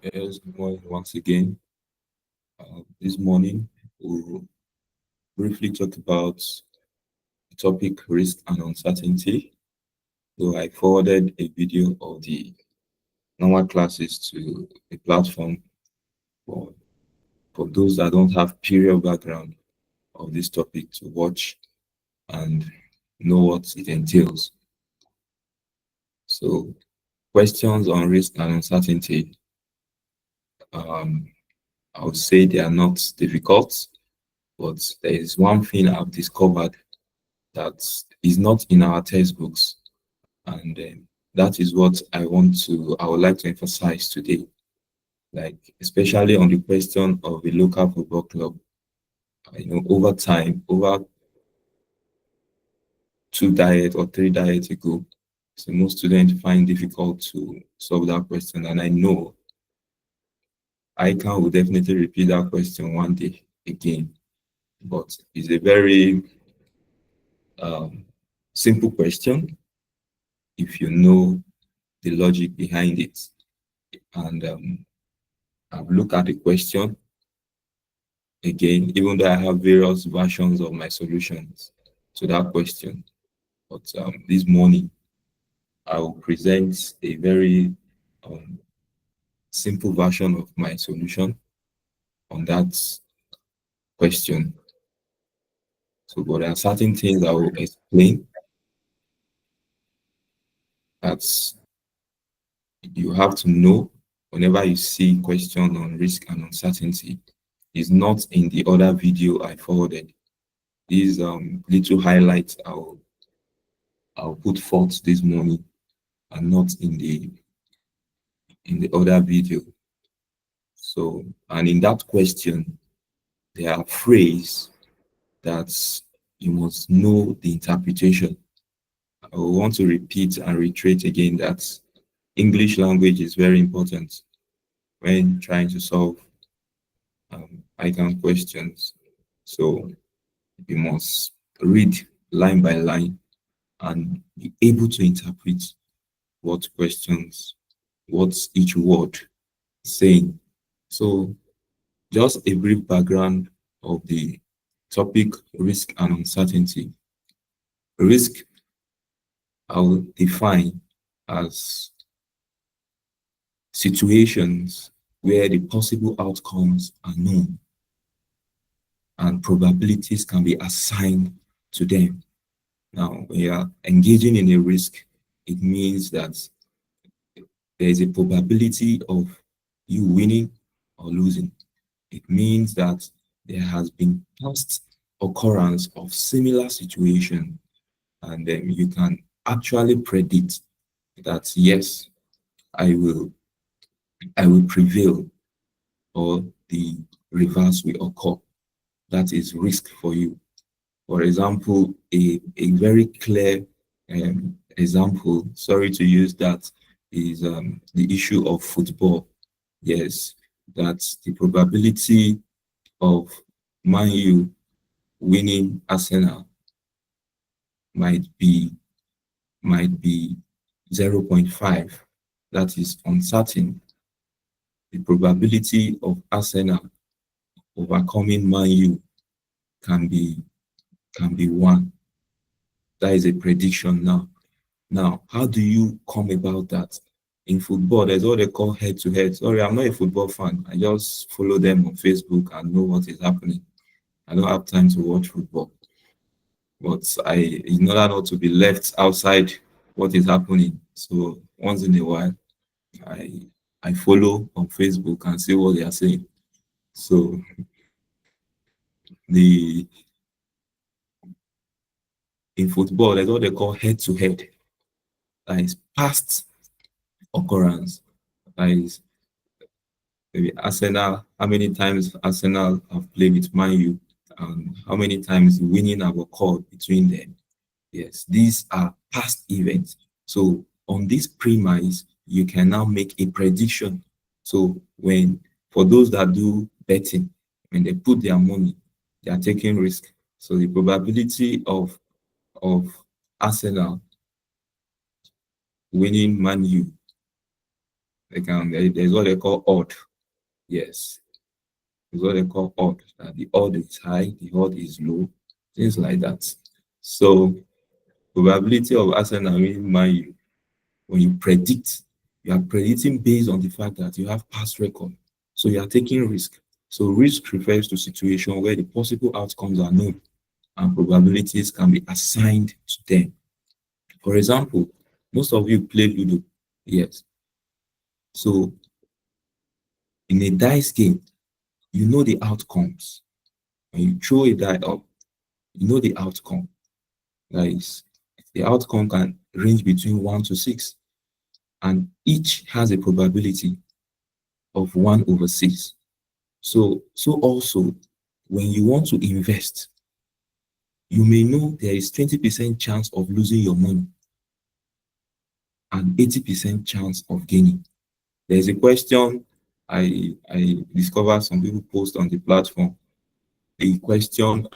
Yes, good morning once again. This morning, we'll briefly talk about the topic risk and uncertainty. So I forwarded a video of the normal classes to a platform for, for those that don't have period background of this topic to watch and know what it entails. So questions on risk and uncertainty, um, I would say they are not difficult, but there is one thing I've discovered that is not in our textbooks, and that is what I would like to emphasize today. Like especially on the question of the local football club. Over time, over two diet or three diets ago, so most students find difficult to solve that question, and I know I can will definitely repeat that question one day again. But it's a very um, simple question if you know the logic behind it. And I've looked at the question again, even though I have various versions of my solutions to that question. But this morning, I will present a very um, simple version of my solution on that question. So, but there are certain things I will explain that you have to know whenever you see question on risk and uncertainty. Is not in the other video I forwarded. These little highlights I'll put forth this morning and not in the other video. So, and in that question, there are phrases that you must know the interpretation. I want to repeat and reiterate again that English language is very important when trying to solve ICANN questions. So you must read line by line and be able to interpret what each word is saying. So just a brief background of the topic risk and uncertainty. Risk I will define as situations where the possible outcomes are known and probabilities can be assigned to them. Now, when you are engaging in a risk, it means that there is a probability of you winning or losing. It means that there has been past occurrence of similar situation, and then you can actually predict that yes, I will I will prevail or the reverse will occur. That is risk for you. For example, a very clear example, sorry to use that, is the issue of football. Yes, that the probability of Man U winning Arsenal might be might be 0.5. That is uncertain. The probability of Arsenal overcoming Man U can be 1. That is a prediction now. Now, how do you come about that? In football, there's what they call head to head. Sorry, I'm not a football fan. I just follow them on Facebook and know what is happening. I don't have time to watch football. But in order not to be left outside what is happening, so once in a while, I I follow on Facebook and see what they are saying. So the in football, there's what they call head to head. That is past occurrence. That is maybe Arsenal, how many times Arsenal have played with Man U, and how many times winning have occurred between them. Yes, these are past events. So on this premise, you can now make a prediction. So for those that do betting, when they put their money, they are taking risk. So the probability of Arsenal winning Man U There's what they call odd. Yes, it's what they call odd. That the odd is high, the odd is low, things like that. So probability of Arsenal winning Man U, when you predict, you are predicting based on the fact that you have past record. So you are taking risk. So risk refers to situation where the possible outcomes are known and probabilities can be assigned to them. For example, most of you play Ludo. Yes. So in a dice game, you know the outcomes. When you throw a die up, you know the outcome. Guys, the outcome can range between 1 to 6, and each has a probability of 1 over 6. So also, when you want to invest, you may know there is 20% chance of losing your money and 80% chance of gaining. There's a question I discovered some people post on the platform. A question,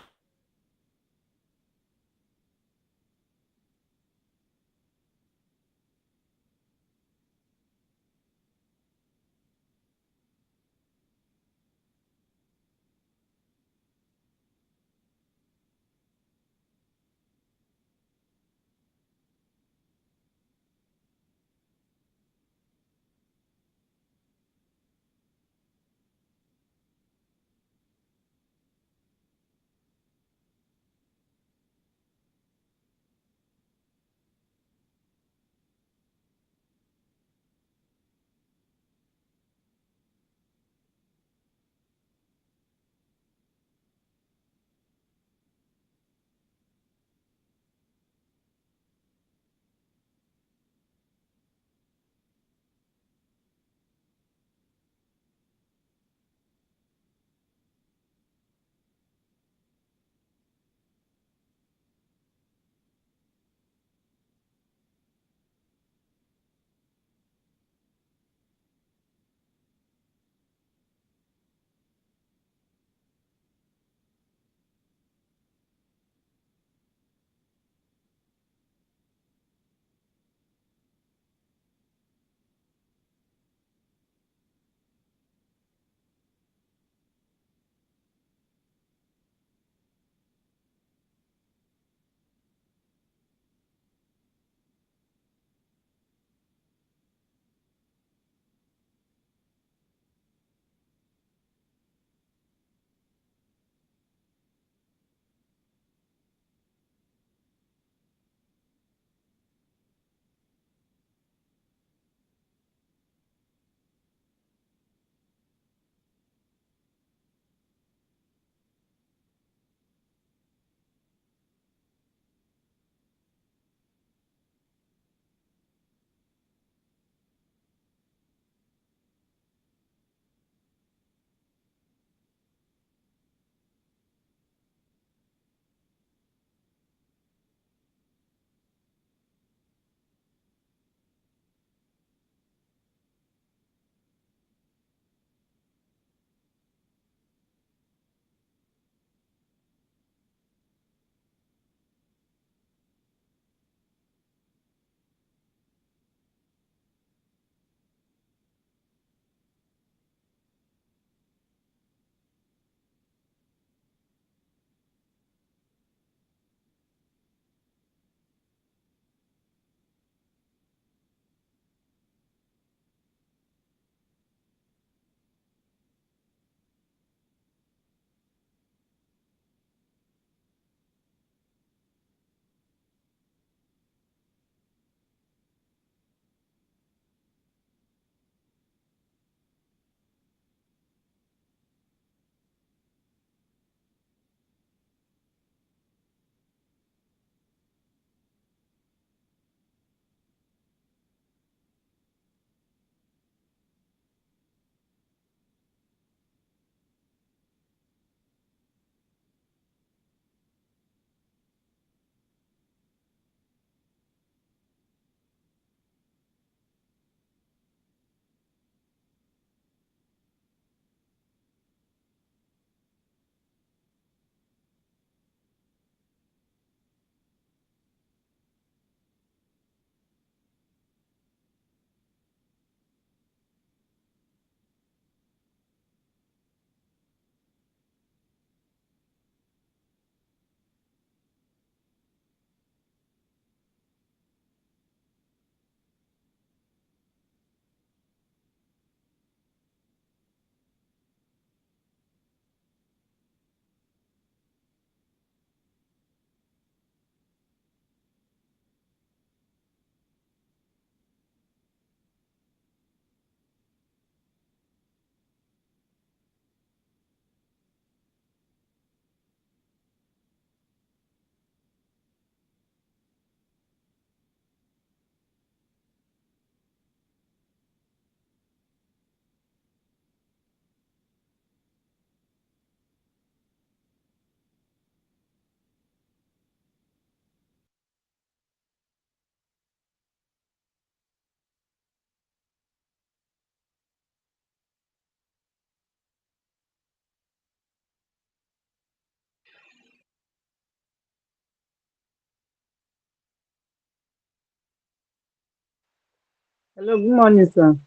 Hello, good morning, sir.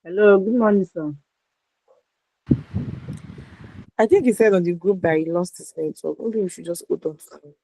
Hello, good morning, sir. I think he said on the group that he lost his network. Maybe we should just hold on to him.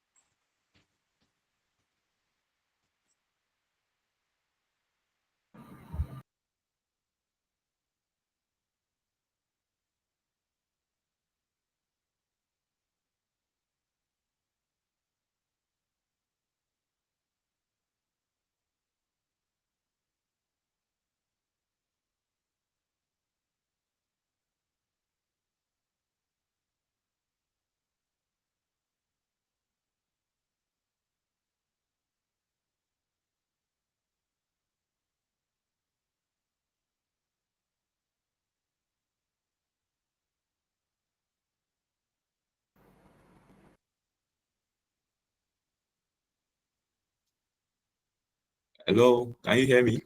Hello, can you hear me?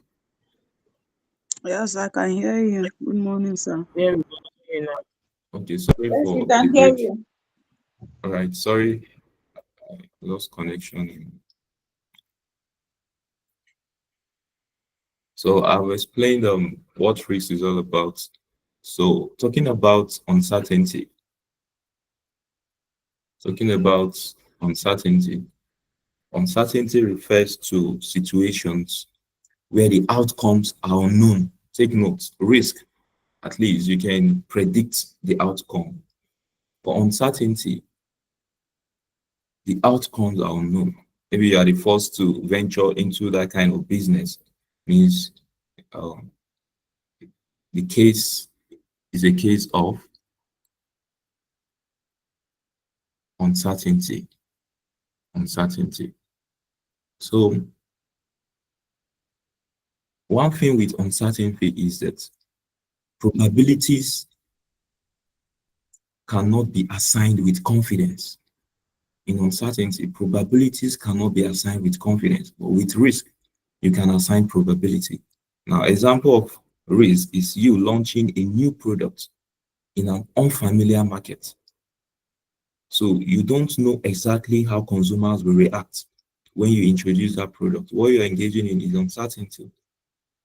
Yes, I can hear you. Good morning, sir. Yeah, we can hear you now. Okay, sorry Yes, we for the can hear break. you. All right, sorry, lost connection. So I've explained what risk is all about. So talking about uncertainty. Uncertainty refers to situations where the outcomes are unknown. Take note, risk, at least you can predict the outcome. For uncertainty, the outcomes are unknown. Maybe you are the first to venture into that kind of business. Means um, the case is a case of uncertainty. Uncertainty. So one thing with uncertainty is that probabilities cannot be assigned with confidence. In uncertainty, probabilities cannot be assigned with confidence, but with risk, you can assign probability. Now, example of risk is you launching a new product in an unfamiliar market. So you don't know exactly how consumers will react when you introduce that product. What you're engaging in is uncertainty.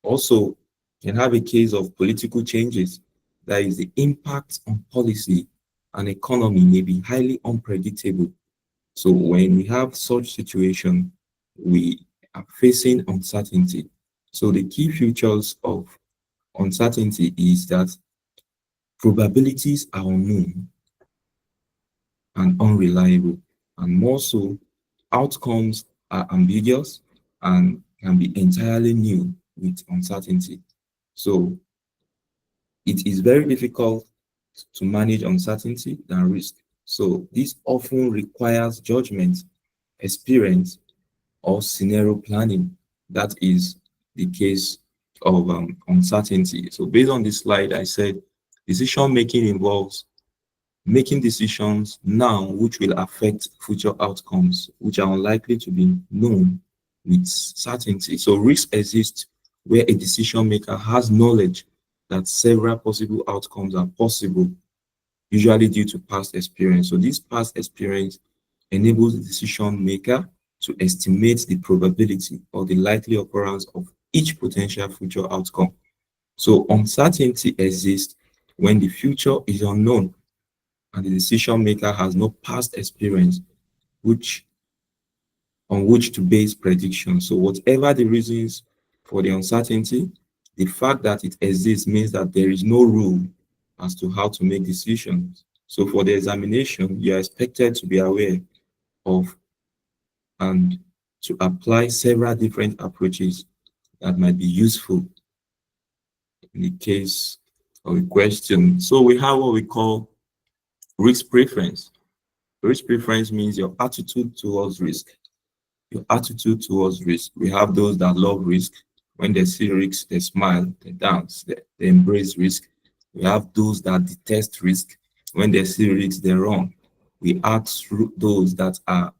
Also, you can have a case of political changes. That is, the impact on policy and economy may be highly unpredictable. So when we have such situation, we are facing uncertainty. So the key features of uncertainty is that probabilities are unknown and unreliable, and more so, outcomes are ambiguous and can be entirely new with uncertainty. So it is very difficult to manage uncertainty than risk. So this often requires judgment, experience, or scenario planning. That is the case of uncertainty. So based on this slide, I said decision making involves making decisions now which will affect future outcomes, which are unlikely to be known with certainty. So risk exists where a decision maker has knowledge that several possible outcomes are possible, usually due to past experience. So this past experience enables the decision maker to estimate the probability or the likely occurrence of each potential future outcome. So uncertainty exists when the future is unknown and the decision maker has no past experience which on which to base predictions. So whatever the reasons for the uncertainty, the fact that it exists means that there is no rule as to how to make decisions. So for the examination, you are expected to be aware of and to apply several different approaches that might be useful in the case of a question. So we have what we call risk preference. Risk preference means your attitude towards risk. Your attitude towards risk. We have those that love risk. When they see risk, they smile, they dance, they embrace risk. We have those that detest risk. When they see risk, they run. We have those that are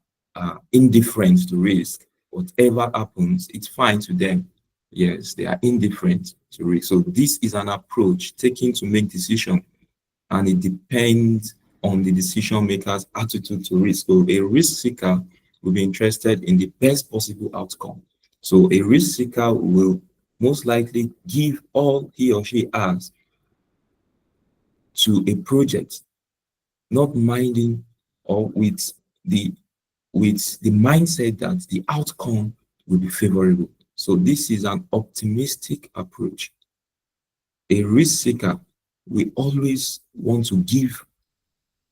indifferent to risk. Whatever happens, it's fine to them. Yes, they are indifferent to risk. So this is an approach taken to make decision, and it depends on the decision maker's attitude to risk. So a risk seeker will be interested in the best possible outcome. So a risk seeker will most likely give all he or she has to a project, not minding or with the mindset that the outcome will be favorable. So this is an optimistic approach. A risk seeker will always want to give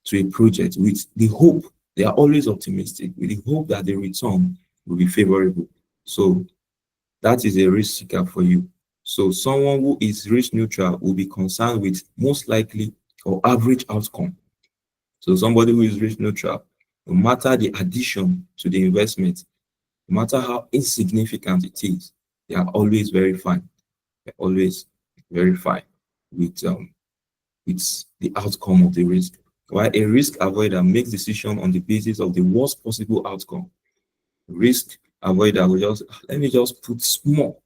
to a project with the hope, they are always optimistic, with the hope that the return will be favorable. So that is a risk seeker for you. So someone who is risk neutral will be concerned with most likely or average outcome. So somebody who is risk neutral, no matter the addition to the investment, no matter how insignificant it is, they are always very fine. They're always very fine with the outcome of the risk. While a risk avoider makes decision on the basis of the worst possible outcome. Risk avoider will just let me just put small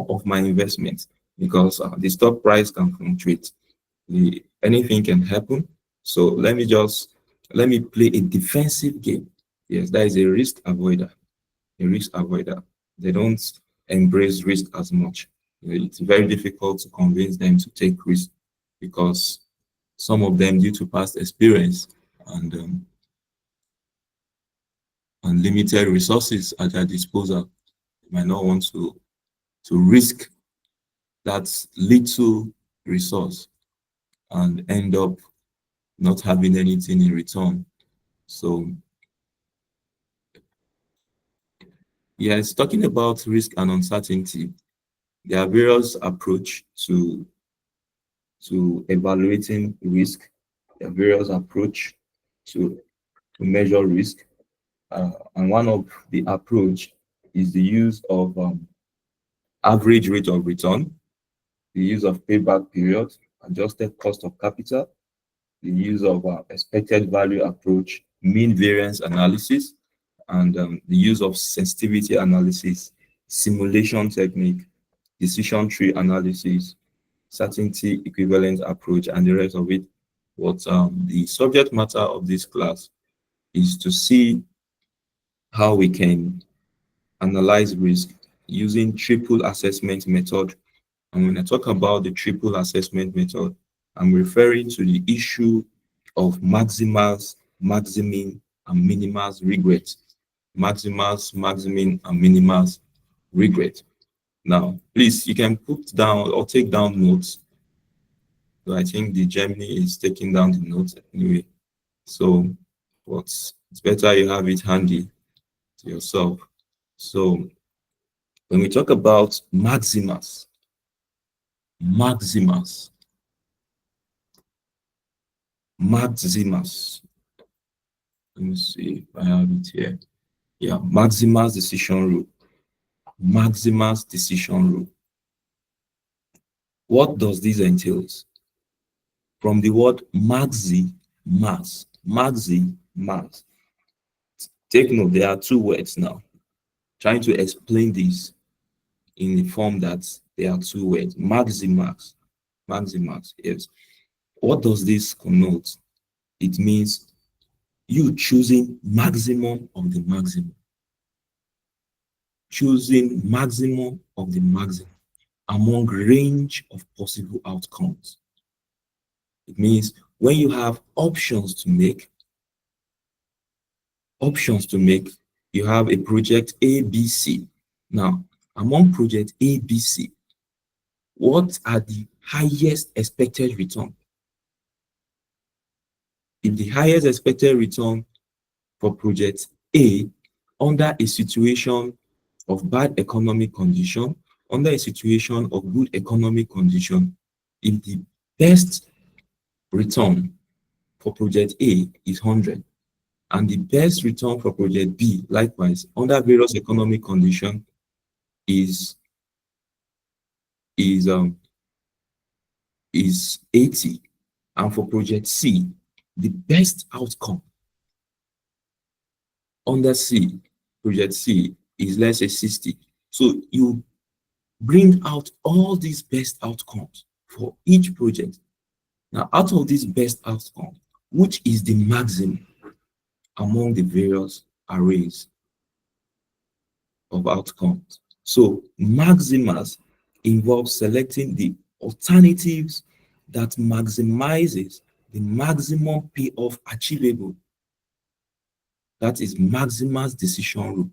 of my investment because the stock price can fluctuate. Anything can happen. So let me play a defensive game. Yes, that is a risk avoider. A risk avoider. They don't embrace risk as much. It's very difficult to convince them to take risk because some of them, due to past experience and unlimited resources at their disposal, might not want to risk that little resource and end up not having anything in return. So yes, talking about risk and uncertainty, there are various approach to evaluating risk. There are various approach to measure risk. And one of the approach is the use of average rate of return, the use of payback period, adjusted cost of capital, the use of expected value approach, mean variance analysis, and the use of sensitivity analysis, simulation technique, decision tree analysis, certainty equivalent approach, and the rest of it. What the subject matter of this class is to see how we can analyze risk using triple assessment method. And when I talk about the triple assessment method, I'm referring to the issue of maximas, maximum, and minimas regret. Maximas, maximum, and minimas regret. Now, please, you can put down or take down notes. So I think the Gemini is taking down the notes anyway. So, but it's better you have it handy to yourself. So, when we talk about maximas, Maximus. Let me see if I have it here. Yeah, Maximus decision rule. Maximus decision rule. What does this entail? From the word maxi, mass. Maxi, mass. Take note, there are two words now. Trying to explain this in the form that there are two words. Maximax. Maximax, yes. What does this connote? It means you choosing maximum of the maximum. Choosing maximum of the maximum among range of possible outcomes. It means when you have options to make, you have a project A, B, C. Now, among project A, B, C, what are the highest expected return? If the highest expected return for project A under a situation of bad economic condition, under a situation of good economic condition, if the best return for project A is 100 and the best return for project B, likewise, under various economic condition is is um is 80, and for project C, the best outcome under C, project C is, let's say, 60. So you bring out all these best outcomes for each project. Now, out of this best outcome, which is the maximum among the various arrays of outcomes? So maximas involve selecting the alternatives that maximizes the maximum payoff achievable. That is maximus decision rule.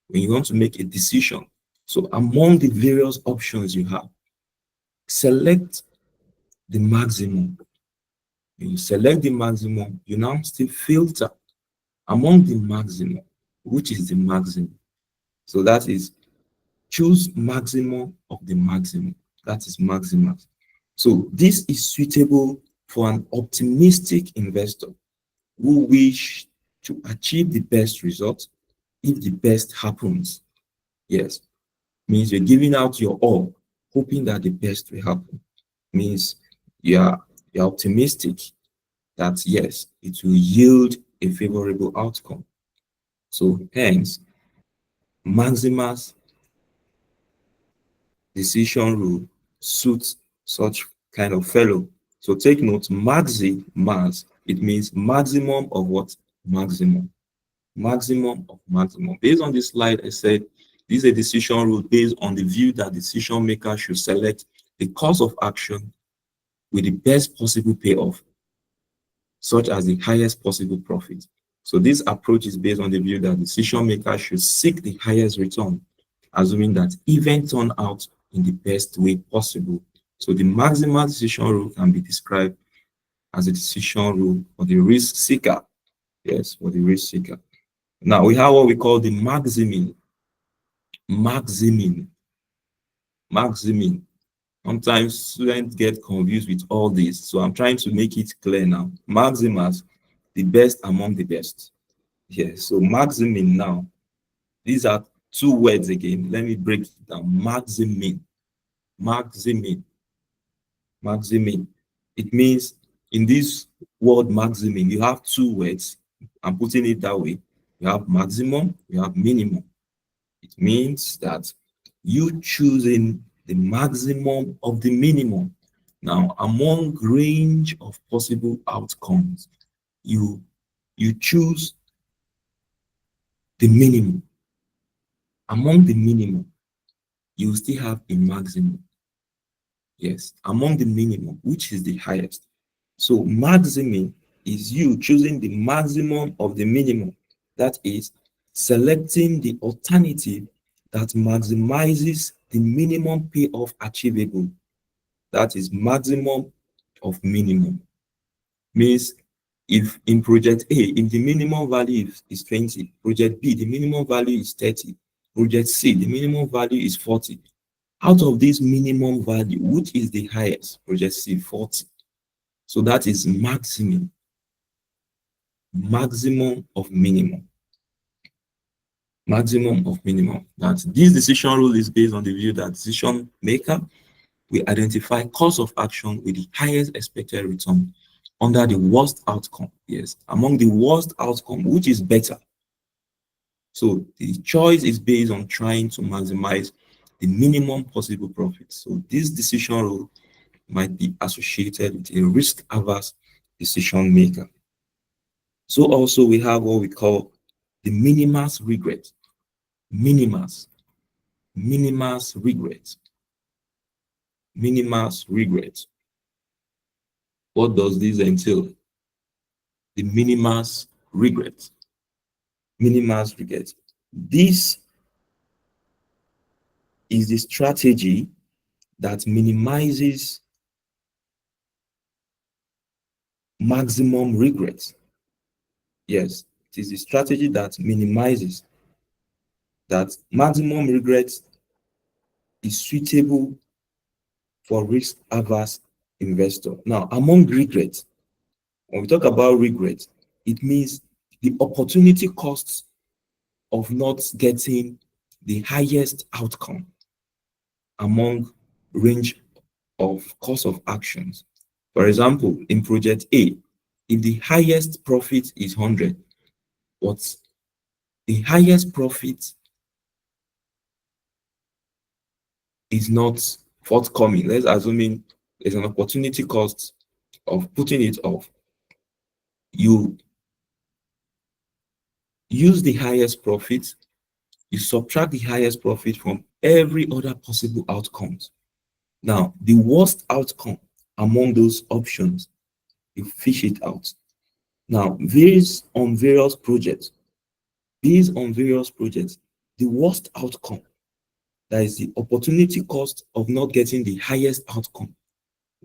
When you want to make a decision, so among the various options you have, select the maximum. When you select the maximum, you now still filter among the maximum, which is the maximum. So that is choose maximum of the maximum. That is maximus. So this is suitable for an optimistic investor who wish to achieve the best result if the best happens. Yes, means you're giving out your all, hoping that the best will happen. Means you're optimistic that yes, it will yield a favorable outcome. So hence, Maximus decision rule suits such kind of fellow. So take note, maxi, max, it means maximum of what? Maximum. Maximum of maximum. Based on this slide, I said this is a decision rule based on the view that decision maker should select the course of action with the best possible payoff, such as the highest possible profit. So this approach is based on the view that decision makers should seek the highest return, assuming that events turn out in the best way possible. So the maximal decision rule can be described as a decision rule for the risk seeker. Yes, for the risk seeker. Now we have what we call the maximin. Maximin. Maximin. Sometimes students get confused with all this. So I'm trying to make it clear now. Maximus, the best among the best. Yes, so maximin now. These are two words again. Let me break it down. Maximin. Maximin. Maximin. It means in this word maximin, you have two words. I'm putting it that way. You have maximum, you have minimum. It means that you choosing the maximum of the minimum. Now, among range of possible outcomes, you choose the minimum. Among the minimum, you still have a maximum. Yes, among the minimum, which is the highest. So maximum is you choosing the maximum of the minimum. That is selecting the alternative that maximizes the minimum payoff achievable. That is maximum of minimum. Means if in project A, if the minimum value is 20, project B, the minimum value is 30, project C, the minimum value is 40. Out of this minimum value, which is the highest? Project C, 40. So that is maximum. Maximum of minimum. Maximum of minimum. That this decision rule is based on the view that decision maker will identify course of action with the highest expected return under the worst outcome. Yes, among the worst outcome, which is better. So the choice is based on trying to maximize the minimum possible profit. So this decision rule might be associated with a risk-averse decision maker. So also we have what we call the minimus regret. Minimus. Minimus regret. Minimus regret. What does this entail? The minimus regret. Minimus regret. This is the strategy that minimizes maximum regret. Yes, it is the strategy that minimizes that maximum regret is suitable for risk-averse investor. Now, among regrets, when we talk about regret, it means the opportunity costs of not getting the highest outcome among range of course of actions. For example, in project A, if the highest profit is 100, but the highest profit is not forthcoming, let's assume there's an opportunity cost of putting it off. You use the highest profit, you subtract the highest profit from every other possible outcomes. Now, the worst outcome among those options, you fish it out. Now, based on various projects, the worst outcome, that is the opportunity cost of not getting the highest outcome.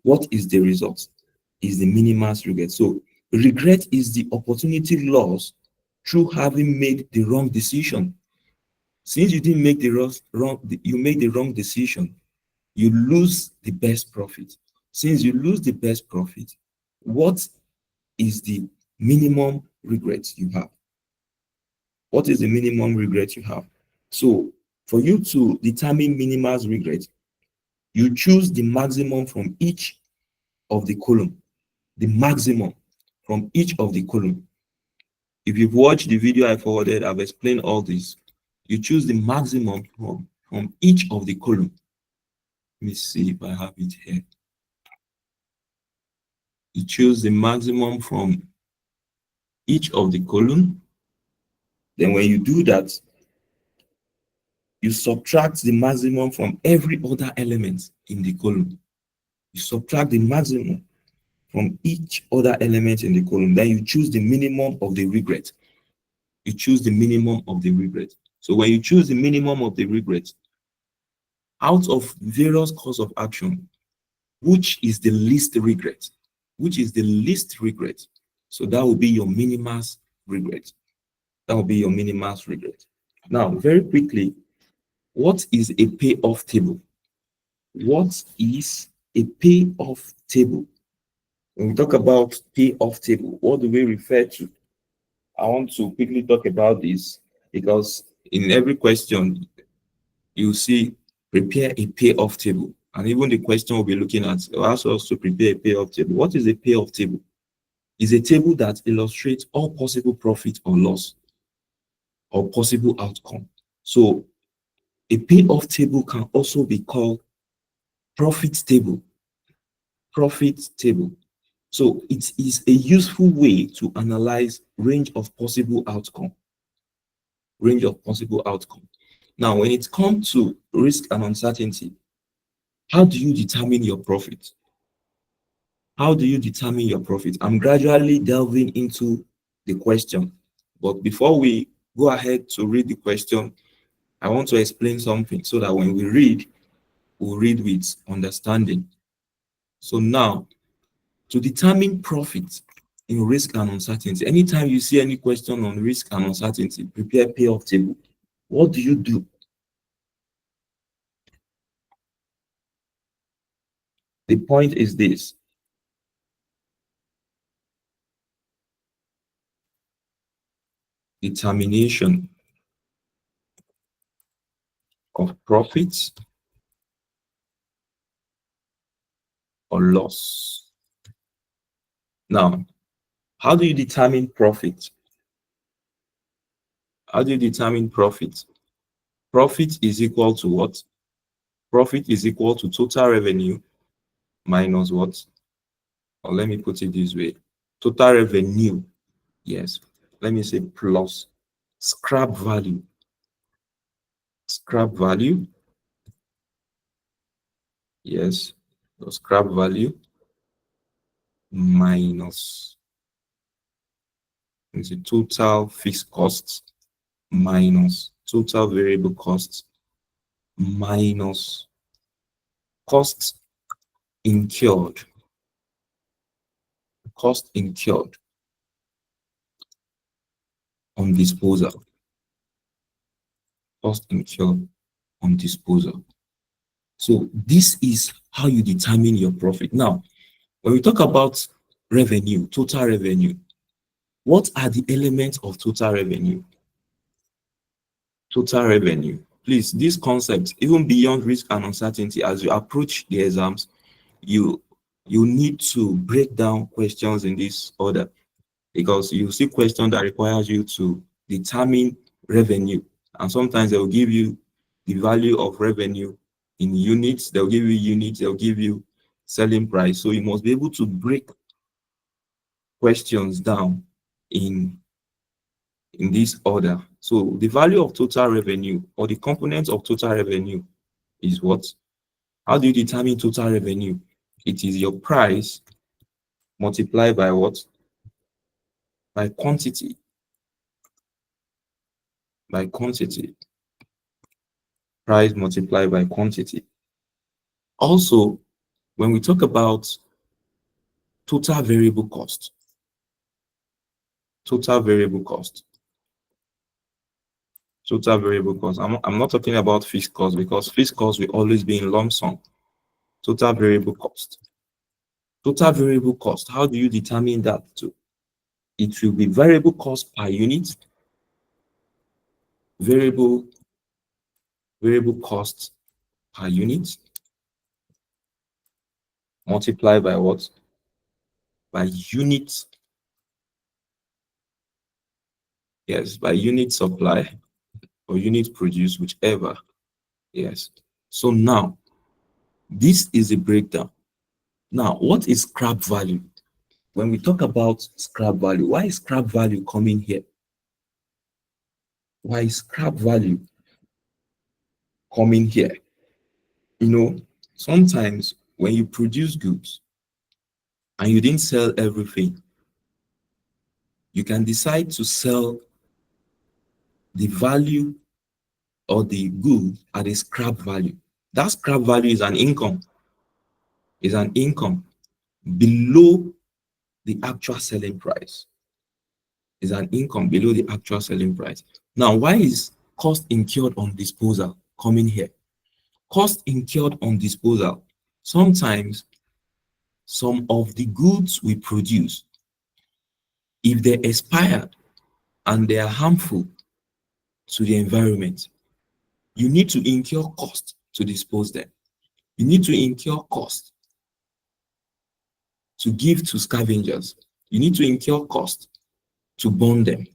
What is the result? Is the minimalist regret. So regret is the opportunity loss through having made the wrong decision. Since you didn't make the you made the wrong decision, you lose the best profit. Since you lose the best profit, what is the minimum regret you have? What is the minimum regret you have? So for you to determine minimalist regret, you choose the maximum from each of the column. The maximum from each of the column. If you've watched the video I forwarded, I've explained all this. You choose the maximum from each of the column. Let me see if I have it here. You choose the maximum from each of the column. Then when you do that, you subtract the maximum from every other element in the column. You subtract the maximum from each other element in the column. Then you choose the minimum of the regret. You choose the minimum of the regret. So when you choose the minimum of the regret, out of various course of action, which is the least regret? Which is the least regret? So that will be your minimalist regret. That will be your minimalist regret. Now, very quickly, what is a payoff table? What is a payoff table? When we talk about payoff table, what do we refer to? I want to quickly talk about this because in every question, you see prepare a payoff table. And even the question we'll be looking at will ask us to prepare a payoff table. What is a payoff table? It's a table that illustrates all possible profit or loss or possible outcome. So a payoff table can also be called profit table. Profit table. So it is a useful way to analyze range of possible outcome. Range of possible outcome. Now, when it comes to risk and uncertainty, how do you determine your profit? How do you determine your profit? I'm gradually delving into the question. But before we go ahead to read the question, I want to explain something so that when we read, we'll read with understanding. So now, to determine profit in risk and uncertainty, anytime you see any question on risk and uncertainty, prepare payoff table. What do you do? The point is this. Determination of profits or loss. Now, how do you determine profit? How do you determine profit? Profit is equal to what? Profit is equal to total revenue minus what? Or let me put it this way. Total revenue, yes. Let me say plus scrap value. Scrap value, yes. So scrap value minus the total fixed costs minus total variable costs minus costs incurred. Cost incurred on disposal. Cost incurred on disposal. So this is how you determine your profit. Now, when we talk about revenue, total revenue, what are the elements of total revenue? Total revenue. Please, this concept, even beyond risk and uncertainty, as you approach the exams, you need to break down questions in this order, because you see questions that requires you to determine revenue, and sometimes they will give you the value of revenue in units. They'll give you units, they'll give you selling price. So you must be able to break questions down in in this order. So the value of total revenue or the component of total revenue is what? How do you determine total revenue? It is your price multiplied by what? By quantity. By quantity. Price multiplied by quantity. Also, when we talk about total variable cost, total variable cost, total variable cost. I'm not talking about fixed cost because fixed cost will always be in lump sum. Total variable cost. Total variable cost. How do you determine that too? It will be variable cost per unit, variable cost per unit, multiplied by what? By unit. Yes, by unit supply or unit produced, whichever. Yes. So now, this is a breakdown. Now, what is scrap value? When we talk about scrap value, why is scrap value coming here? Why is scrap value coming here? You know, sometimes when you produce goods and you didn't sell everything, you can decide to sell the value or the good at a scrap value. That scrap value is an income below the actual selling price. Is an income below the actual selling price. Now, why is cost incurred on disposal coming here? Cost incurred on disposal. Sometimes some of the goods we produce, if they expire and they are harmful to the environment, you need to incur cost to dispose them. You need to incur cost to give to scavengers. You need to incur cost to burn them.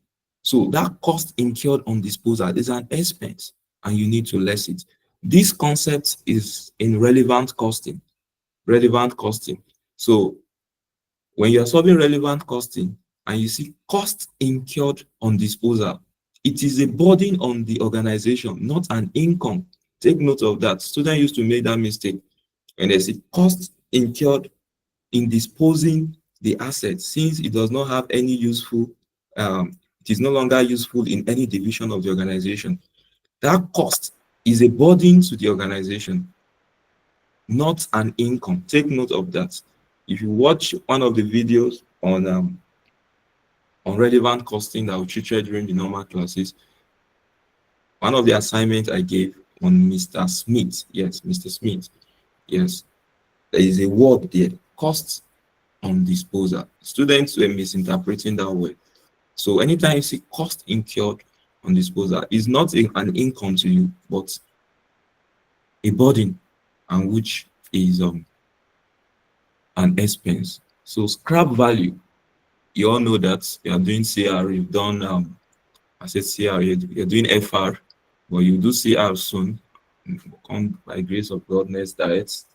So that cost incurred on disposal is an expense and you need to less it. This concept is in relevant costing. Relevant costing. So when you are solving relevant costing and you see cost incurred on disposal, it is a burden on the organization, not an income. Take note of that. Students used to make that mistake when they see cost incurred in disposing the asset, since it does not have any useful, it is no longer useful in any division of the organization. That cost is a burden to the organization, not an income. Take note of that. If you watch one of the videos on relevant costing that we treated during the normal classes, one of the assignments I gave on Mr. Smith, yes, Mr. Smith, yes, there is a word there, cost on disposal. Students were misinterpreting that word. So anytime you see cost incurred on disposal, is not an income to you, but a burden, and which is an expense. So scrap value, you all know that you are doing CR, you've done I said CR, you're doing FR, but you do CR soon. Come by grace of God next diet,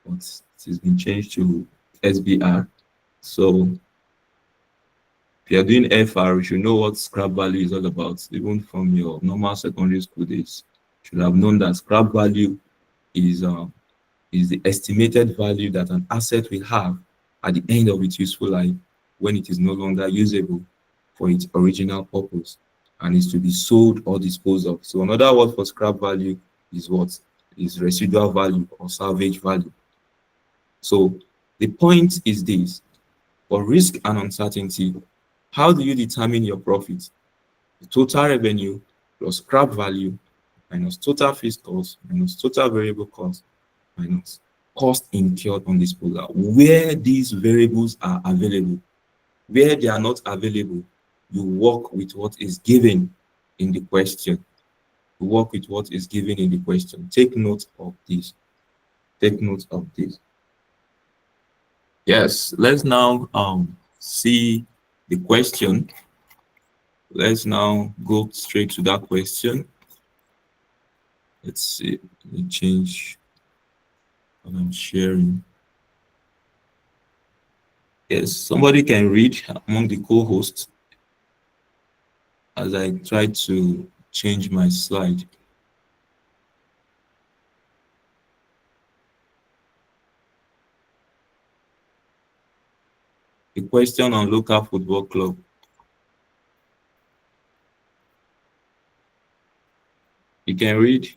but it has been changed to SBR. So if you're doing FR, you should know what scrap value is all about. Even from your normal secondary school days, you should have known that scrap value is the estimated value that an asset will have at the end of its useful life when it is no longer usable for its original purpose and is to be sold or disposed of. So another word for scrap value is what? Is residual value or salvage value. So the point is this: for risk and uncertainty, how do you determine your profit? The total revenue plus scrap value minus total fixed cost minus total variable cost minus cost incurred on disposal. Where these variables are available, where they are not available, you work with what is given in the question. You work with what is given in the question. Take note of this. Take note of this. Yes, let's now see the question. Let's now go straight to that question. Let's see. Let me change what I'm sharing. Yes, somebody can read among the co-hosts. as I try to change my slide. The question on local football club. You can read.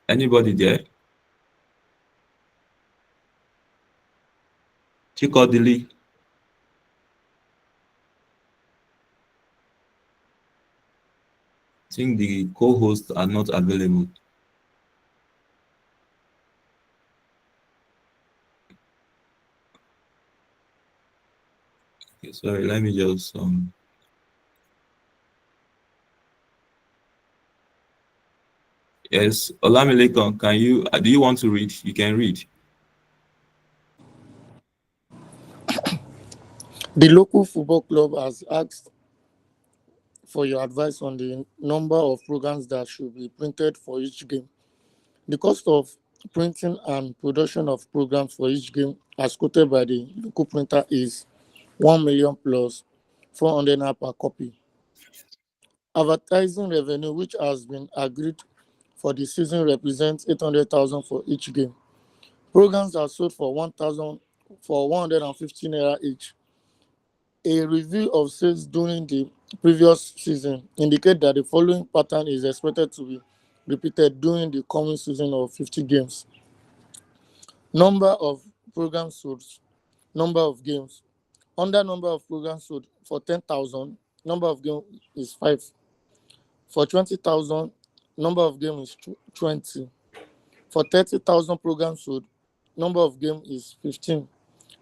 Anybody there? Chikodili. I think the co-hosts are not available. Okay, sorry, let me just yes, Olamilekan, can you do you want to read? You can read. The local football club has asked for your advice on the number of programs that should be printed for each game. The cost of printing and production of programs for each game, as quoted by the local printer, is 1 million plus 400 naira per copy. Advertising revenue, which has been agreed for the season, represents 800,000 for each game. Programs are sold for 1,000 for 150 naira each. A review of sales during the previous season indicate that the following pattern is expected to be repeated during the coming season of 50 games. Number of programs sold, number of games. Under number of programs sold, for 10,000, number of games is 5. For 20,000, number of games is 20. For 30,000 programs sold, number of games is 15.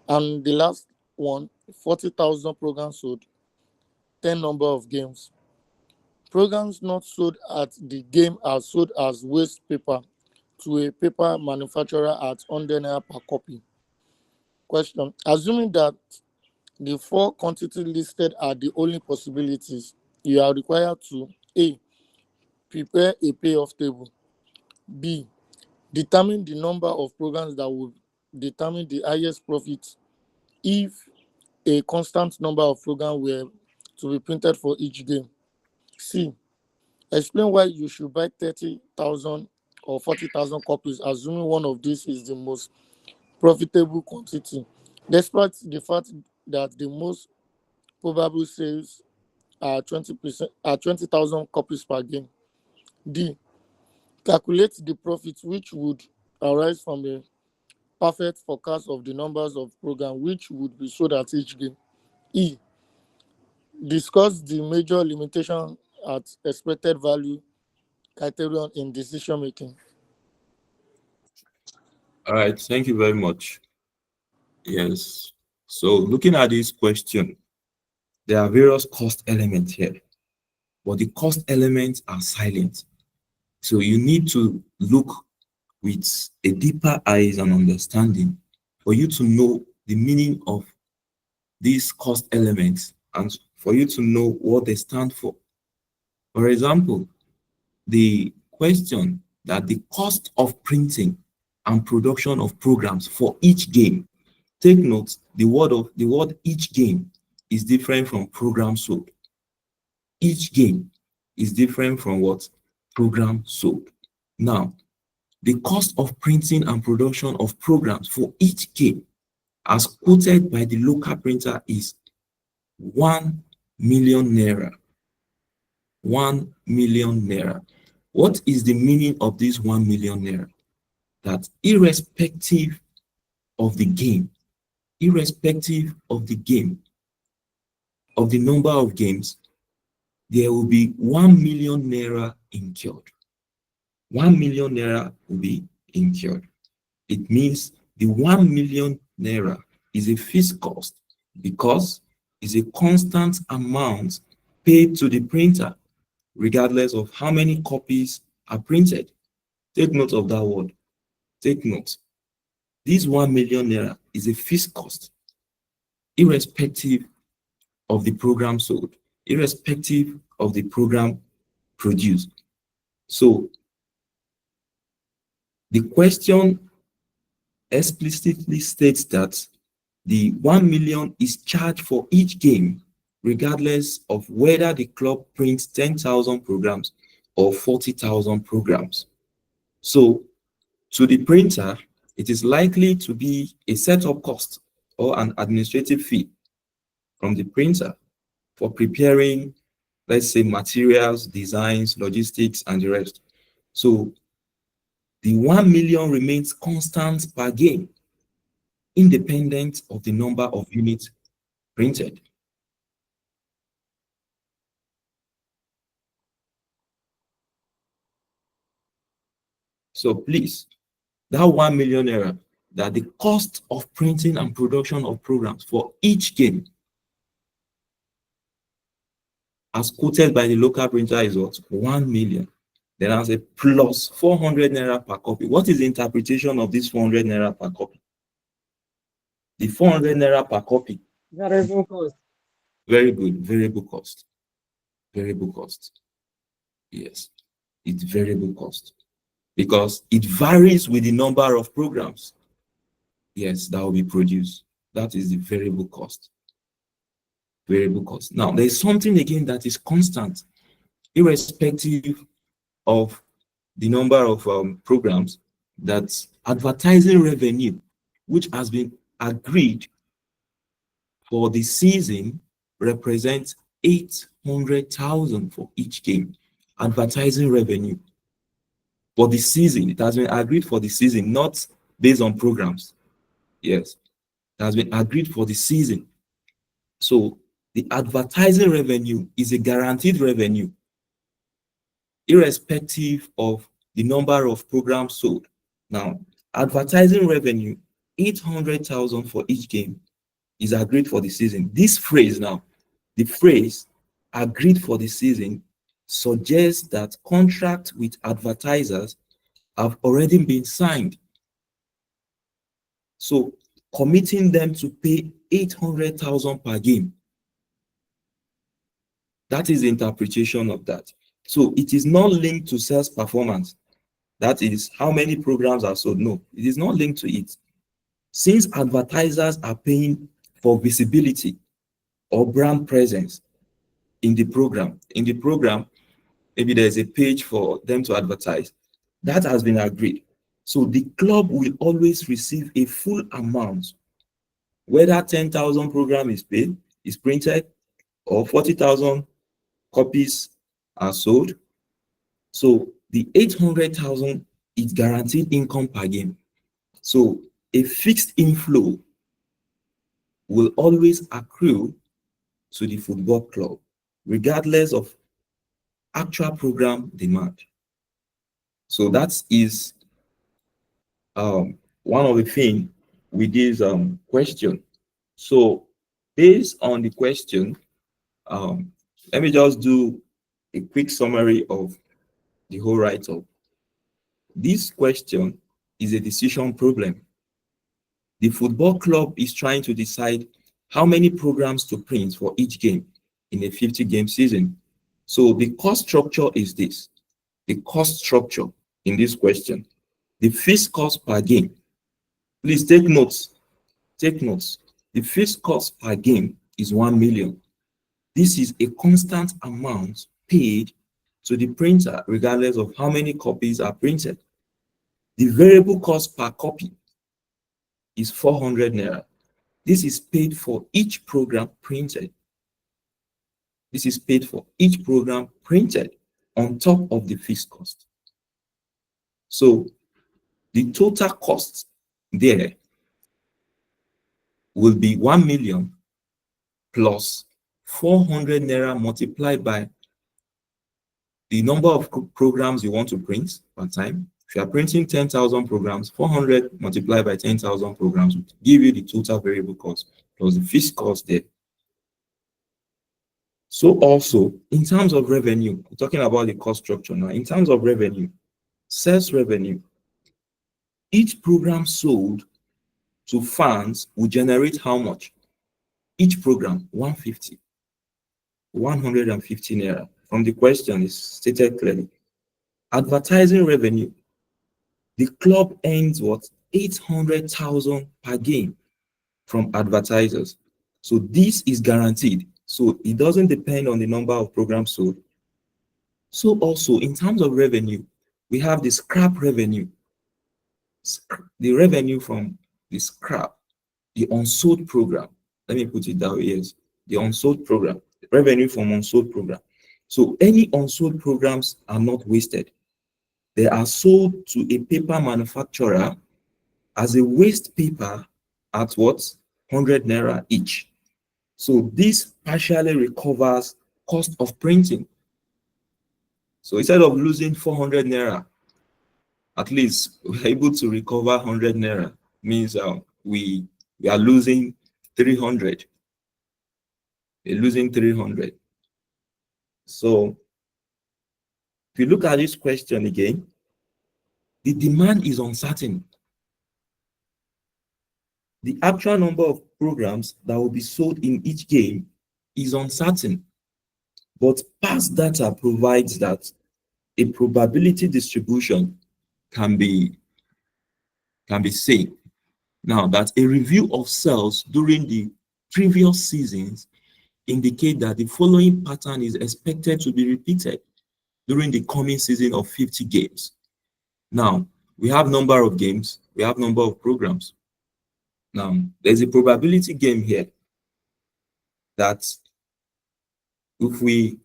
And the last one, 40,000 programs sold, 10 number of games. Programs not sold at the game are sold as waste paper to a paper manufacturer at 100 naira per copy. Question: assuming that the four quantities listed are the only possibilities, you are required to A. Prepare a payoff table. B. Determine the number of programs that will determine the highest profit if a constant number of programs were to be printed for each game. C. Explain why you should buy 30,000 or 40,000 copies, assuming one of these is the most profitable quantity, despite the fact that the most probable sales are 20,000 copies per game. D. Calculate the profit which would arise from a perfect forecast of the numbers of programs which would be sold at each game. E. Discuss the major limitation at expected value criterion in decision making. All right, thank you very much. Yes. So looking at this question, there are various cost elements here, but the cost elements are silent. So you need to look with a deeper eyes and understanding for you to know the meaning of these cost elements and for you to know what they stand for. For example, the question that the cost of printing and production of programs for each game. Take note, the word each game is different from program sold. Each game is different from what program sold. Now, the cost of printing and production of programs for each game, as quoted by the local printer, is 1 million naira. 1 million naira. What is the meaning of this 1 million naira? That irrespective of the game, irrespective of the game, of the number of games, there will be 1 million naira incurred. 1 million naira will be incurred. It means the 1 million naira is a fixed cost because it's a constant amount paid to the printer, regardless of how many copies are printed. Take note of that word. Take note. This 1 million naira is a fixed cost, irrespective of the program sold, irrespective of the program produced. So the question explicitly states that The 1 million is charged for each game, regardless of whether the club prints 10,000 programs or 40,000 programs. So to the printer, it is likely to be a setup cost or an administrative fee from the printer for preparing, let's say, materials, designs, logistics, and the rest. So the 1 million remains constant per game, independent of the number of units printed. So please, that 1 million naira, that the cost of printing and production of programs for each game, as quoted by the local printer, is what? 1 million. Then I say plus 400 naira per copy. What is the interpretation of this 400 naira per copy? The 400 naira per copy. Variable cost. Very good. Variable cost. Variable cost. Yes, it's variable cost because it varies with the number of programs. Yes, that will be produced. That is the variable cost. Variable cost. Now, there is something again that is constant, irrespective of the number of programs. That's advertising revenue, which has been agreed for the season, represents 800,000 for each game. Advertising revenue for the season, it has been agreed for the season, not based on programs. Yes, it has been agreed for the season. So the advertising revenue is a guaranteed revenue, irrespective of the number of programs sold. Now, advertising revenue, 800,000 for each game, is agreed for the season. This phrase now, the phrase agreed for the season, suggests that contracts with advertisers have already been signed. So committing them to pay 800,000 per game. That is the interpretation of that. So it is not linked to sales performance. That is how many programs are sold. No, it is not linked to it. Since advertisers are paying for visibility or brand presence in the program, maybe there's a page for them to advertise. That has been agreed. So the club will always receive a full amount, whether 10,000 program is printed, or 40,000 copies are sold. So the 800,000 is guaranteed income per game. So a fixed inflow will always accrue to the football club, regardless of actual program demand. So that is one of the things with this question. So based on the question, let me just do a quick summary of the whole write-up. This question is a decision problem. The football club is trying to decide how many programs to print for each game in a 50-game season. So the cost structure is this. The cost structure in this question. The fixed cost per game. Please take notes. Take notes. The fixed cost per game is 1 million. This is a constant amount paid to the printer, regardless of how many copies are printed. The variable cost per copy is 400 naira. This is paid for each program printed. This is paid for each program printed on top of the fixed cost. So the total cost there will be 1 million plus 400 naira multiplied by the number of programs you want to print per time. If you are printing 10,000 programs, 400 multiplied by 10,000 programs will give you the total variable cost plus the fixed cost there. So also, in terms of revenue, we're talking about the cost structure now. In terms of revenue, sales revenue, each program sold to fans will generate how much? Each program, 150, 150 naira. From the question, is stated clearly. Advertising revenue, the club earns what? 800,000 per game. from advertisers. So this is guaranteed. So it doesn't depend on the number of programs sold. So also in terms of revenue, we have the scrap revenue. The revenue from the scrap, the unsold program. Let me put it that way. Yes, the unsold program, the revenue from unsold program. So any unsold programs are not wasted. They are sold to a paper manufacturer as a waste paper at what? 100 naira each. So this partially recovers cost of printing. So instead of losing 400 naira, at least we're able to recover 100 naira. Means we are losing 300. We're losing 300. So if you look at this question again, the demand is uncertain. The actual number of programs that will be sold in each game is uncertain, but past data provides that a probability distribution can be seen. Now that a review of sales during the previous seasons indicate that the following pattern is expected to be repeated during the coming season of 50 games. Now, we have number of games, we have number of programs. Now, there's a probability game here that if we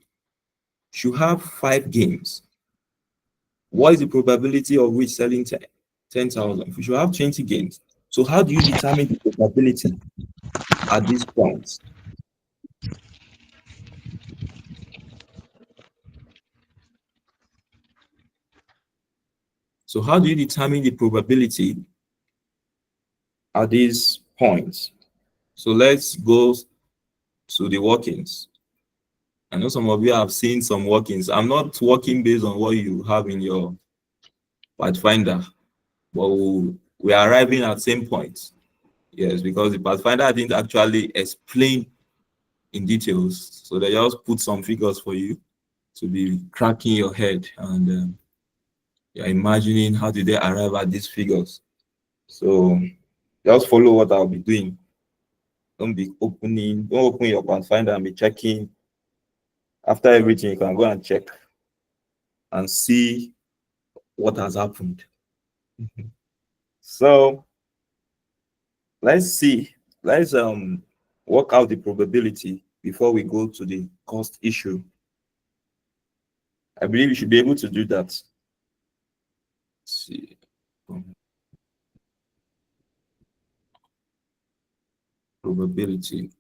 should have 5 games, what is the probability of which selling 10,000? If we should have 20 games. So how do you determine the probability at this point? So how do you determine the probability at these points? So let's go to the workings. I know some of you have seen some workings. I'm not working based on what you have in your Pathfinder, but we are arriving at the same point. Yes, because the Pathfinder didn't actually explain in details. So they just put some figures for you to be cracking your head and you're imagining how did they arrive at these figures. So just follow what I'll be doing. Don't open your Pathfinder and be checking. After everything, you can go and check and see what has happened. So let's see. Let's work out the probability before we go to the cost issue. I believe you should be able to do that. Let's see. Probability.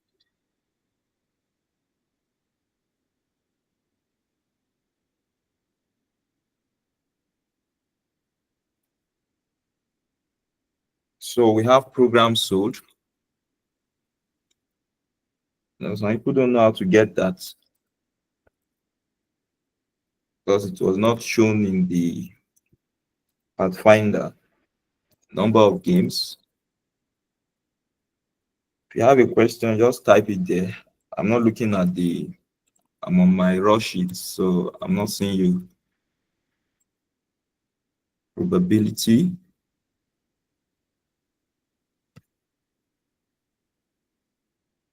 So we have programs sold. Now, some people don't know how to get that because it was not shown in the Pathfinder. Number of games. If you have a question, just type it there. I'm not looking at I'm on my raw sheet, so I'm not seeing you. Probability.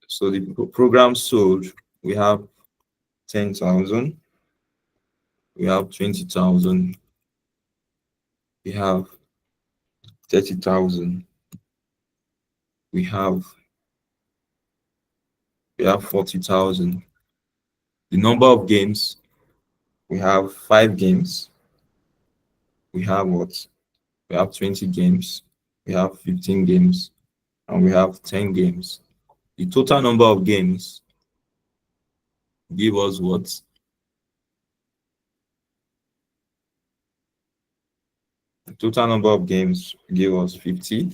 So the program sold, we have 10,000, we have 20,000, we have 30,000, we have 40,000. The number of games, we have 5 games. We have what? We have 20 games, we have 15 games, and we have 10 games. The total number of games give us what? The total number of games give us 50.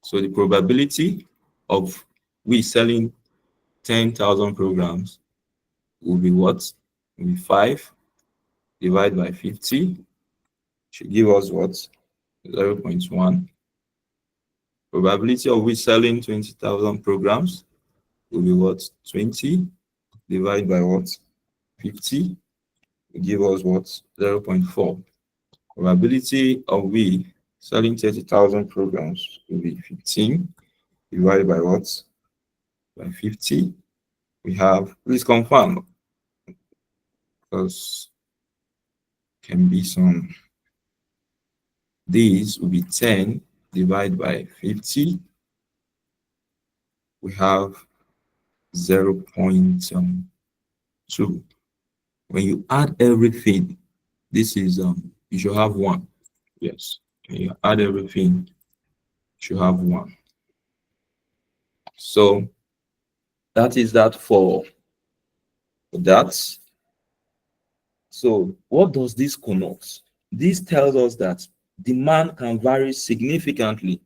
So the probability of we selling 10,000 programs will be what? Will be 5 divided by 50. Should give us what? 0.1. Probability of we selling 20,000 programs will be what? 20 divided by what? 50 will give us what? 0.4. Probability of we selling 30,000 programs will be 15 divided by what? By 50. We have, please confirm, because can be some, these will be 10 divided by 50. We have 0.2. When you add everything, this is you should have 1. Yes, when you add everything, you should have 1. So that is that for that. So what does this connote? This tells us that demand can vary significantly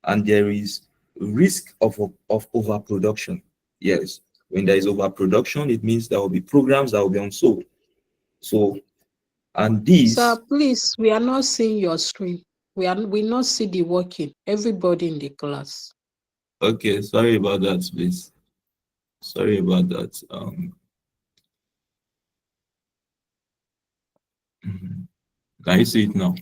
and there is risk of overproduction. Yes, when there is overproduction, it means there will be programs that will be unsold. So, and these, Sir, please, we are not seeing your screen. We not see the working. Everybody in the class. okay, sorry about that, please. Sorry about that. Can you see it now?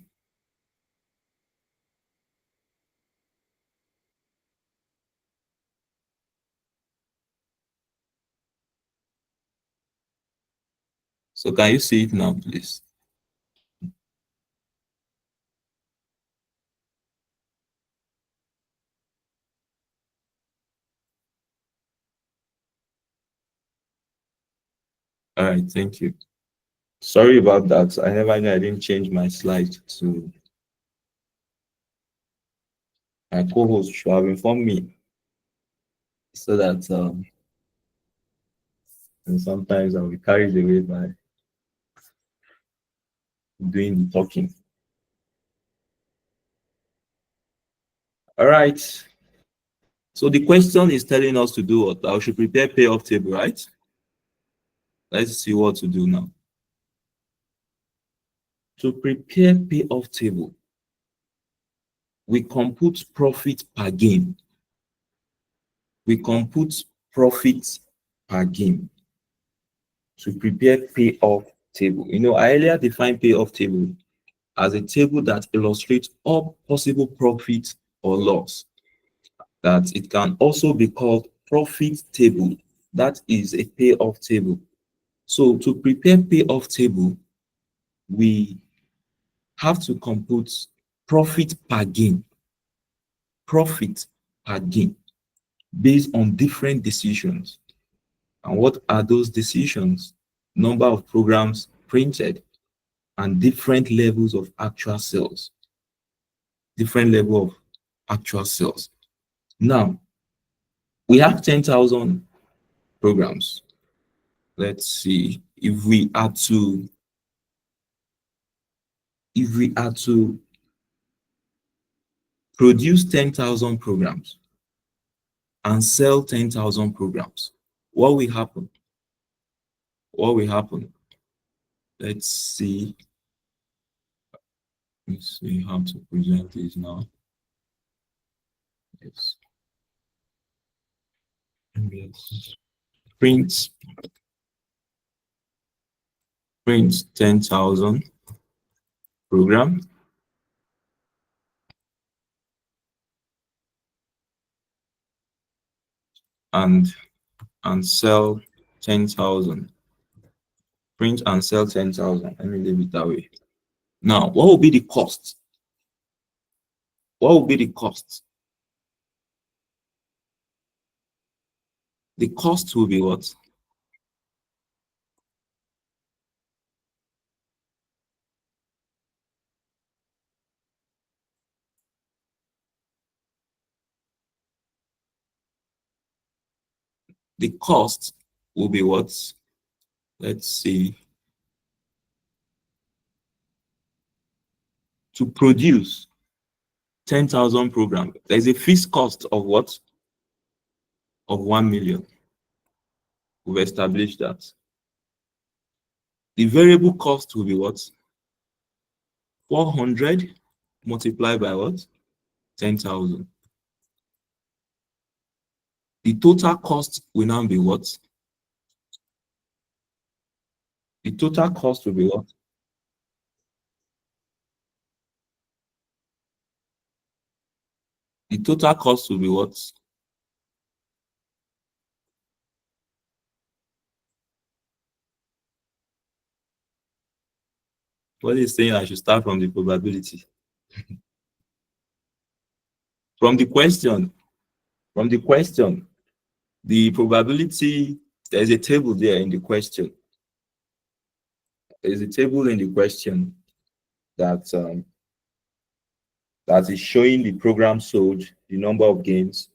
So can you see it now, please? All right, thank you. Sorry about that. I didn't change my slide to my co-host should have informed me so that and sometimes I'll be carried away by doing the talking. All right. So the question is telling us to do what? I should prepare payoff table, right? Let's see what to do now. To prepare payoff table, we compute profit per game. We compute profit per game to prepare payoff table. You know, I earlier defined payoff table as a table that illustrates all possible profit or loss. That it can also be called profit table. That is a payoff table. So to prepare payoff table, we have to compute profit per game, profit per game based on different decisions. And what are those decisions? Number of programs printed and different levels of actual sales. Different level of actual sales. Now, we have 10,000 programs. Let's see if we are to produce 10,000 programs and sell 10,000 programs, what will happen? What will happen? Let's see. Let's see how to present this now. Yes. Yes. Print 10,000 program and sell 10,000. Print and sell 10,000. Let me leave it that way. Now, what will be the cost? What will be the cost? The cost will be what? The cost will be what? Let's see. To produce 10,000 programs, there's a fixed cost of what? Of 1 million. We've established that. The variable cost will be what? 400 multiplied by what? 10,000. The total cost will now be what? The total cost will be what? The total cost will be what? What is saying I should start from the probability? From the question, from the question, the probability, there's a table there in the question. There's a table in the question that that is showing the program sold, the number of games.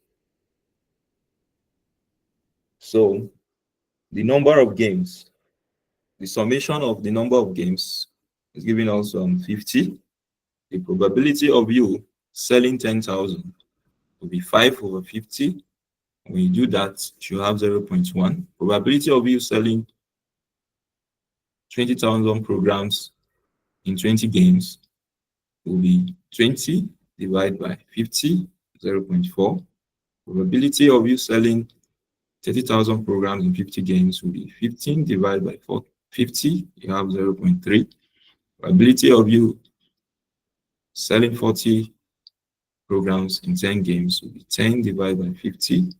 So the number of games, the summation of the number of games is giving us 50. The probability of you selling 10,000 will be 5 over 50. When you do that, you have 0.1. Probability of you selling 20,000 programs in 20 games will be 20 divided by 50, 0.4. Probability of you selling 30,000 programs in 50 games will be 15 divided by 50, you have 0.3. Probability of you selling 40 programs in 10 games will be 10 divided by 50,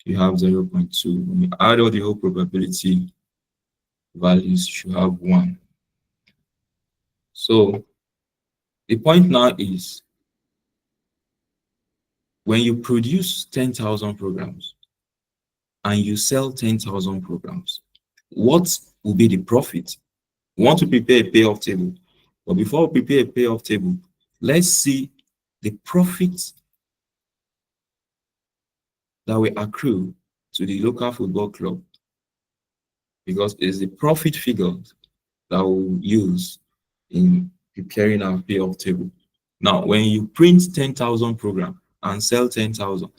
you have 0.2. When you add all the whole probability values, you have 1. So the point now is, when you produce 10,000 programs and you sell 10,000 programs, what will be the profit? We want to prepare a payoff table. But before we prepare a payoff table, let's see the profit that we accrue to the local football club, because it's the profit figure that we'll use in preparing our payoff table. Now, when you print 10,000 programs and sell 10,000,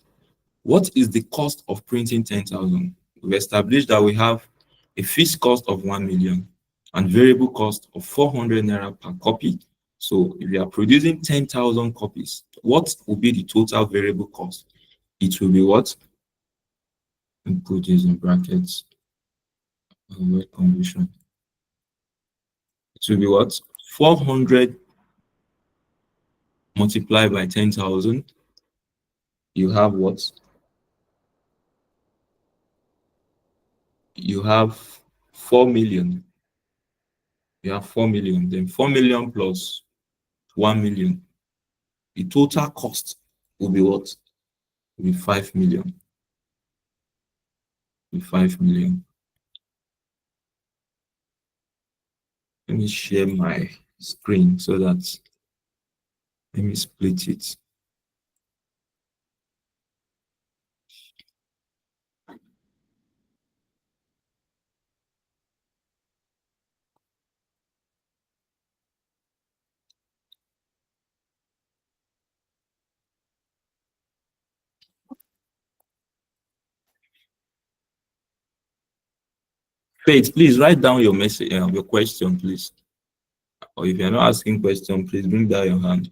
what is the cost of printing 10,000? We've established that we have a fixed cost of 1 million and variable cost of 400 naira per copy. So if you are producing 10,000 copies, what will be the total variable cost? It will be what? And put this in brackets. Word condition. It will be what? 400 multiplied by 10,000. You have what? You have 4 million. You have 4 million. Then 4 million plus 1 million. The total cost will be what? Will be 5 million. Will be 5 million. Let me share my screen so that, let me split it. Faith, please write down your message, your question, please. Or if you're not asking question, please bring down your hand.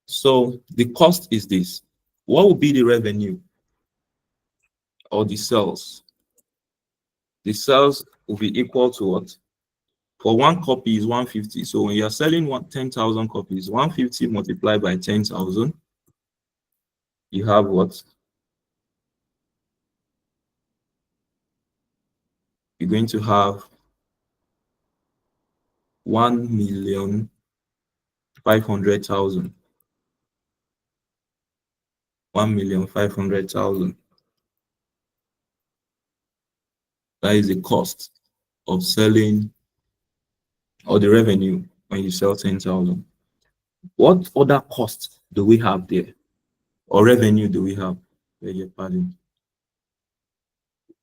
So the cost is this. What will be the revenue or the sales? The sales will be equal to what? For one copy is 150. So when you're selling 10,000 copies, 150 multiplied by 10,000, you have what? You're going to have 1,500,000. 1,500,000. That is the cost of selling, or the revenue when you sell 10,000. What other cost do we have there? Or revenue do we have? Beg your pardon.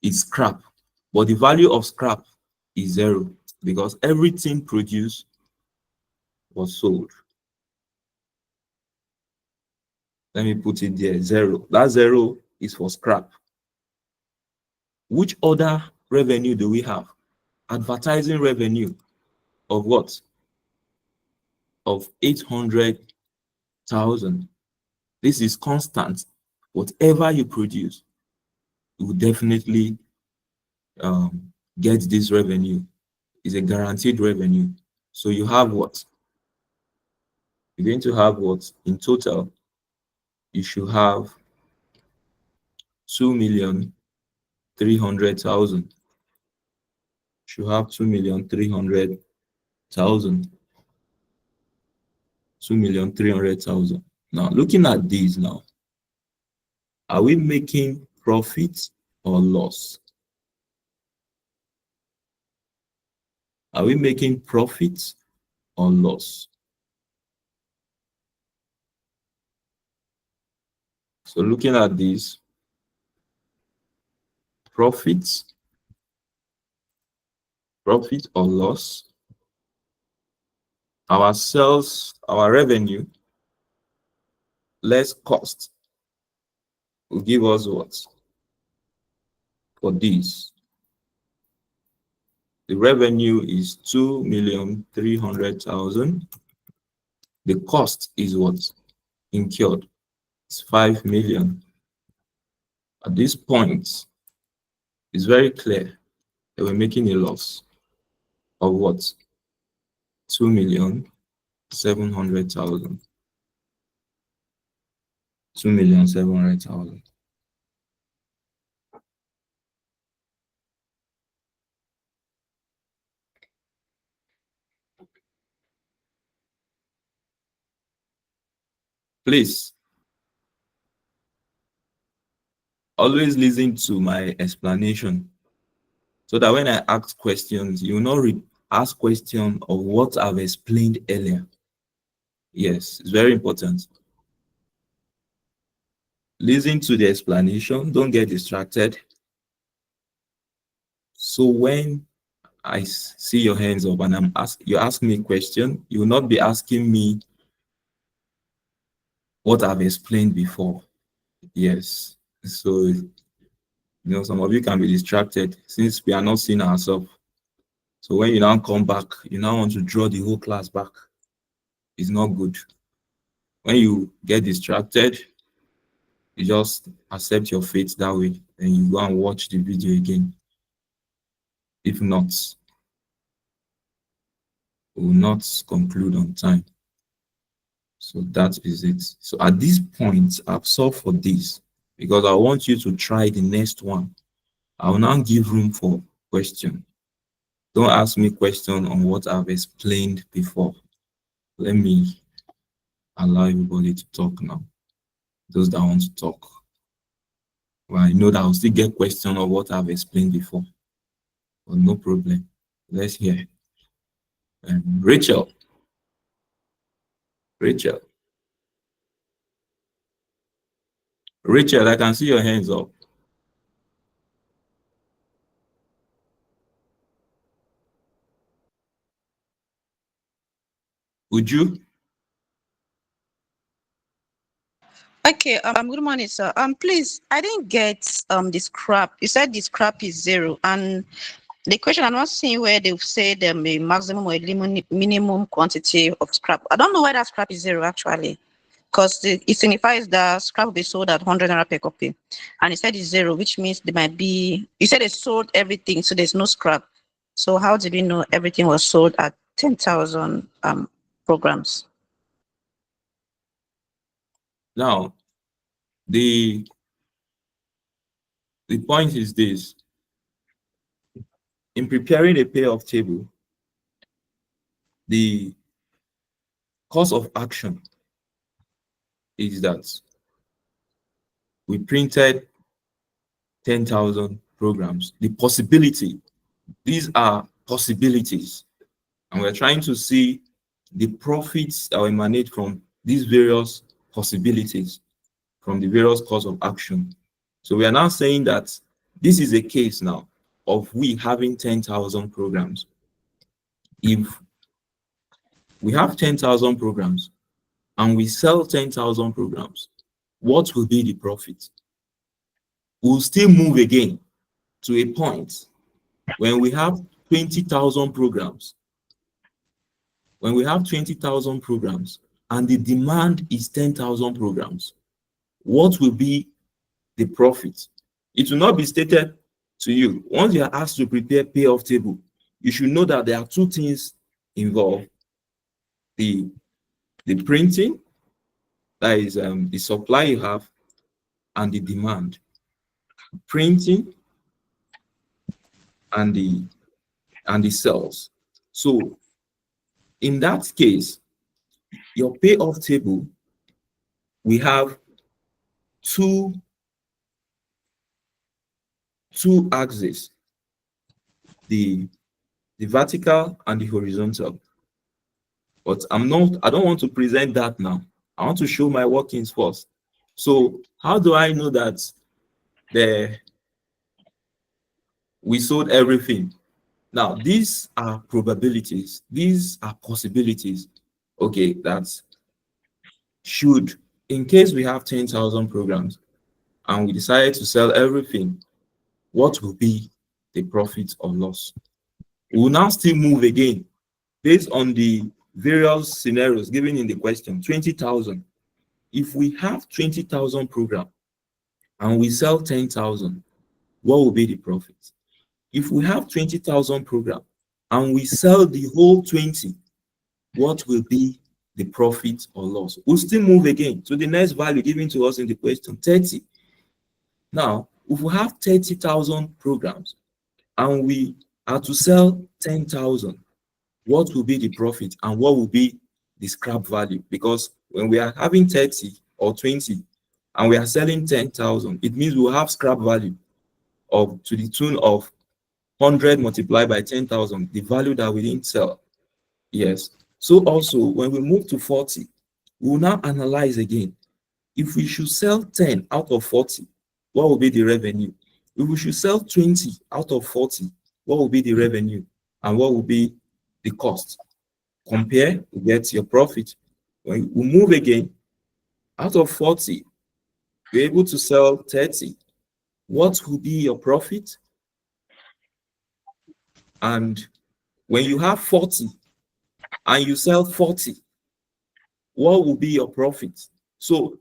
It's scrap. But the value of scrap is 0 because everything produced was sold. Let me put it there, 0. That 0 is for scrap. Which other revenue do we have? Advertising revenue of what? Of 800,000. This is constant. Whatever you produce, you will definitely get this revenue. It's a guaranteed revenue. So you have what? You're going to have what? In total, you should have 2,300,000. should have 2,300,000. 2,300,000. Now, looking at these now, are we making profit or loss? Are we making profit or loss? So looking at this, profit or loss, our sales, our revenue, less cost will give us what? For this, the revenue is 2,300,000. The cost is what? Incurred. It's 5 million. At this point, it's very clear that we're making a loss of what? 2,700,000. 2,700,000. Please, always listen to my explanation so that when I ask questions, you will not ask questions of what I've explained earlier. Yes, it's very important. Listen to the explanation, don't get distracted. So when I see your hands up and you ask me a question, you will not be asking me what I've explained before. Yes. So, some of you can be distracted since we are not seeing ourselves. So when you now come back, you now want to draw the whole class back. It's not good. When you get distracted, you just accept your fate that way, and you go and watch the video again. If not, we will not conclude on time. So that is it. So at this point, I've solved for this because I want you to try the next one. I will now give room for question. Don't ask me question on what I've explained before. Let me allow everybody to talk now. Those that want to talk. Well, I know that I'll still get question of what I've explained before. But no problem. Let's hear. Rachel. Rachel, I can see your hands up. Would you? Okay, good morning, sir. Please, I didn't get the scrap. You said the scrap is 0, and the question I'm not seeing where they've said a maximum or a minimum quantity of scrap. I don't know why that scrap is 0 actually, because it signifies that scrap will be sold at 100 naira per copy, and it said it's 0, which means there might be. You said they sold everything, so there's no scrap. So how did we know everything was sold at 10,000 programs? Now, the point is this. In preparing a payoff table, the course of action is that we printed 10,000 programs. The possibility, these are possibilities, and we're trying to see the profits that emanate from these various possibilities, from the various course of action. So we are now saying that this is a case now of we having 10,000 programs. If we have 10,000 programs and we sell 10,000 programs, what will be the profit? We'll still move again to a point when we have 20,000 programs. When we have 20,000 programs and the demand is 10,000 programs, what will be the profit? It will not be stated to you. Once you are asked to prepare payoff table, you should know that there are two things involved. The printing, that is the supply you have, and the demand. Printing and the and the sales. So in that case, your payoff table, we have two axes, the vertical and the horizontal. But I don't want to present that now. I want to show my workings first. So how do I know that we sold everything? Now, these are probabilities. These are possibilities. Okay, that's should, in case we have 10,000 programs and we decided to sell everything, what will be the profit or loss? We will now still move again based on the various scenarios given in the question. 20,000. If we have 20,000 programs and we sell 10,000, what will be the profit? If we have 20,000 programs and we sell the whole 20, what will be the profit or loss? We'll still move again to the next value given to us in the question, 30. Now, if we have 30,000 programs and we are to sell 10,000, what will be the profit and what will be the scrap value? Because when we are having 30 or 20 and we are selling 10,000, it means we will have scrap value of to the tune of 100 multiplied by 10,000, the value that we didn't sell. Yes. So also, when we move to 40, we will now analyze again. If we should sell 10 out of 40, what will be the revenue? If we should sell 20 out of 40, what will be the revenue? And what will be the cost? Compare, you get your profit. When we move again, out of 40, you're able to sell 30. What will be your profit? And when you have 40 and you sell 40, what will be your profit? So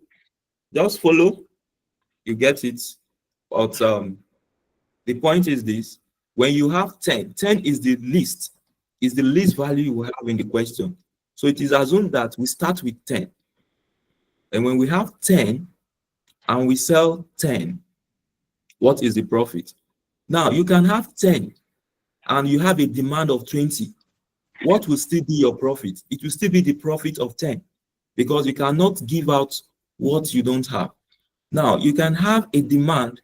just follow, you get it. But the point is this: when you have 10, 10 is the least value you will have in the question. So it is assumed that we start with 10. And when we have 10 and we sell 10, what is the profit? Now you can have 10 and you have a demand of 20. What will still be your profit? It will still be the profit of 10, because you cannot give out what you don't have. Now you can have a demand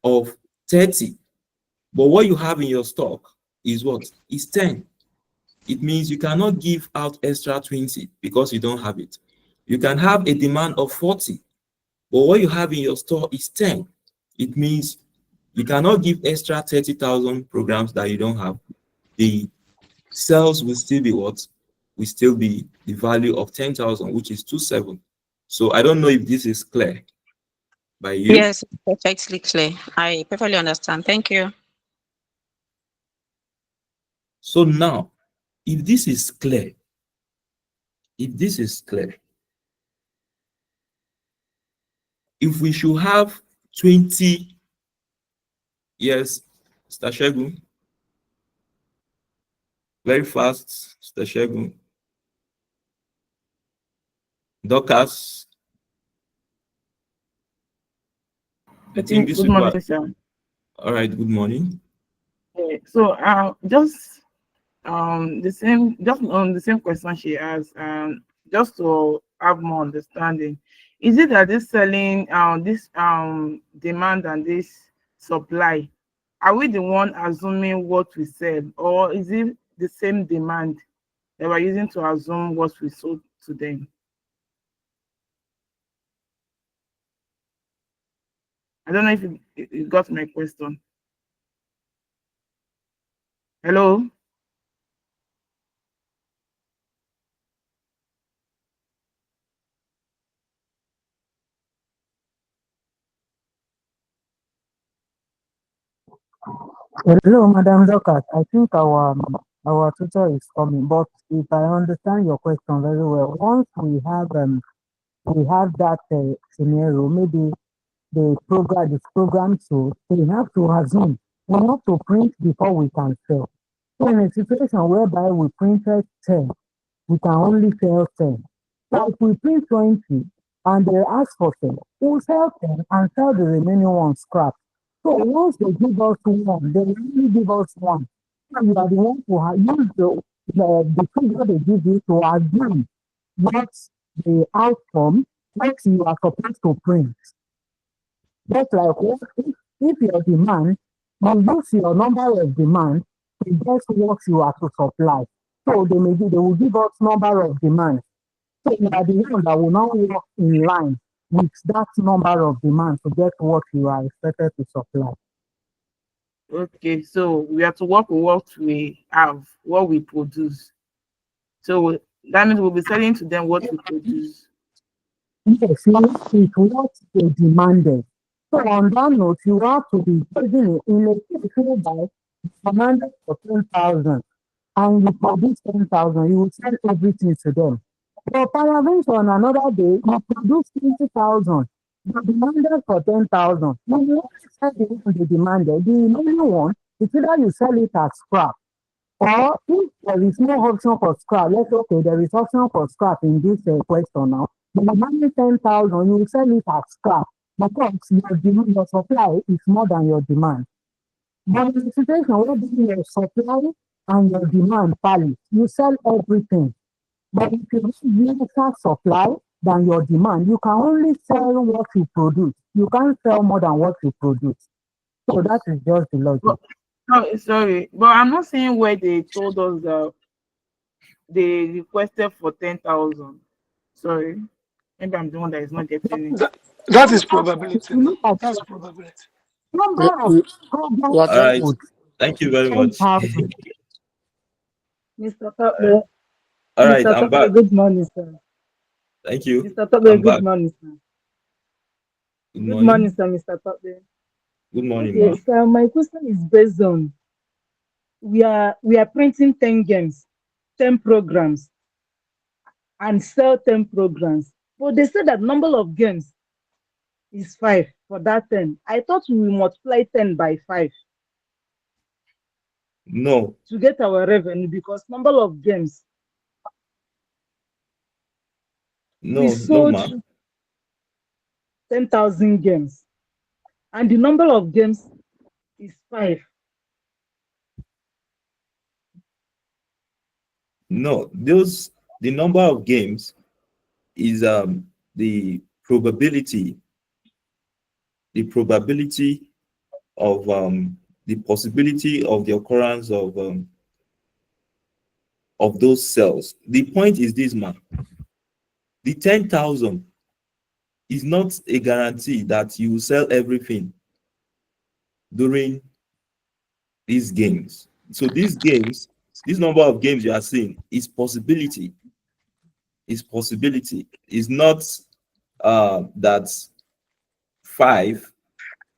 of 30, but what you have in your stock is what? Is 10. It means you cannot give out extra 20 because you don't have it. You can have a demand of 40, but what you have in your store is 10. It means you cannot give extra 30,000 programs that you don't have. The sales will still be what? Will still be the value of 10,000, which is 27. So I don't know if this is clear by you. Yes, perfectly clear. I perfectly understand. Thank you. So now, if this is clear, if we should have 20, yes, Mr. Shegun, very fast, Mr. Shegun, Dorcas, I think this Good will morning, sir. all right, good morning. So just just on the same question she asked, just to have more understanding, is it that this selling this demand and this supply, are we the one assuming what we sell, or is it the same demand that we're using to assume what we sold to them? I don't know if you got my question. Hello. Hello, Madam Dorcas. I think our tutor is coming, but if I understand your question very well, once we have that scenario, maybe the program, so they have to assume we have to print before we can sell. So in a situation whereby we printed 10, we can only sell 10. So if we print 20 and they ask for 10, we'll sell 10 and sell the remaining one scrap. So once they give us one, they will only give us one. you are the one who use the figure they give you to agree what the outcome, what you are supposed to print. Just like if your demand, you use your number of demand to guess what you are to supply. So they will give us number of demand. So you are the one that will now work in line with that number of demand to get what you are expected to supply. Okay, so we have to work with what we have, what we produce. So that means we'll be selling to them what we produce. Yes, it's what they demanded. So on that note, you have to be giving it in a particular by demanded for 10,000 and you produce 10,000, you will sell everything to them. But paraventure on another day, you produce 20,000. You demanded for 10,000. You will only sell the one they demanded. The remaining one, it's either you sell it as scrap. Or if there is no option for scrap, let's say, okay, there is option for scrap in this question now. The remaining 10,000, you will sell it as scrap because your supply is more than your demand. But in the situation where your supply and your demand tally, you sell everything. But if you have lesser supply than your demand, you can only sell what you produce. You can't sell more than what you produce. So that is just the logic. But, no, sorry, but I'm not saying where they told us that they requested for 10,000. Sorry, maybe I'm the one that is not getting it. That is probability now. Look at That's probability. number of We program are All trying right. to. codes, Thank you very much. 10,000. Mr. Uh, Tope, all right, Mr. I'm Tope, back. good morning, sir. Thank you. Mr. Tope, I'm good back. morning, sir. Good Good morning, morning. sir, Mr. Tope. Good morning, Okay, ma. sir, my question is based on we are printing 10 games, 10 programs, and sell 10 programs. But they said that number of games is 5 for that 10. I thought we will multiply 10 by 5 No, to get our revenue because number of games we no, sold ma. 10,000 games, and the number of games is 5. No, the number of games is the probability, the probability of the possibility of the occurrence of those cells. The point is this, man. The 10,000 is not a guarantee that you will sell everything during these games. So these games, this number of games you are seeing is possibility. Is possibility. Is not that 5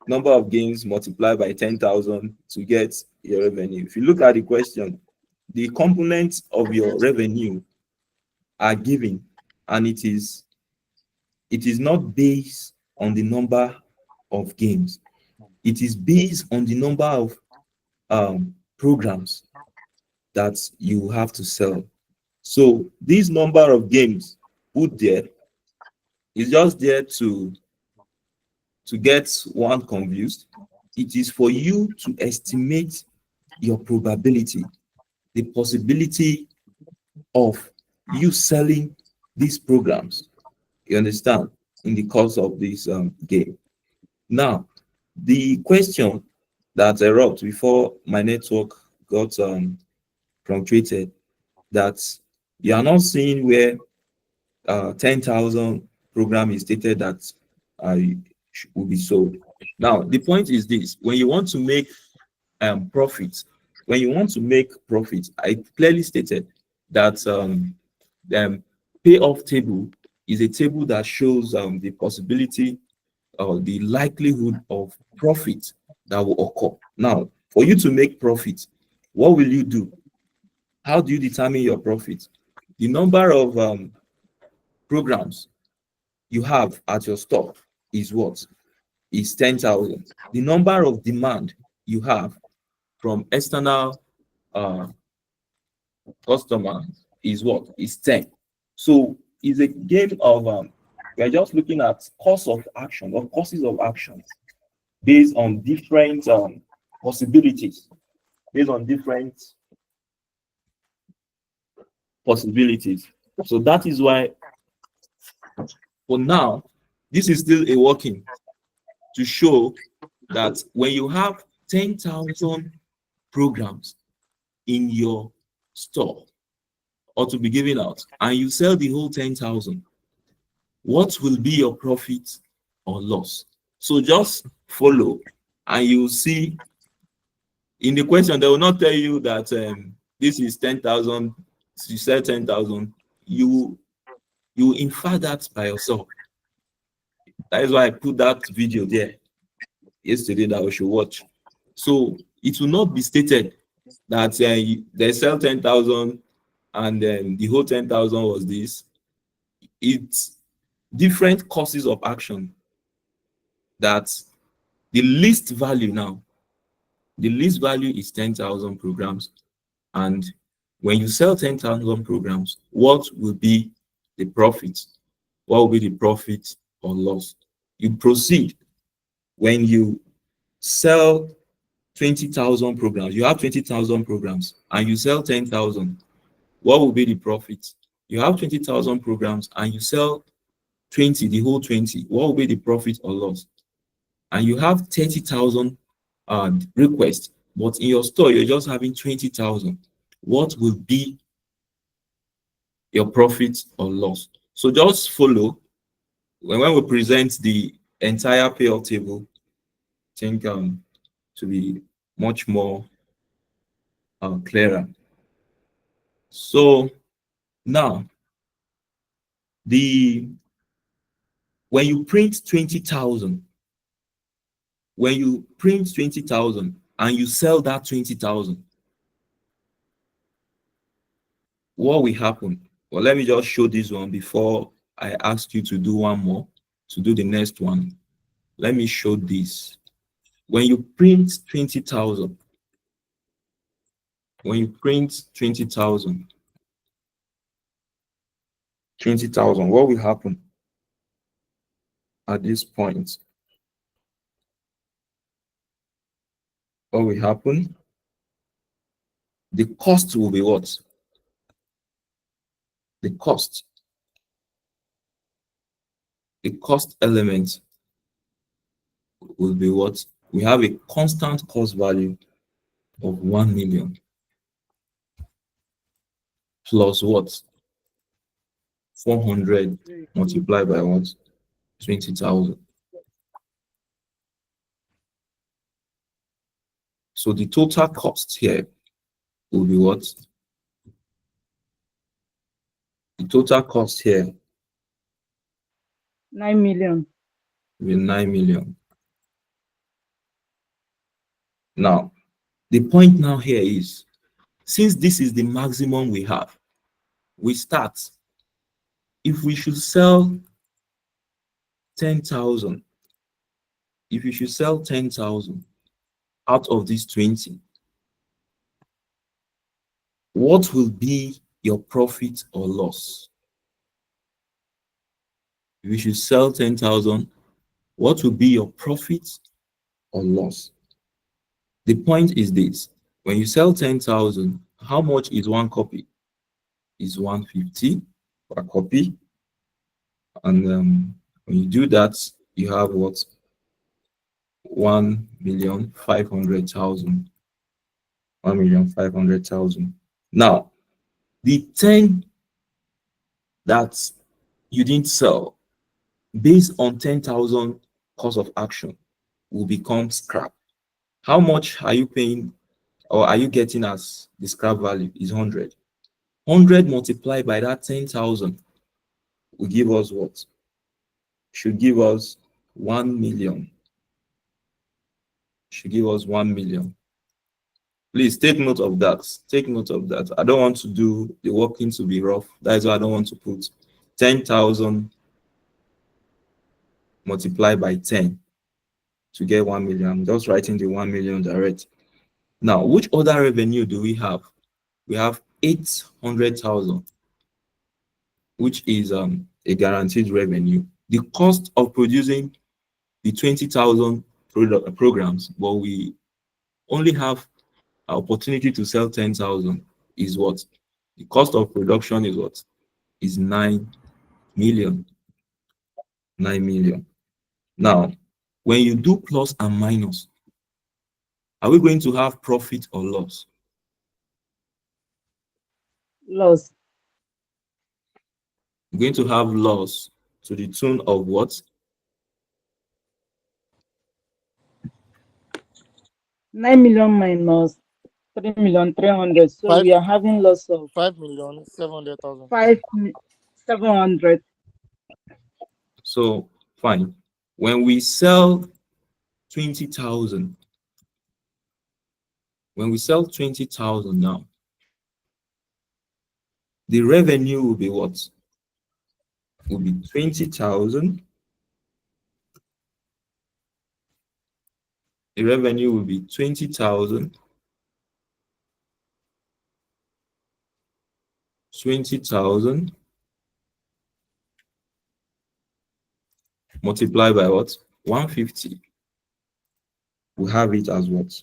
number of games multiplied by 10,000 to get your revenue. If you look at the question, the components of your revenue are given, and it is not based on the number of games. It is based on the number of programs that you have to sell. So this number of games put there is just there to get one confused. It is for you to estimate your probability, the possibility of you selling these programs. You understand? In the course of this game. Now, the question that erupted before my network got punctuated, that you are not seeing where 10,000 program is stated that will be sold. Now, the point is this: when you want to make profit, I clearly stated that the payoff table is a table that shows the possibility or the likelihood of profit that will occur. Now, for you to make profit, what will you do? How do you determine your profit? The number of programs you have at your store is what? Is 10,000. The number of demand you have from external customer is what? Is 10. So it's a game of we're just looking at course of action or courses of actions based on different possibilities. based on different possibilities. So that is why, for now, this is still a working to show that when you have 10,000 programs in your store or to be given out and you sell the whole 10,000, what will be your profit or loss? So just follow and you see in the question, they will not tell you that this is 10,000, you sell 10,000. You infer that by yourself. That is why I put that video there yesterday that we should watch. So it will not be stated that they sell 10,000 and the whole 10,000 was this. It's different courses of action that the least value now, the least value is 10,000 programs. And when you sell 10,000 programs, what will be the profit? What will be the profit or loss? You proceed when you sell 20,000 programs. You have 20,000 programs and you sell 10,000. What will be the profit? You have 20,000 programs and you sell 20, the whole 20. What will be the profit or loss? And you have 30,000 requests, but in your store, you're just having 20,000. What will be your profit or loss? So just follow. When we present the entire payout table, I think to be much more clearer. So now, when you print 20,000, when you print 20,000 and you sell that 20,000, what will happen? Well, let me just show this one before I ask you to do one more, to do the next one. Let me show this. When you print 20,000, when you print 20,000, what will happen at this point? What will happen? The cost will be what? The cost element will be what? We have a constant cost value of 1 million plus what? 400 multiplied by what? 20,000. So the total cost here will be what? The total cost here 9 million. will be 9 million. Now, the point now here is, since this is the maximum we have, we start. If we should sell 10,000, if you should sell 10,000 out of these 20, what will be your profit or loss? If you should sell 10,000, what will be your profit or loss? The point is this: when you sell 10,000, how much is one copy? Is 150 per copy. And when you do that, you have what? 1,500,000. 1,500,000. Now, the 10 that you didn't sell, based on 10,000 cost of action, will become scrap. How much are you paying or are you getting as the scrap value? Is 100. 100 multiplied by that 10,000 will give us what? Should give us 1 million. Should give us 1 million. Please take note of that. Take note of that. I don't want to do the working to be rough. That is why I don't want to put 10,000 multiplied by 10 to get 1 million. I'm just writing the 1 million direct. Now, which other revenue do we have? We have 800,000, which is a guaranteed revenue. The cost of producing the 20,000 programs, but we only have our opportunity to sell 10,000 is what? The cost of production is what? Is 9 million. 9 million. Now, when you do plus and minus, are we going to have profit or loss? Loss. We're going to have loss to the tune of what? 9 million minus 3,300,000. So Five we are having loss of 5,700,000. 5,700,000. So, fine. When we sell 20,000, when we sell 20,000 now, the revenue will be what? Will be 20,000. The revenue will be 20,000. 20,000 multiplied by what? 150. We have it as what?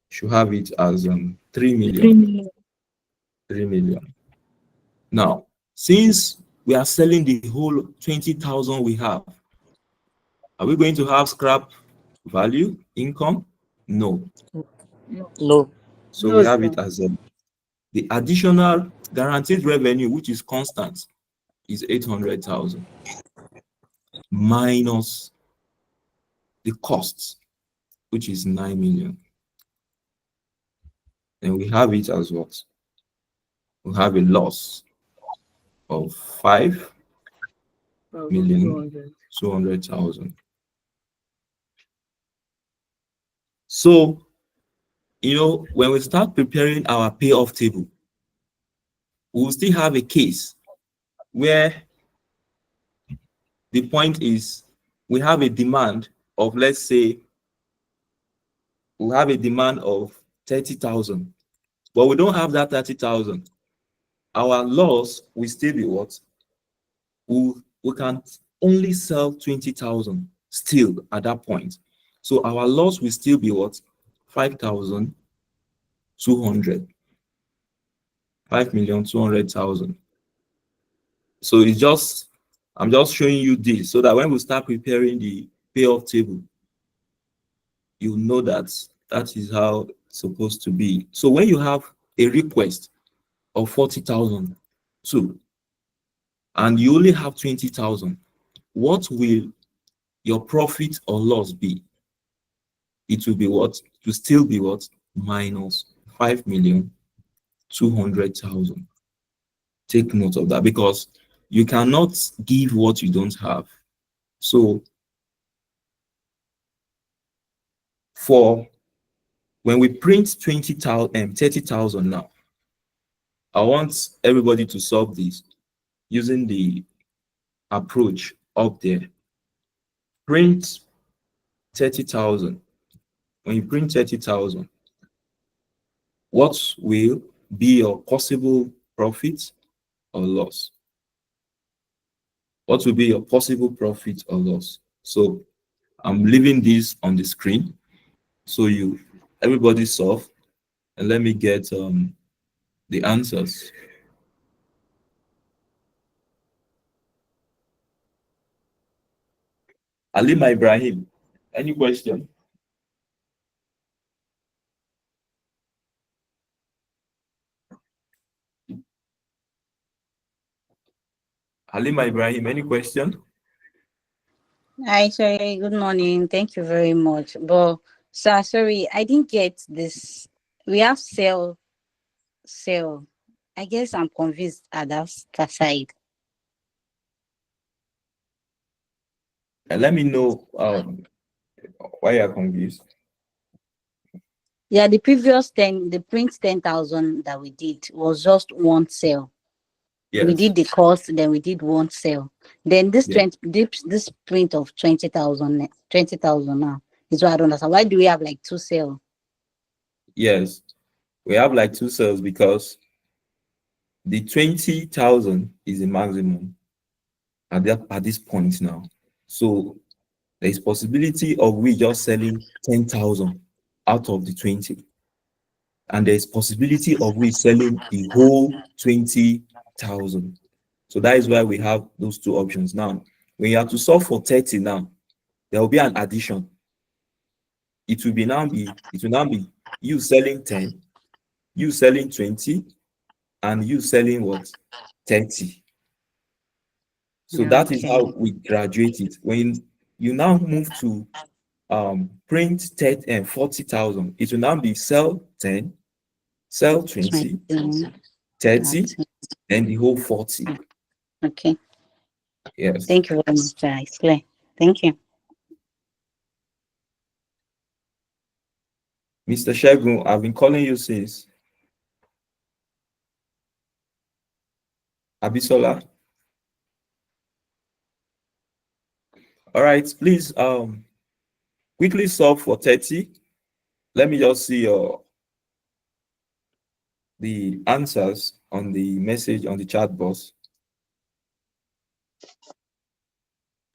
Should have it as 3 million. 3 million. Now, since we are selling the whole 20,000 we have, are we going to have scrap value, income? No. No. So No, we have sir. it as the additional guaranteed revenue, which is constant, is 800,000 minus the costs, which is 9 million. And we have it as what? We have a loss of 5,200,000. So, when we start preparing our payoff table, we'll still have a case where the point is we have a demand of, let's say, we have a demand of 30,000, but we don't have that 30,000. Our loss will still be what? We can only sell 20,000 still at that point. So our loss will still be what? 5,200. 5,200,000. So I'm just showing you this so that when we start preparing the payoff table, you know that is how it's supposed to be. So when you have a request of 40,000 too, and you only have 20,000, what will your profit or loss be? It will be what? It will still be what? Minus 5,200,000. Take note of that, because you cannot give what you don't have. So for when we print 30,000 now, I want everybody to solve this using the approach up there. Print 30,000. When you print 30,000, what will be your possible profit or loss? What will be your possible profit or loss? So I'm leaving this on the screen so everybody solve, and let me get the answers. Alima Ibrahim, any question? Halima Ibrahim, any question? Hi, sorry, good morning. Thank you very much. But sir, sorry, I didn't get this. We have sell. I guess I'm confused at that side. And let me know why you're confused. Yeah, the previous 10, the print 10,000 that we did was just one sale. We Yes. did the cost, then we did one sale. Then this Yeah. 20, this print of 20,000 now is what I don't understand. Why do we have like two sales? Yes. We have like two sales because the 20,000 is the maximum at this point now. So there is possibility of we just selling 10,000 out of the 20. And there's possibility of we selling the whole 20,000. So that is why we have those two options. Now, when you have to solve for 30 now, there will be an addition. It will now be you selling 10, you selling 20, and you selling what? 30. So that is Okay. how we graduate it. When you now move to print 30 and 40,000, it will now be sell 10, sell 20, 20. 30, and the whole 40. Okay. Yes. Thank you very much. It's clear. Thank you. Mr. Shegun, I've been calling you since. Abisola. All right, please quickly solve for 30. Let me just see the answers on the message on the chat box.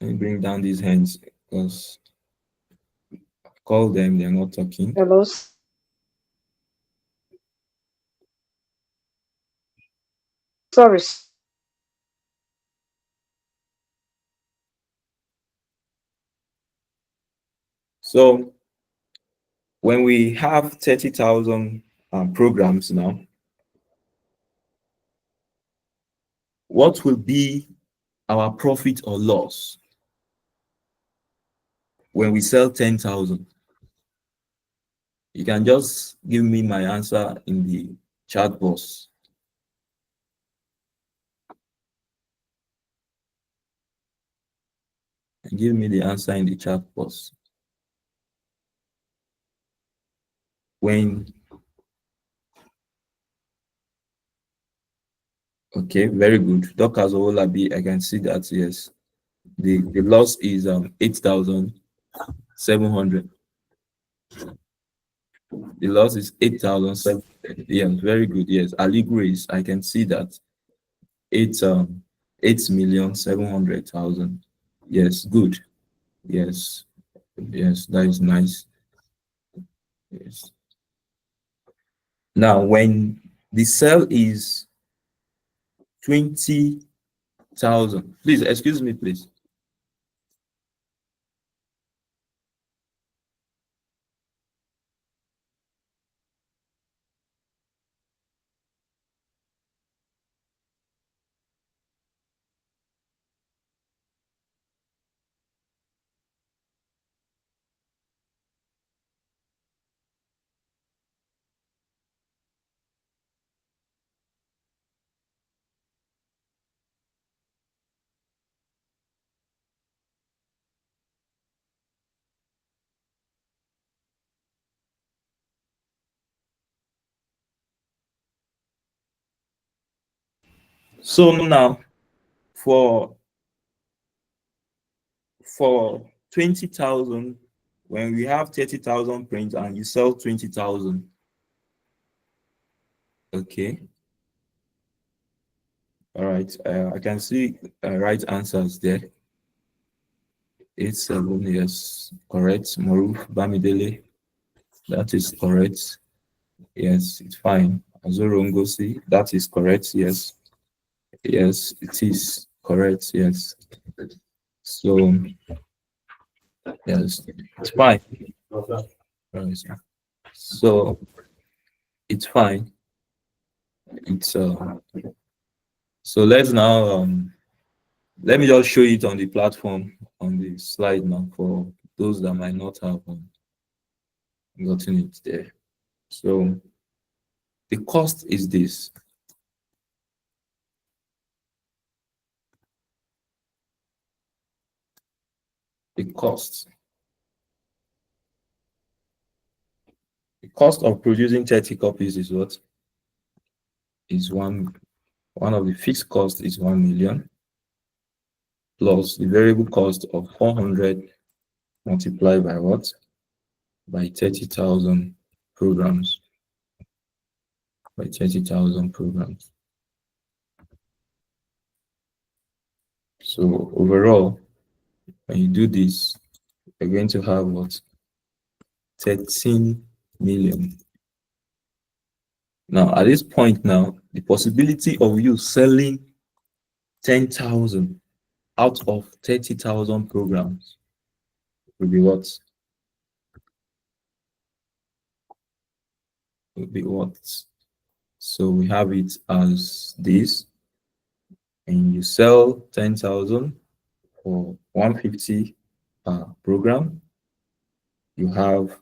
Let me bring down these hands because call them, they're not talking. Hello. Sorry. So when we have 30,000 programs now, what will be our profit or loss when we sell 10,000? You can just give me my answer in the chat box. And give me the answer in the chat box. Okay, very good. Doctors Olabi, I can see that, yes. The loss is 8,700. The loss is 8,700. Yes, very good. Yes, Ali Grace, I can see that. 8,700,000. Yes, good. Yes, yes, that is nice. Yes. Now, when the sell is 20,000, please excuse me, please. So now for 20,000, when we have 30,000 prints and you sell 20,000, okay. All right, I can see right answers there. 87, yes, correct. Maruf Bamidele, that is correct. Yes, it's fine. Azuro Ngosi, that is correct. Yes, yes, it is correct. Yes. So yes, it's fine. Right. So it's fine. It's so let's now let me just show it on the platform on the slide now for those that might not have gotten it there. So the cost is this. The cost. The cost of producing 30 copies is what? Is one of the fixed costs is 1 million plus the variable cost of 400 multiplied by what? By 30,000 programs. By 30,000 programs. So overall, when you do this, you're going to have what? 13 million. Now, at this point now, the possibility of you selling 10,000 out of 30,000 programs will be what? Will be what? So we have it as this, and you sell 10,000 for 150 per program. You have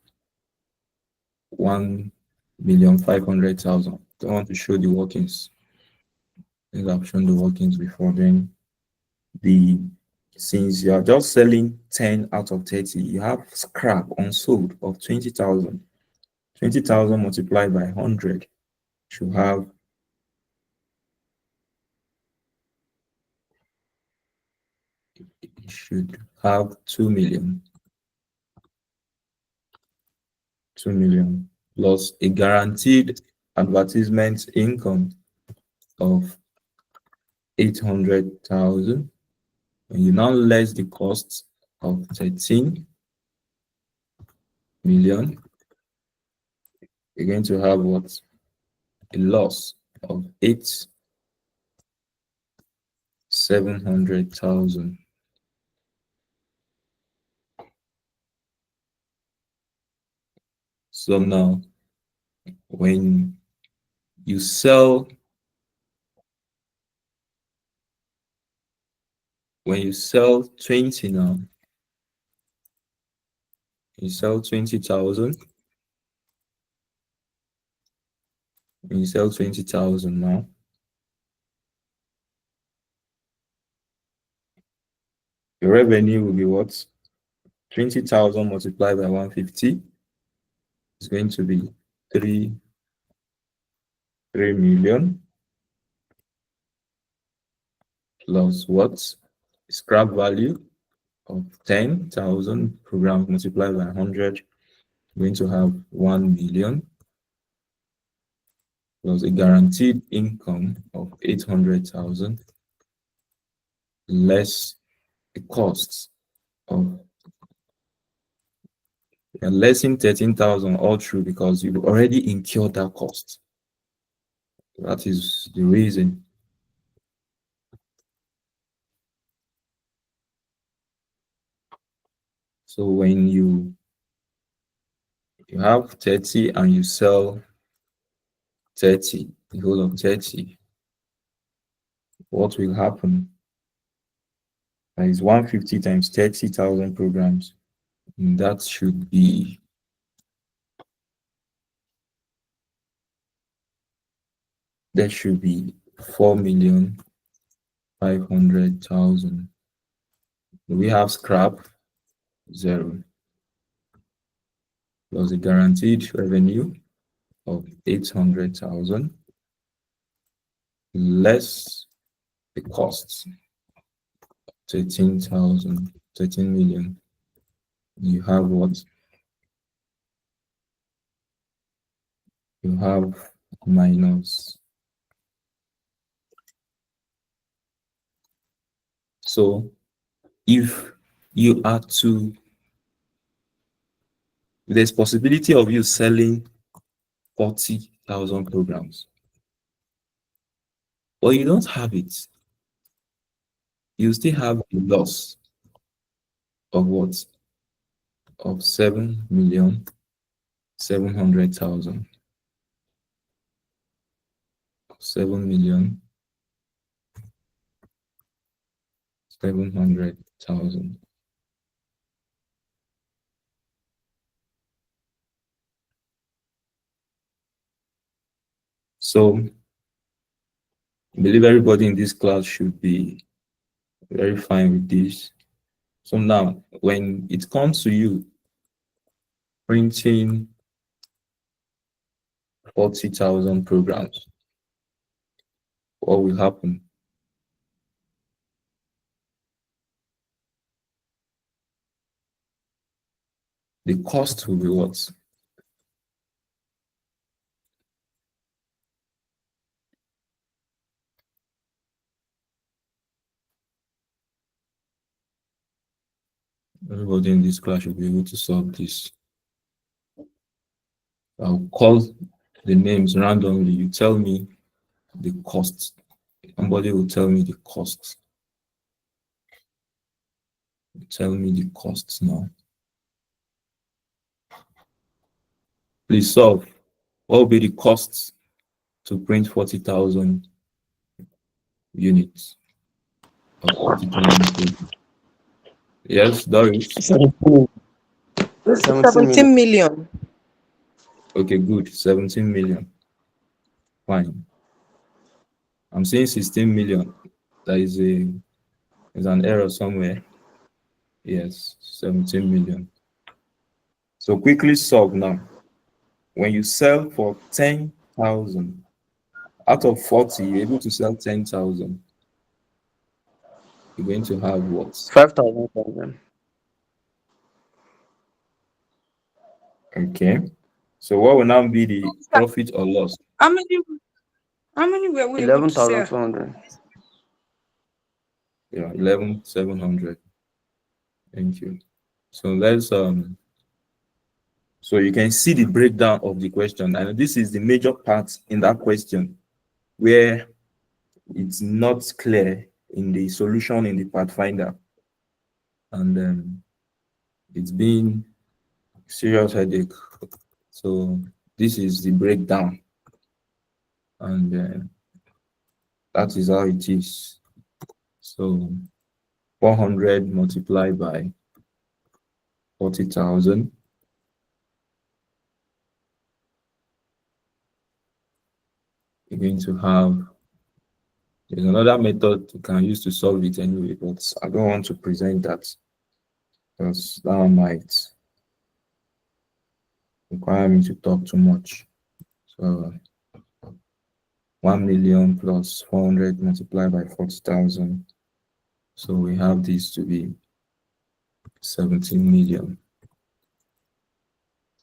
1,500,000. I want to show the workings. I think I've shown the workings before. Then the since you are just selling 10 out of 30, you have scrap unsold of 20,000. 20,000 multiplied by 100 should have should have 2 million. 2 million plus a guaranteed advertisement income of 800,000. And you now less the cost of 13 million, you're going to have what? A loss of 700,000. So now when you sell 20 now, you sell 20,000, when you sell 20,000 now, your revenue will be what? 20,000 multiplied by 150 is going to be 3 million plus what? Scrap value of 10,000 programs multiplied by 100, going to have 1 million plus a guaranteed income of 800,000 less the costs of less than 13,000 all through because you've already incurred that cost. That is the reason. So when you have 30 and you sell 30, the whole of 30, what will happen? That is 150 times 30,000 programs. And that should be that should be 4,500,000. We have scrap 0 plus a guaranteed revenue of 800,000 less the costs 13 million. You have what? You have minus. So if you are to, there's possibility of you selling 40,000 programs, but you don't have it. You still have a loss of what? Of 7,700,000. 7,700,000. So I believe everybody in this class should be very fine with this. So now when it comes to you printing 40,000 programs, what will happen? The cost will be what? Everybody in this class should be able to solve this. I'll call the names randomly. You tell me the cost. Somebody will tell me the cost. Tell me the costs now. Please solve. What will be the costs to print 40,000 units of 40,000 pages? Yes, Doris. 17 17 million. Okay, good. 17 million. Fine. I'm saying 16 million. There's an error somewhere. Yes, 17 million. So quickly solve now. When you sell for 10,000, out of 40, you're able to sell 10,000. You're going to have what? 5,000. Okay. So what will now be the profit or loss? How many were we able to sell? 11,200. Yeah, 11,700. Thank you. So let's so you can see the breakdown of the question, and this is the major part in that question where it's not clear in the solution in the Pathfinder, and it's been serious headache. So this is the breakdown, and that is how it is. So 400 multiplied by 40,000. You're going to have, there's another method you can use to solve it anyway, but I don't want to present that because that might require me to talk too much. So 1 million plus 400 multiplied by 40,000. So we have this to be 17 million.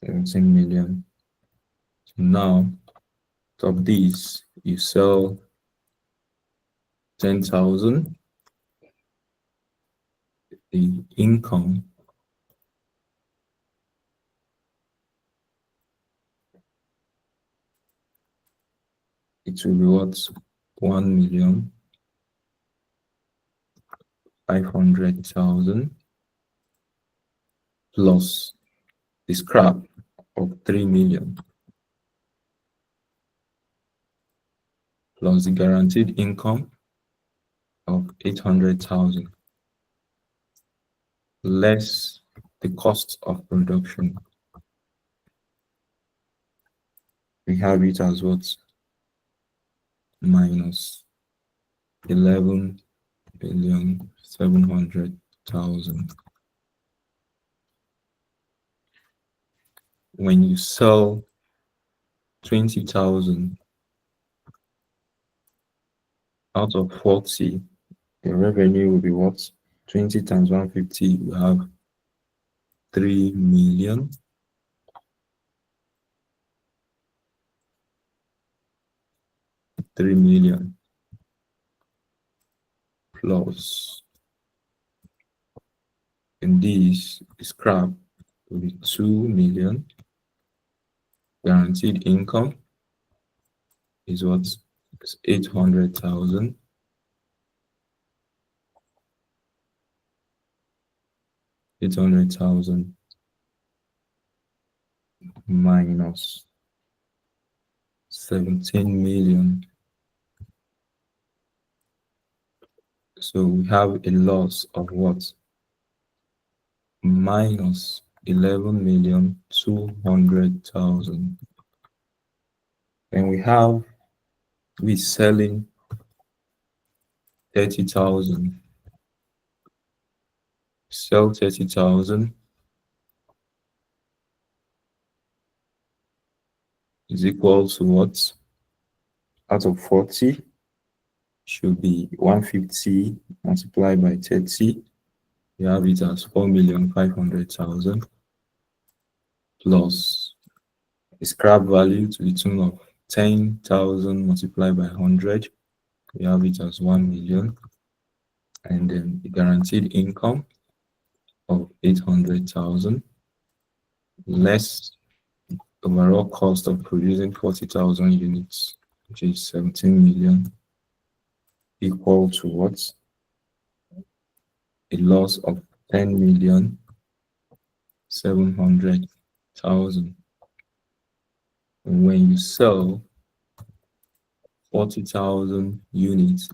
17 million. So now, top these, you sell 10,000. The income it will be what? 1,500,000 plus the scrap of 3 million plus the guaranteed income of 800,000 less the cost of production. We have it as what? Minus 11,700,000. When you sell 20,000 out of 40, the revenue will be what? 20 times 150, you have 3 million. 3 million plus, and this scrap will be 2 million. Guaranteed income is what? It's 800,000. 800,000 minus 17 million. So we have a loss of what? Minus 11,200,000. And we selling 30,000. Sell 30,000 is equal to what? Out of 40 should be 150 multiplied by 30. You have it as 4,500,000 plus the scrap value to the tune of 10,000 multiplied by 100. We have it as 1 million. And then the guaranteed income of 800,000 less overall cost of producing 40,000 units, which is 17 million, equal to what? A loss of 10,700,000. And when you sell 40,000 units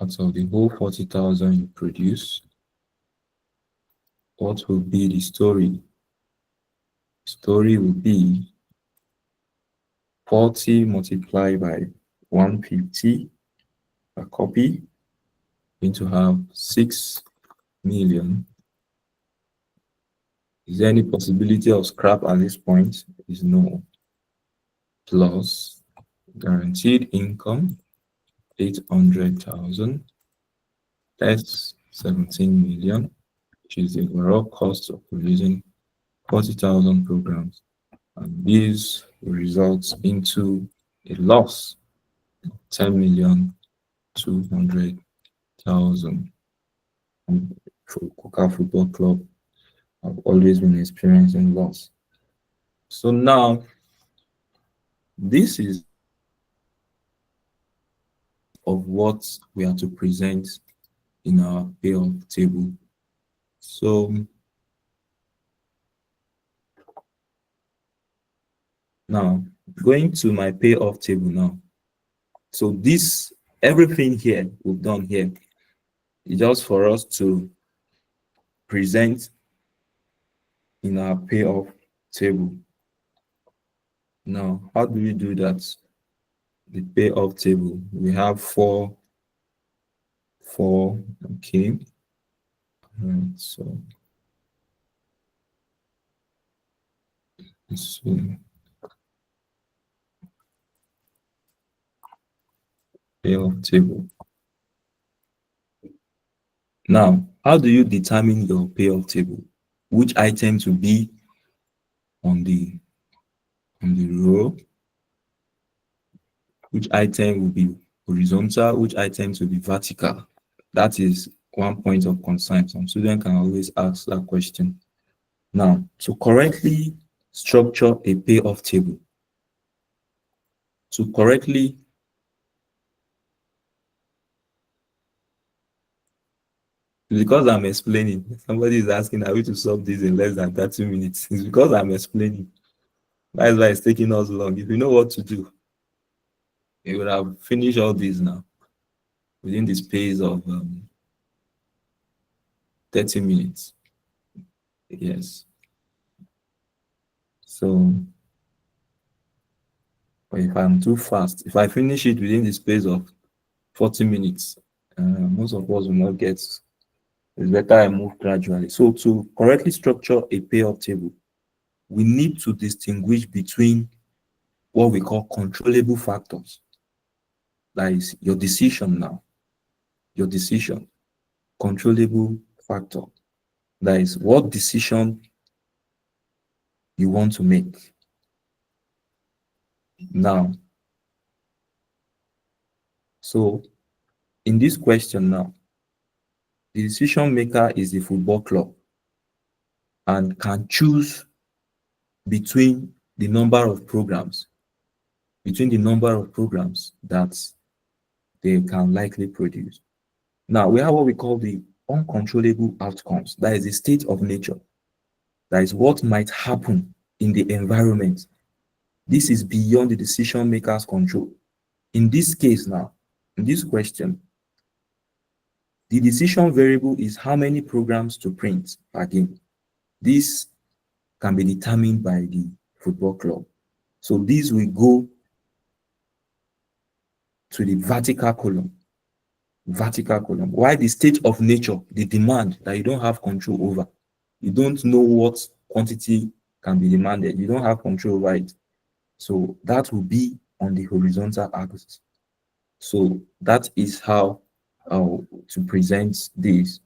out of the whole 40,000 you produce, what will be the story? Story will be 40 multiplied by 150 a copy, going to have 6 million. Is there any possibility of scrap at this point? Is no. Plus guaranteed income 800,000 less 17 million, which is the overall cost of producing 40,000 programs. And these result into a loss of 10,200,000. For Coca Football Club have always been experiencing loss. So now, this is of what we are to present in our payoff table. So now, going to my payoff table now. So this, everything here we've done here is just for us to present in our payoff table. Now, how do we do that? The payoff table, we have four, okay. Right, so payoff table. Now, how do you determine your payoff table? Which item to be on the row? Which item will be horizontal? Which item to be vertical? That is one point of concern. Some students can always ask that question. Now, to correctly structure a payoff table, because I'm explaining, somebody is asking, are we to solve this in less than 30 minutes? It's because I'm explaining. That's why it's taking us long. If you know what to do, you would have finished all this now within the space of 30 minutes. Yes. So, but if I'm too fast, if I finish it within the space of 40 minutes, most of us will not get. It's better I move gradually. So to correctly structure a payoff table, we need to distinguish between what we call controllable factors. That is your decision now. Your decision, controllable factor. That is what decision you want to make. Now, so in this question now, the decision maker is the football club and can choose between the number of programs, that they can likely produce. Now, we have what we call the uncontrollable outcomes. That is the state of nature. That is what might happen in the environment. This is beyond the decision maker's control. In this case now, in this question, the decision variable is how many programs to print per game. This can be determined by the football club. So these will go to the vertical column. Why the state of nature, the demand that you don't have control over. You don't know what quantity can be demanded. You don't have control over it. So that will be on the horizontal axis. So that is how to present this.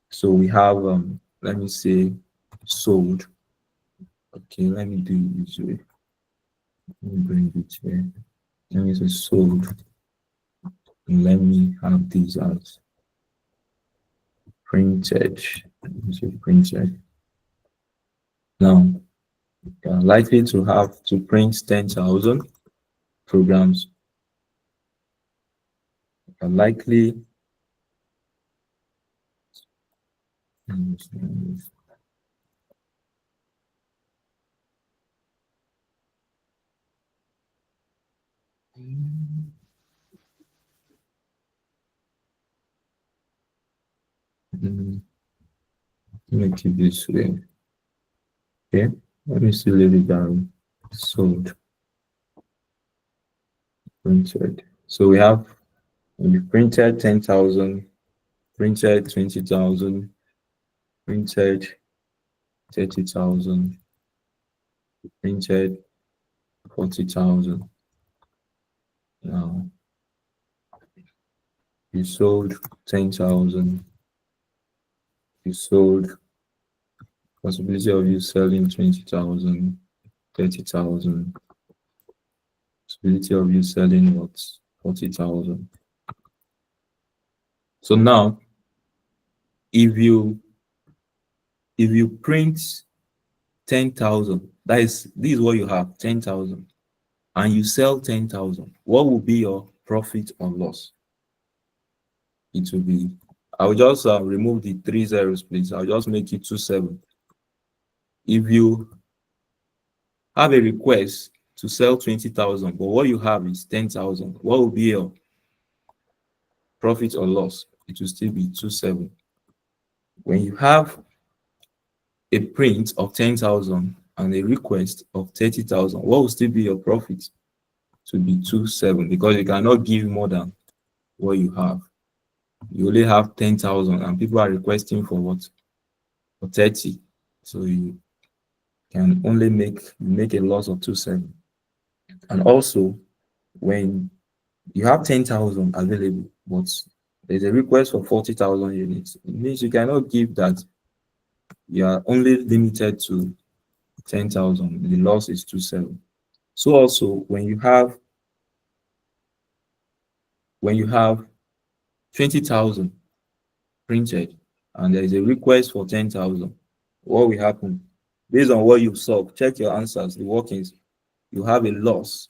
So we have, let me say, sold. Okay, let me do it this way. Let me bring it here. Let me say sold. And let me have these as printed. Let me say printed. Now, You are likely to have to print 10,000 programs. You are likely let me keep this way. Okay, let me see leave it down. Sold, printed. So we have printed 10,000, printed 20,000, printed 30,000, printed 40,000. Now you sold 10,000. You sold, possibility of you selling 20,000, 30,000. Possibility of you selling what? 40,000. So now if you print 10,000, this is what you have, 10,000, and you sell 10,000, what will be your profit or loss? It will be, I'll just remove the 3 zeros, please. I'll just make it 27. If you have a request to sell 20,000, but what you have is 10,000, what will be your profit or loss? It will still be 27. When you have a print of 10,000 and a request of 30,000, what will still be your profit? To be 27, because you cannot give more than what you have. You only have 10,000 and people are requesting for what? For 30. So you can only make a loss of 27. And also, when you have 10,000 available, but there's a request for 40,000 units, it means you cannot give that. You are only limited to 10,000. The loss is 27. So also, when you have 20,000 printed and there is a request for 10,000, what will happen? Based on what you've solved, check your answers, the workings, you have a loss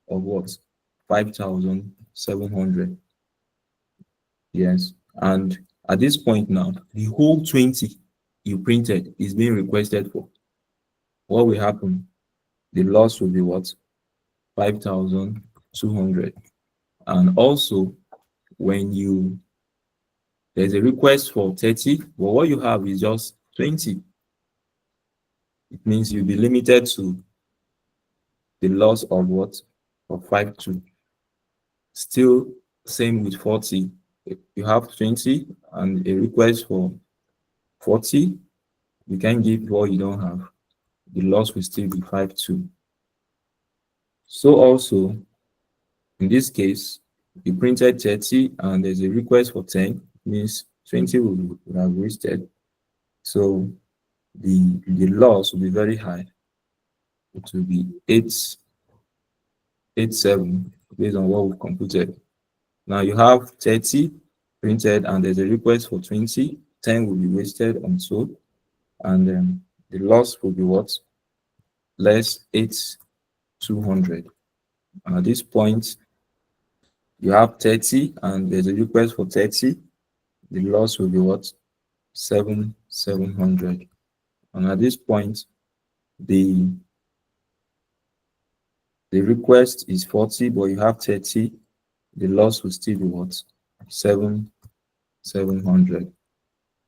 of what? 5,700. Yes. And at this point now, the whole 20 you printed is being requested for. What will happen? The loss will be what? 5,200. And also, when there's a request for 30, but what you have is just 20. It means you'll be limited to the loss of what? Of 5,200. Still, same with 40. You have 20 and a request for 40. You can give what you don't have. The loss will still be 5,200. So also, in this case, you printed 30 and there's a request for 10, means 20 will have wasted. So the loss will be very high. It will be 887 based on what we've computed. Now you have 30 printed and there's a request for 20, 10 will be wasted unsold, and then the loss will be what? Less 8,200. And at this point, you have 30 and there's a request for 30, the loss will be what? 7,700. And at this point, the request is 40, but you have 30, the loss will still be what? 7,700.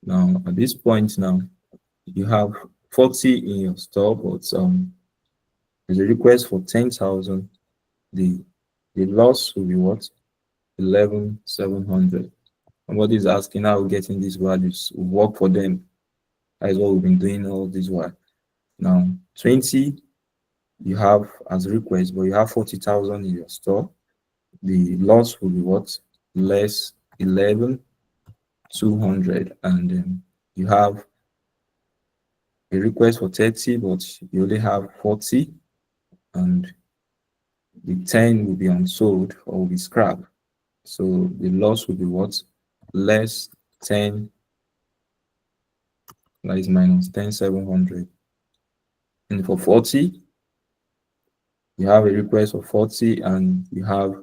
Now, at this point now, you have 40 in your store, but there's a request for 10,000. The loss will be what? 11,700. Somebody is asking how we're getting these values. We work for them. That is what we've been doing all this while. Now, 20 you have as a request, but you have 40,000 in your store. The loss will be what? Less 11,200. And then you have a request for 30, but you only have 40, and the 10 will be unsold or will be scrapped. So the loss will be what? Less 10, that is minus 10,700. And for 40, you have a request of 40 and you have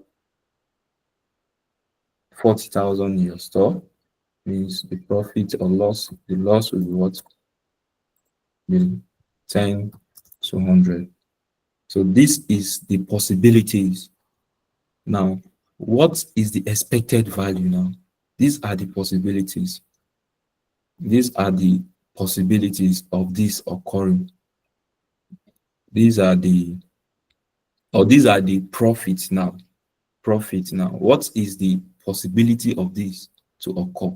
40,000 in your store. Means the profit or loss, the loss will be what? Will 10 to 100. So this is the possibilities. Now, what is the expected value now? These are the possibilities. These are the possibilities of this occurring. These are the profits now. Profit now. What is the possibility of this to occur?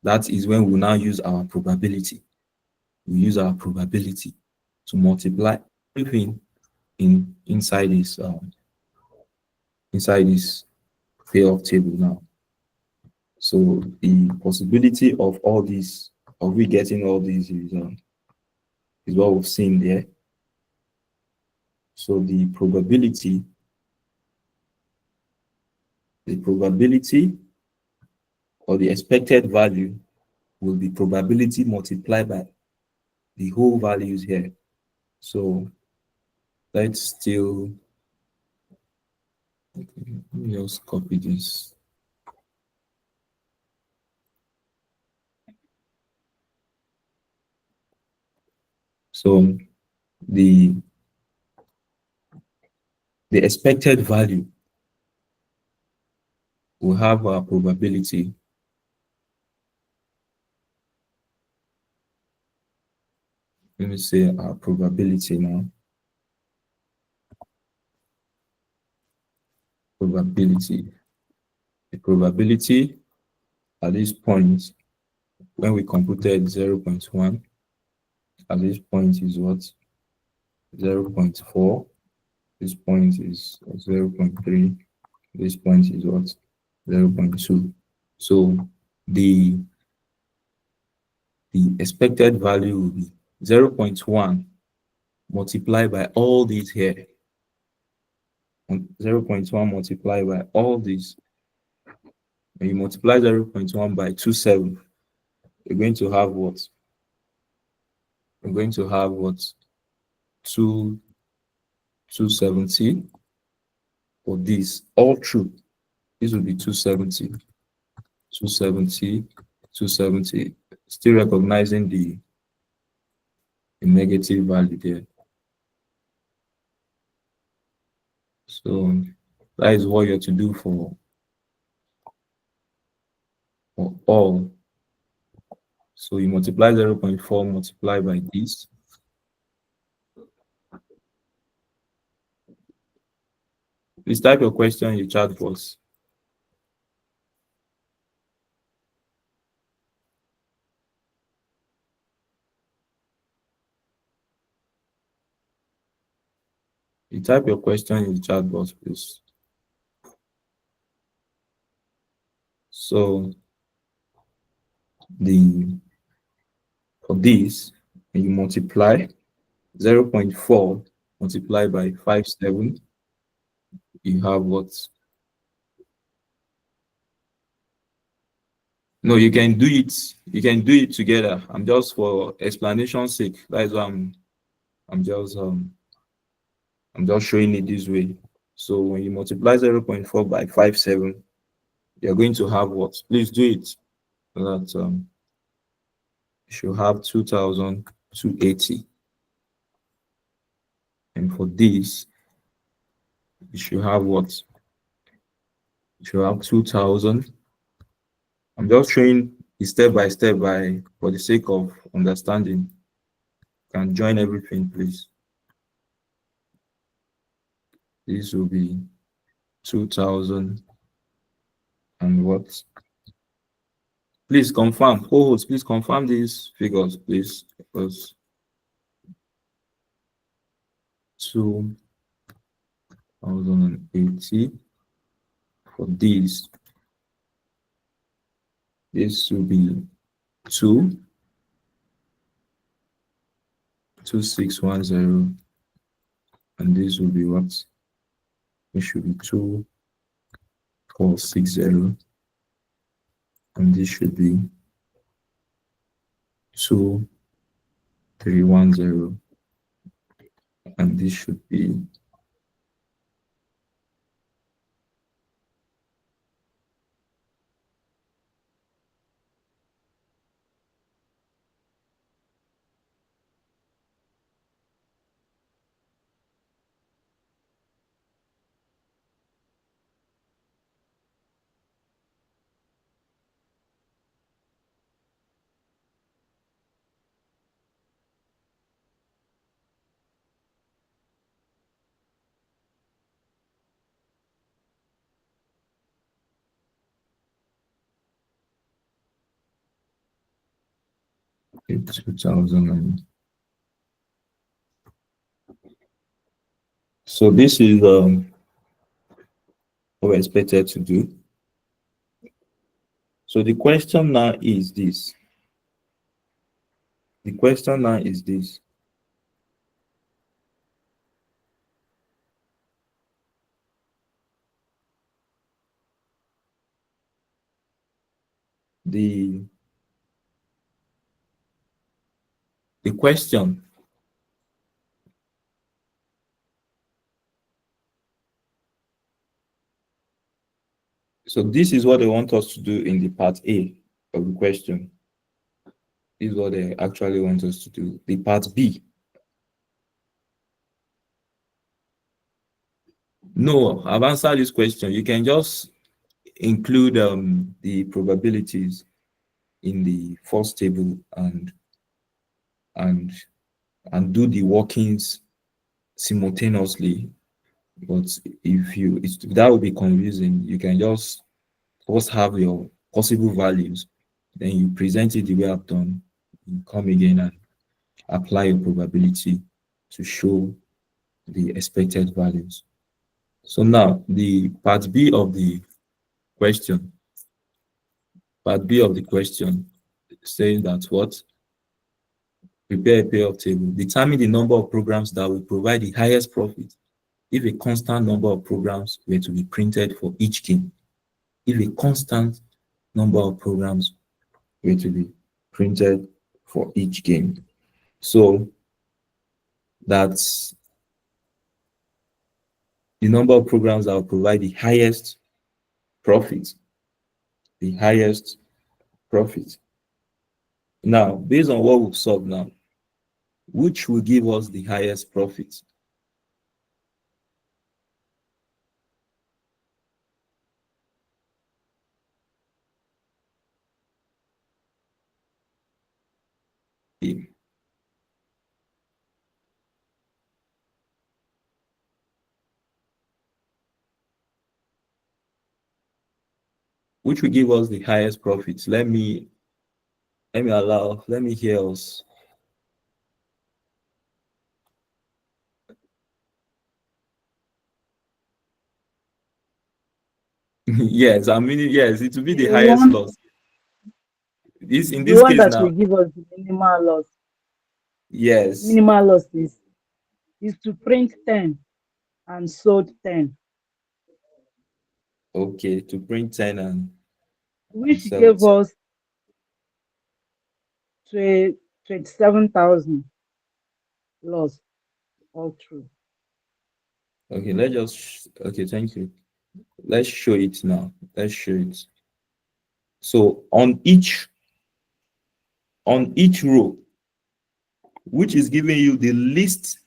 That is when we now use our probability. We use our probability to multiply everything inside this payoff table now. So the possibility of all this, of we getting all these is what we've seen there. So the probability or the expected value will be probability multiplied by the whole values here. So let's still, let me just copy this. So the expected value will have our probability. Let me say our probability now. Probability. The probability at this point, when we computed 0.1, at this point is what? 0.4. This point is 0.3. This point is what? 0.2. So the expected value will be 0.1 multiplied by all these here. 0.1 multiplied by all these. When you multiply 0.1 by 27, you're going to have what? We're going to have what? 270 for this. All true. This will be 270. 270. 270. Still recognizing the negative value there. So that is what you have to do for all. So you multiply 0.4 multiplied by this. Please type your question in the chat box. You type your question in the chat box, please. So for this, when you multiply 0.4 multiplied by 57, you have what? No, you can do it. You can do it together. I'm just for explanation's sake. That is why I'm just showing it this way. So when you multiply 0.4 by 57, you're going to have what? Please do it. So that you should have 2,280. And for this, you should have what? You should have 2,000. I'm just showing it step by step for the sake of understanding. You can join everything, please. This will be 2,000 and what? Please confirm. Co-host, please confirm these figures, please. Because 2,080 for this. This will be 2610, and this will be what? It should be 2460, and this should be 2310. and this should be it's 2000. So this is what we're expected to do. So the question now is this. The question now is this. The question, so this is what they want us to do in the part A of the question. This is what they actually want us to do. The part B. No, I've answered this question. You can just include the probabilities in the first table and do the workings simultaneously. But if that would be confusing, you can just first have your possible values, then you present it the way I've done. You come again and apply your probability to show the expected values. So now the part B of the question. Part B of the question says that what? Prepare a payoff table. Determine the number of programs that will provide the highest profit if a constant number of programs were to be printed for each game. If a constant number of programs were to be printed for each game. So that's the number of programs that will provide the highest profit. The highest profit. Now, based on what we've solved now, which will give us the highest profit? Which will give us the highest profits? Let me hear us. Yes, I mean, yes, it will be the The highest one, loss. In the this one case that will now, give us the minimal loss. yes. Minimal loss is to print 10 and sold 10, Okay, to print 10 and which sell gave it. us 27,000 loss all through. Okay, okay, thank you. Let's show it now. Let's show it. So on each row, which is giving you the least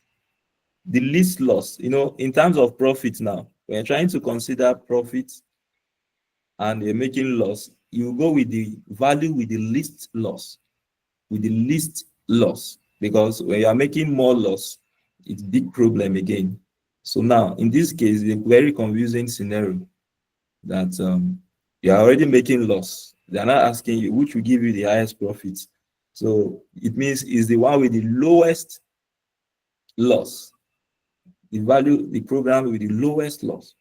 loss, in terms of profit now, we're trying to consider profit and you're making loss, you go with the value with the least loss, because when you are making more loss, it's big problem again. So now, in this case, a very confusing scenario that you're already making loss. They're not asking you which will give you the highest profits. So it means is the one with the lowest loss, the program with the lowest loss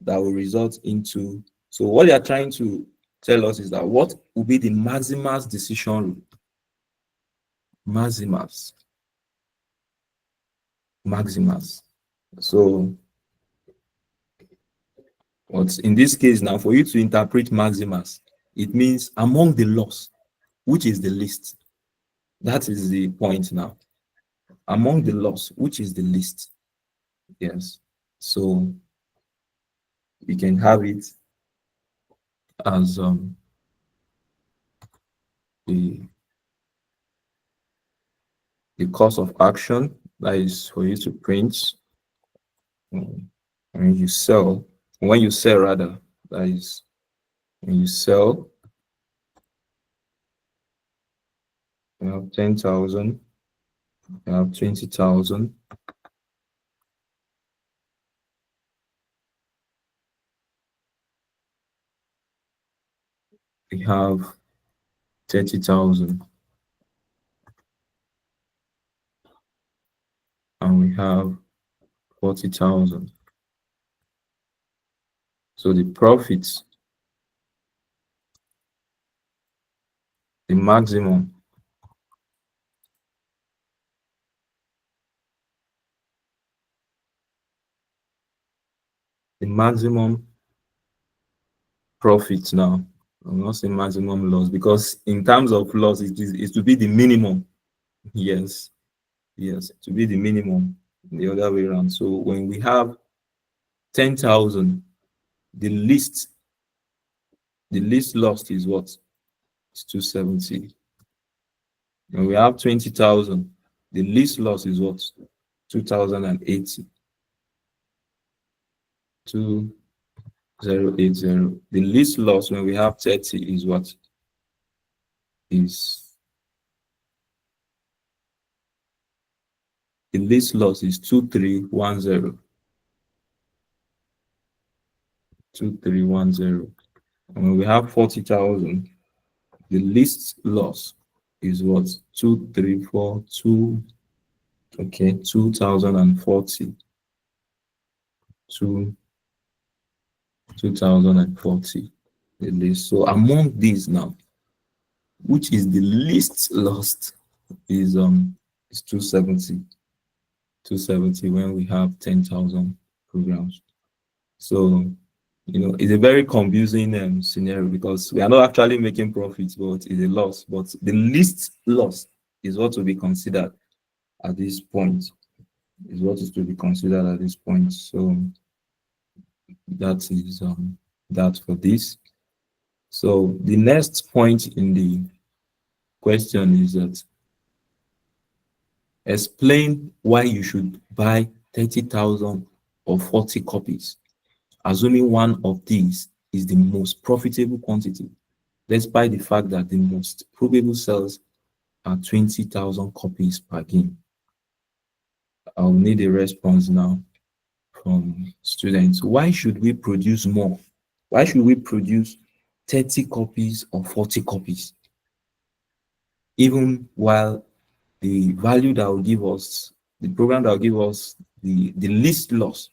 that will result into. So what they are trying to tell us is that what will be the maximus decision rule? Maximus. So what's in this case now, for you to interpret maximus, it means among the loss, which is the least. That is the point now. among the loss, which is the least? Yes. So you can have it as the cost of action, that is for you to print. When you sell, rather, that is when you sell, you have 10,000, you have 20,000, we have 30,000, and we have 40,000. So the profits, the maximum profit now. I'm not saying maximum loss, because in terms of loss, it to be the minimum. Yes, to be the minimum, the other way around. So when we have 10,000, the least lost is what? It's 270. When we have 20,000, the least loss is what? 2,080. 2080. The least loss when we have 30 is what? The least loss is 2310. 2310. And when we have 40,000, the least loss is what? 2342. Okay, 2040. 2040. The least. So among these now, which is the least lost, is 270. 270 when we have 10,000 programs. So it's a very confusing scenario, because we are not actually making profits, but it's a loss. But the least loss is what will be considered at this point. Is what is to be considered at this point. So that is that for this. So the next point in the question is that explain why you should buy 30,000 or 40 copies, assuming one of these is the most profitable quantity, despite the fact that the most probable sales are 20,000 copies per game. I'll need a response now from students. Why should we produce more? Why should we produce 30 copies or 40 copies? Even while the value that will give us, the program that will give us the least loss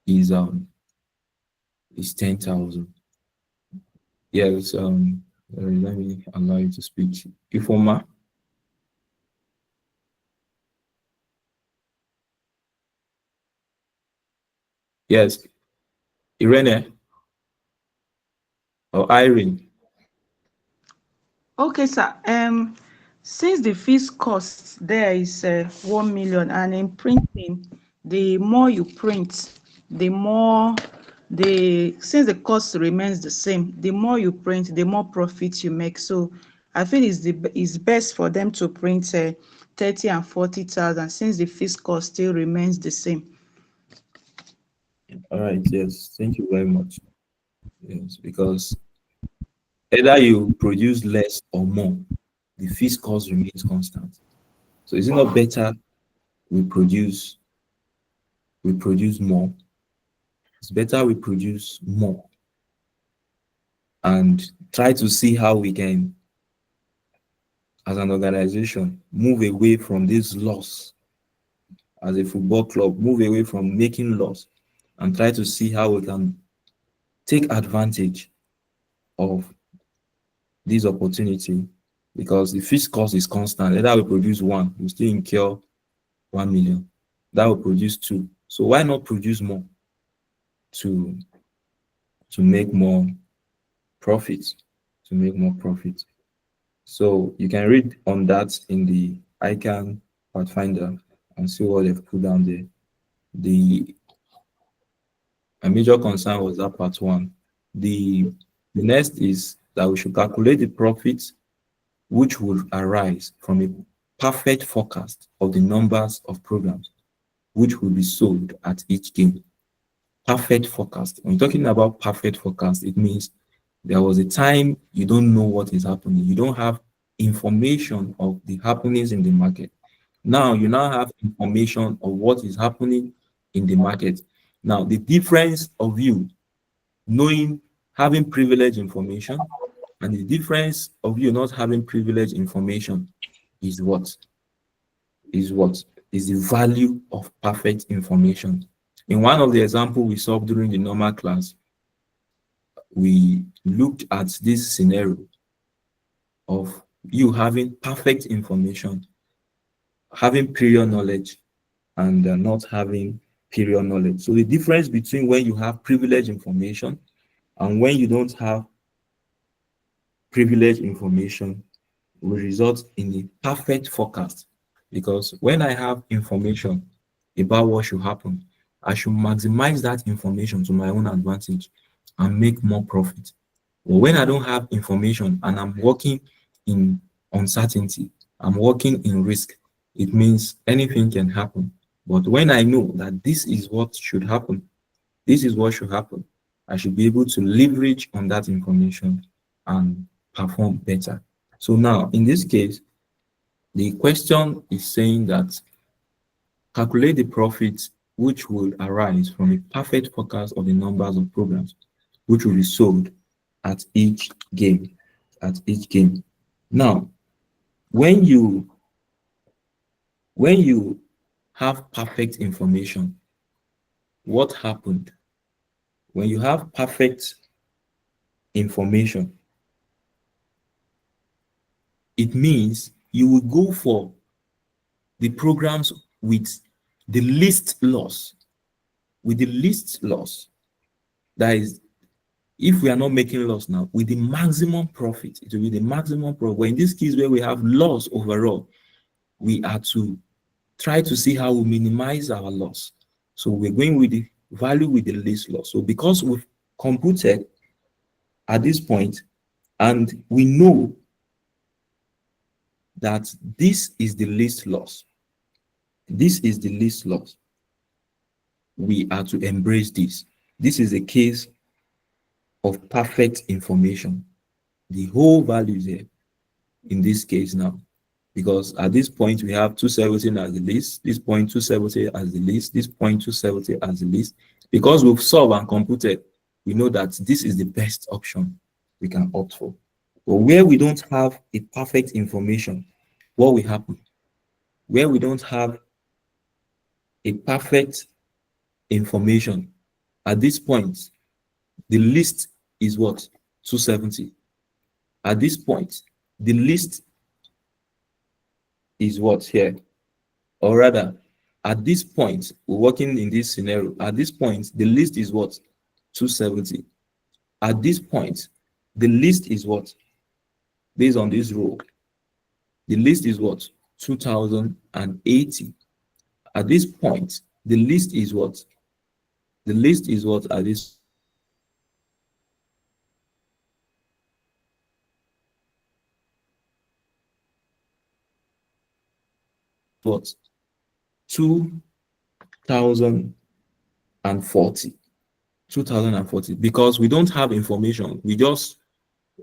is 10,000. Yes, let me allow you to speak. Ifoma. Yes, Irene or Irene. Okay, sir. Since the fees cost there is 1 million, and in printing, the more you print, the more since the cost remains the same, the more you print, the more profit you make. So I feel it's best for them to print 30 and 40,000, since the fees cost still remains the same. All right, yes, thank you very much. Yes, because either you produce less or more, the fixed cost remains constant. So is it not better we produce more? It's better we produce more and try to see how we can, as an organization, move away from this loss. As a football club, move away from making loss and try to see how we can take advantage of this opportunity, because the fixed cost is constant. Either we produce one, we still incur 1 million. That will produce two. So why not produce more to make more profits? To make more profit. So you can read on that in the ICANN Pathfinder. can see what they've put down there. A major concern was that part one. The next is that we should calculate the profits which would arise from a perfect forecast of the numbers of programs which will be sold at each game. Perfect forecast. When you're talking about perfect forecast, it means there was a time you don't know what is happening. You don't have information of the happenings in the market. Now you now have information of what is happening in the market. Now the difference of you knowing, having privileged information, and the difference of you not having privileged information is what? Is what? Is the value of perfect information. In one of the examples we saw during the normal class, we looked at this scenario of you having perfect information, having prior knowledge, and not having prior knowledge. So the difference between when you have privileged information and when you don't have privileged information will result in a perfect forecast. Because when I have information about what should happen, I should maximize that information to my own advantage and make more profit. But when I don't have information and I'm working in uncertainty, I'm working in risk, it means anything can happen. But when I know that this is what should happen, this is what should happen, I should be able to leverage on that information and perform better. So now, in this case, the question is saying that calculate the profits which will arise from a perfect forecast of the numbers of programs which will be sold at each game. At each game. Now, when you have perfect information, what happened? When you have perfect information, it means you will go for the programs with the least loss. With the least loss. That is, if we are not making loss now, with the maximum profit, it will be the maximum profit. But in this case where we have loss overall, we are to try to see how we minimize our loss. So we're going with the value with the least loss. So because we've computed at this point, and we know that this is the least loss, this is the least loss, we are to embrace this. This is a case of perfect information. The whole value is here in this case now, because at this point we have 270 as the least, this point 270 as the least, this point 270 as the least. Because we've solved and computed, we know that this is the best option we can opt for. But where we don't have a perfect information, what will happen? Where we don't have a perfect information, at this point, the least is what? 270. At this point, the least is what here? Or rather, at this point, we're working in this scenario. At this point, the least is what? 270. At this point, the least is what? Based on this rule, the least is what? 2080. At this point, the least is what? The least is what at this what? 2040. 2040. Because we don't have information. We just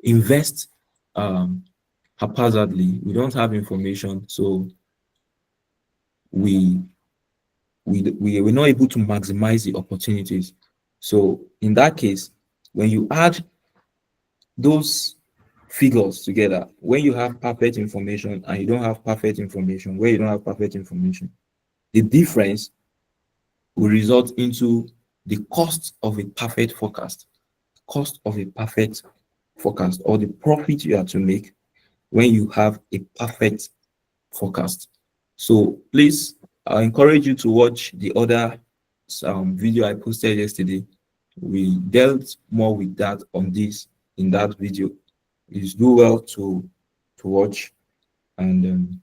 invest haphazardly. We don't have information. So we're not able to maximize the opportunities. So in that case, when you add those figures together, when you have perfect information and you don't have perfect information, where you don't have perfect information, the difference will result into the cost of a perfect forecast. Cost of a perfect forecast, or the profit you have to make when you have a perfect forecast. So please, I encourage you to watch the other video I posted yesterday. We dealt more with that on this in that video. Please do well to watch. And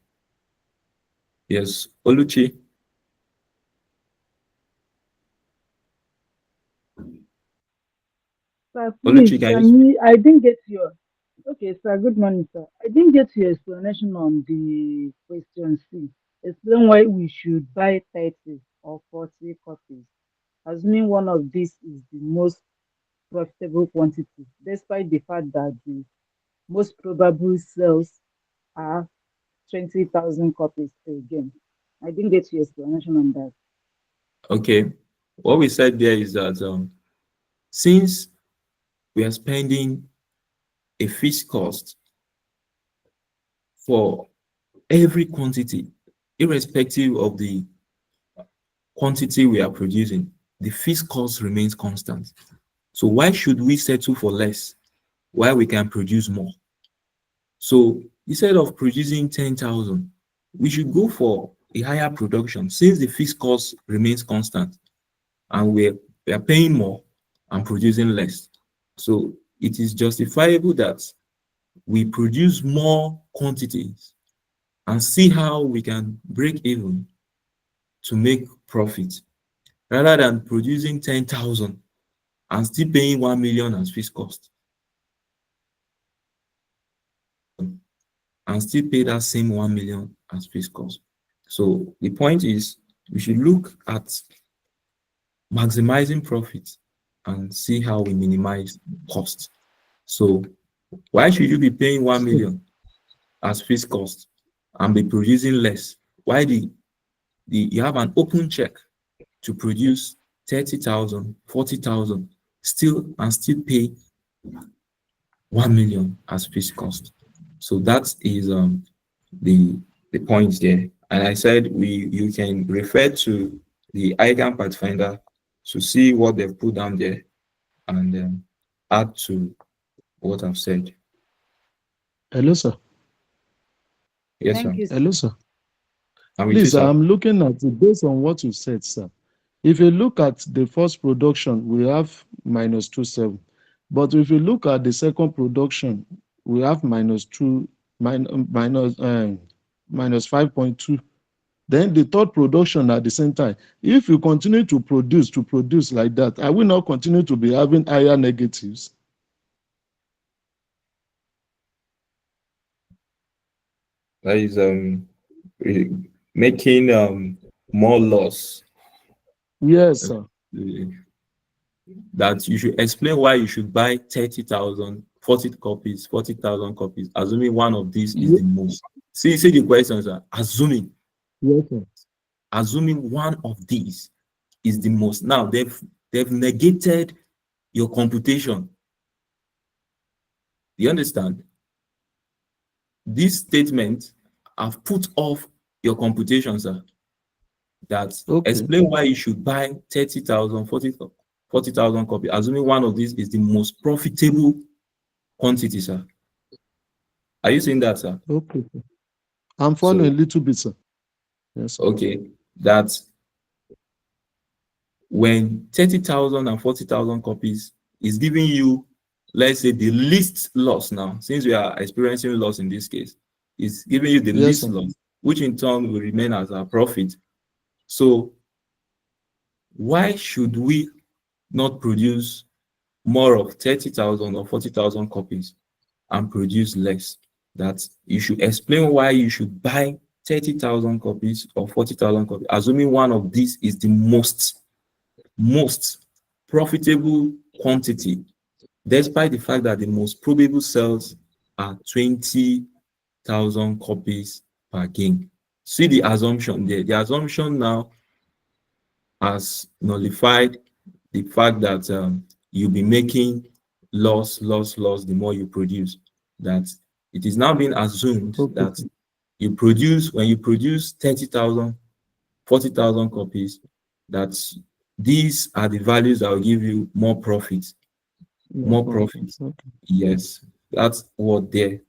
yes, Oluchi. Sir, Oluchi, please, can you? I didn't get your. Okay, sir. Good morning, sir. I didn't get your explanation on the question C. Explain why we should buy 30 or 40 copies, assuming one of these is the most profitable quantity, despite the fact that the most probable sales are 20,000 copies per game. I didn't get your explanation on that. Okay. What we said there is that since we are spending a fixed cost for every quantity, irrespective of the quantity we are producing, the fixed cost remains constant. So why should we settle for less while we can produce more? So instead of producing 10,000, we should go for a higher production since the fixed cost remains constant and we are paying more and producing less. So it is justifiable that we produce more quantities and see how we can break even to make profit rather than producing 10,000 and still paying 1 million as fixed cost and still pay that same 1 million as fixed cost. So the point is we should look at maximizing profit and see how we minimize cost. So why should you be paying 1 million as fixed cost and be producing less? Why you have an open check to produce 30,000, 40,000 still pay 1 million as fixed cost. So that is the point there. And I said you can refer to the eigen Pathfinder to see what they've put down there and add to what I've said. Hello, sir. Yes, Thank sir. you, Hello, sir. sir. I'm with you, Please, sir. I'm looking at it based on what you said, sir. If you look at the first production, we have minus 27. But if you look at the second production, we have minus 5.2. Then the third production at the same time. If you continue to produce like that, I will not continue to be having higher negatives. That is making more loss. Yes, sir. That you should explain why you should buy 30,000, 40 copies, 40,000 copies, assuming one of these is the most. See the questions are assuming. Yes, sir. Assuming one of these is the most. Now they've negated your computation. You understand? This statement have put off your computation, sir. That explain why you should buy 30,000, 40,000 copies, assuming one of these is the most profitable quantity, sir. Are you saying that, sir? Okay. I'm following a little bit, sir. Yes, sir. Okay. That when 30,000 and 40,000 copies is giving you, let's say, the least loss now, since we are experiencing loss in this case, is giving you the least loss, which in turn will remain as our profit. So why should we not produce more of 30,000 or 40,000 copies and produce less? That you should explain why you should buy 30,000 copies or 40,000 copies, assuming one of these is the most profitable quantity, despite the fact that the most probable sales are 20,000 copies per game. See the assumption there. The assumption now has nullified the fact that you'll be making loss the more you produce. That it is now being assumed that when you produce 30,000, 40,000 copies, that these are the values that will give you more profit. More profit. Yes, that's what there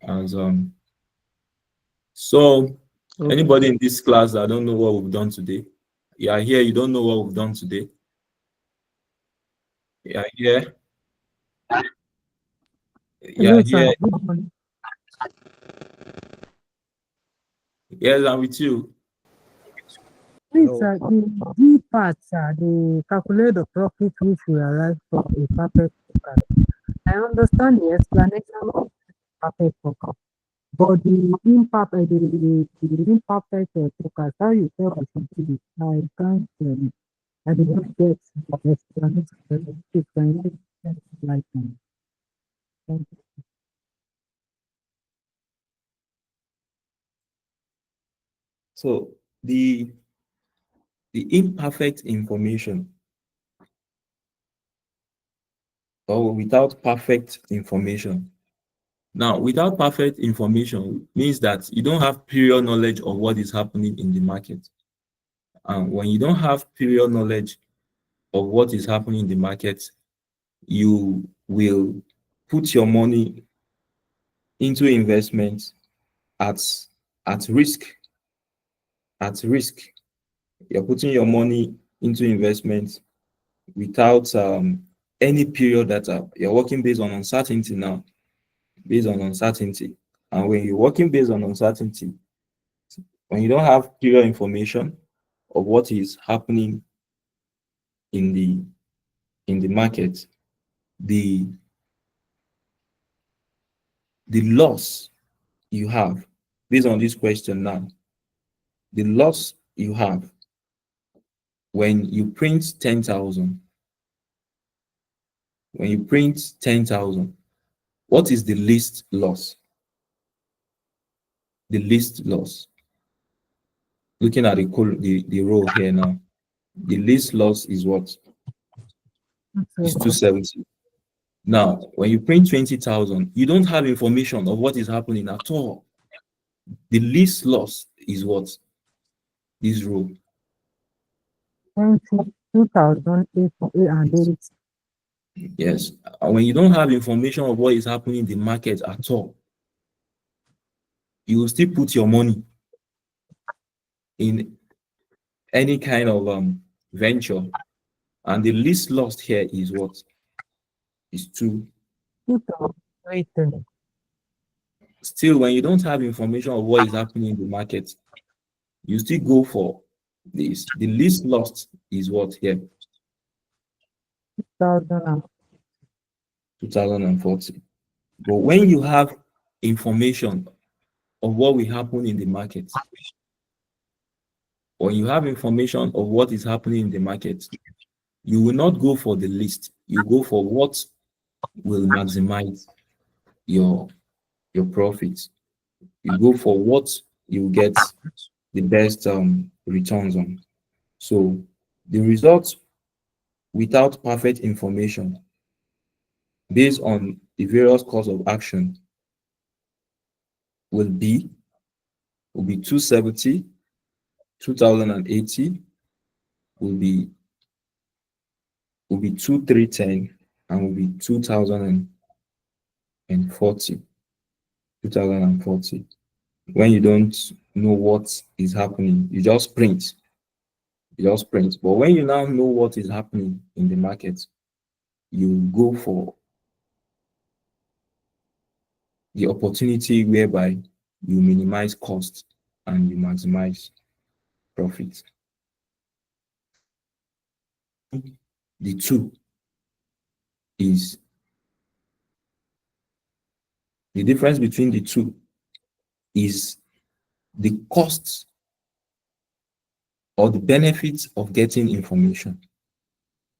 as so anybody in this class that don't know what we've done today, you are here, you don't know what we've done today. Yeah, here. Yeah, here. Yes, I'm with you. Please, the D part, the calculate the profit which we arrive from a perfect forecast. I understand the explanation of perfect forecast, but the imperfect, the imperfect forecast, how you tell us to do it, I can't, I did not get the explanation. If can you shed light on it? Thank you. So the imperfect information or without perfect information. Now, without perfect information means that you don't have prior knowledge of what is happening in the market. And when you don't have prior knowledge of what is happening in the market, you will put your money into investments at at risk. At risk. You're putting your money into investments without any period data. You're working based on uncertainty now, based on uncertainty. And when you're working based on uncertainty, when you don't have clear information of what is happening in the market, the loss you have based on this question now, the loss you have when you print 10,000, when you print 10,000, what is the least loss? The least loss. Looking at the row here now, the least loss is what? Is 270. Now, when you print 20,000, you don't have information of what is happening at all. The least loss is what? This row. 2,808. Yes. And when you don't have information of what is happening in the market at all, you will still put your money in any kind of venture. And the least lost here is what? Is 2. 2,800. Still, when you don't have information of what is happening in the market, you still go for this. The least lost is what here? 2040. But when you have information of what will happen in the market, when you have information of what is happening in the market, you will not go for the least. You go for what will maximize your profits. You go for what you get the best returns on. So the results without perfect information based on the various course of action will be 270, 2080, will be 2310, and will be 2040. When you don't know what is happening, you just print. But when you now know what is happening in the market, you go for the opportunity whereby you minimize cost and you maximize profit. The two is the difference between the two is the costs or the benefits of getting information.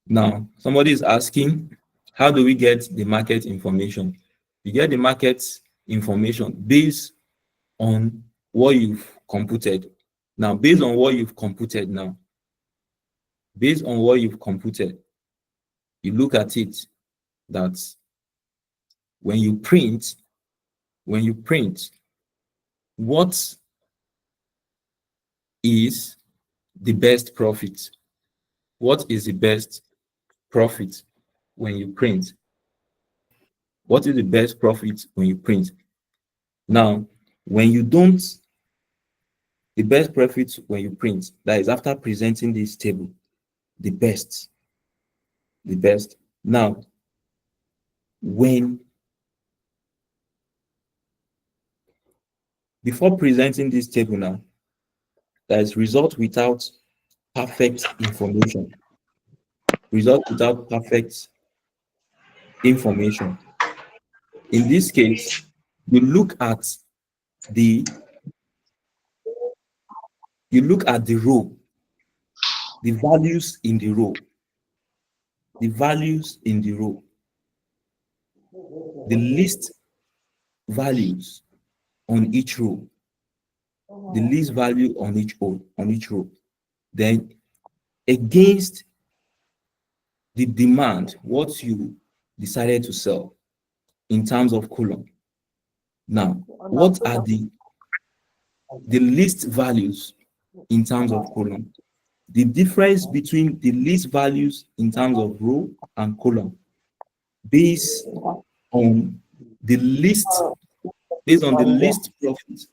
Now, somebody is asking, how do we get the market information? You get the market information based on what you've computed. Now, based on what you've computed, you look at it that when you print, what is the best profit? What is the best profit when you print? What is the best profit when you print? Now, when you don't, the best profit when you print, that is after presenting this table, the best. Now, before presenting this table now, there is result without perfect information. Result without perfect information. In this case, you look at the row, the values in the row, the values in the row, the list values on each row, the least value on each row. Then against the demand, what you decided to sell in terms of column. Now, what are the least values in terms of column? The difference between the least values in terms of row and column based on the least profit,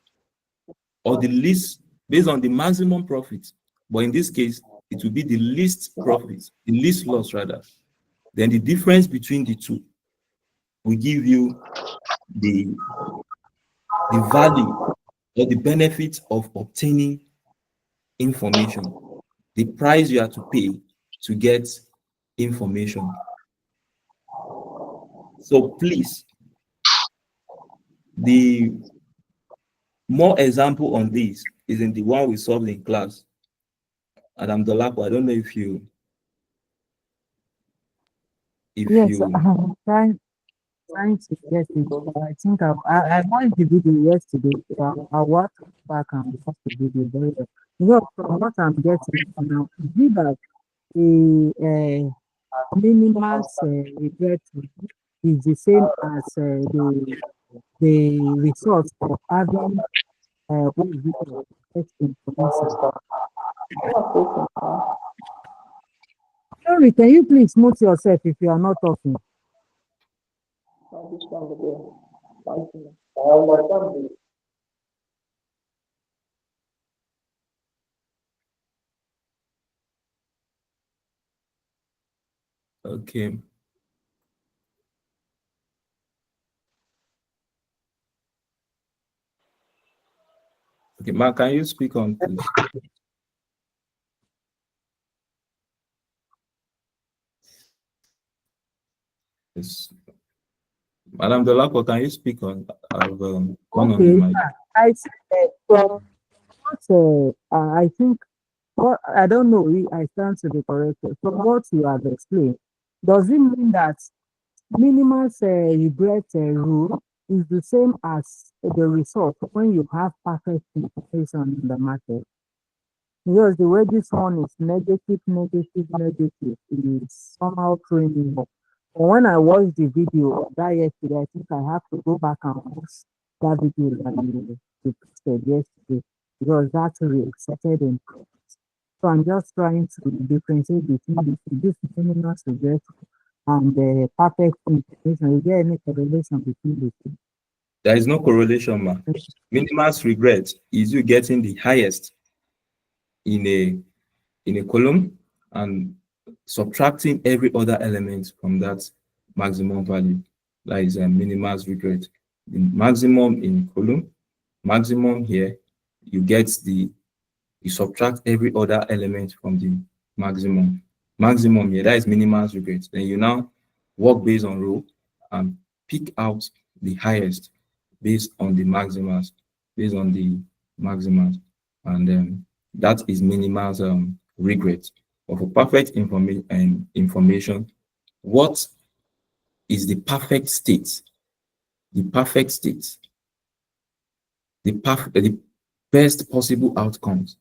or the least based on the maximum profit. But in this case, it will be the least profit, the least loss rather. Then the difference between the two will give you the value or the benefit of obtaining information, the price you have to pay to get information. So please, the more example on this is in the one we solved in class. Adam Dolapo, I don't know if Yes, I'm trying to get it. I think I watched the video yesterday. So I watched back and watch the video very well. From what I'm getting now, is it that the minimal regret is the same as the result of having what is it called? Text information. Sorry, can you please mute yourself if you are not talking? okay. Okay, Mark, can you speak on please? Yes. Madam Dolapo, can you speak on? I've gone on the Okay, mic. I said from what I think what I don't know if I stand to be corrected. From what you have explained, does it mean that minimal regret rule is the same as the result when you have perfect information in the market? Because the way this one is negative, is somehow throwing me off. But when I watched the video of that yesterday, I think I have to go back and watch that video that you posted yesterday because that resulted in profit. So I'm just trying to differentiate between this minimal regret and the perfect information. Is there any correlation between the two? There is no correlation, ma. Minimal's regret is you getting the highest in a column and subtracting every other element from that maximum value. That is a minimal's regret. The maximum in column, maximum here, you subtract every other element from the maximum. Maximum here, that is minimal's regret. Then you now work based on row and pick out the highest based on the maximums, and that is minimal's regret. But for perfect information, what is the perfect state? The perfect state, the best possible outcomes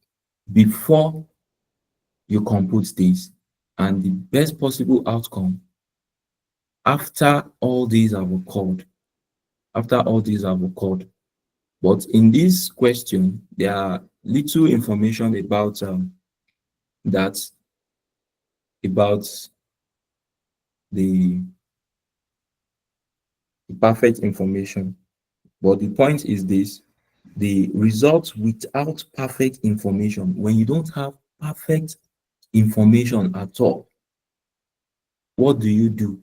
before you compute this, and the best possible outcome after all these have occurred. But in this question, there are little information about the perfect information. But the point is this: the results without perfect information, when you don't have perfect information at all, what do you do?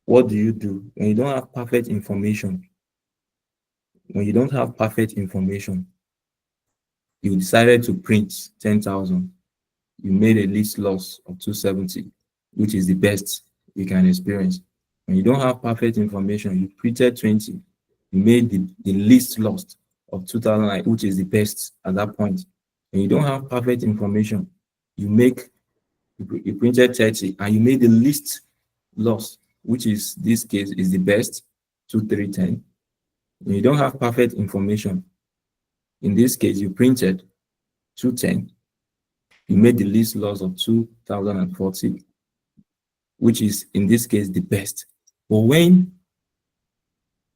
What do you do when you don't have perfect information? When you don't have perfect information, you decided to print 10,000. You made a least loss of 270, which is the best you can experience. When you don't have perfect information, you printed 20, you made the least loss of 2000, which is the best at that point. When you don't have perfect information, you printed 30 and you made the least loss, which is this case is the best, 2310. When you don't have perfect information, in this case you printed 210, you made the least loss of 2040, which is in this case the best. But when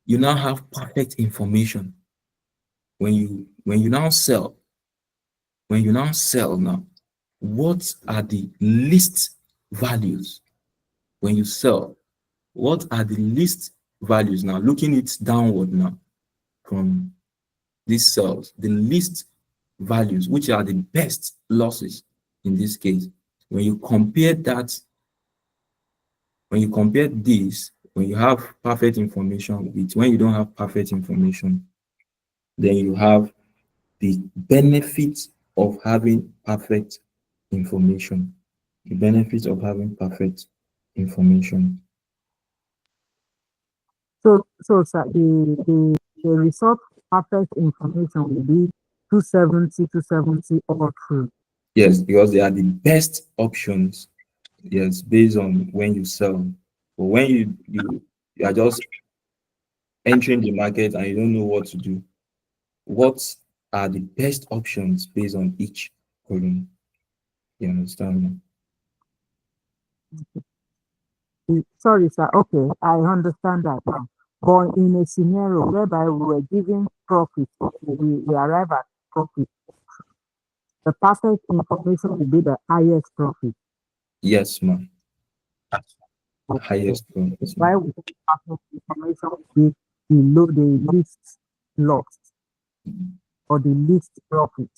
you now have perfect information, when you now sell, now, what are the least values when you sell? What are the least values now? Looking it downward now from these cells, the least values, which are the best losses in this case. When you compare that, when you compare this, when you have perfect information with when you don't have perfect information, then you have the benefit of having perfect information. The benefit of having perfect information. So, sir, the result perfect information will be 270, 270 all through. Yes, because they are the best options. Yes, based on when you sell. But when you are just entering the market and you don't know what to do, what are the best options based on each column? You understand? Sorry, sir. Okay, I understand that now. But in a scenario whereby we were giving profit, we arrive at profit, the perfect information will be the highest profit. Yes, ma'am. Okay. Highest profit. Why would the perfect information be below the least loss or the least profit?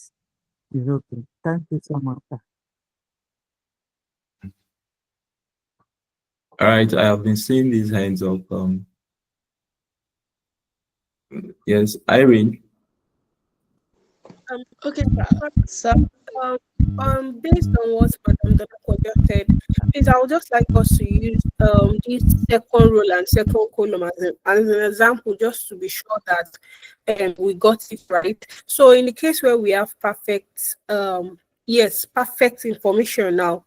Is okay. Thank you so much, sir. All right, I have been seeing these hands of yes, Irene. Okay, sir. Based on what Madam Dr. just said, please, I would just like us to use this second row and second column as an example, just to be sure that we got it right. So, in the case where we have perfect, perfect information now,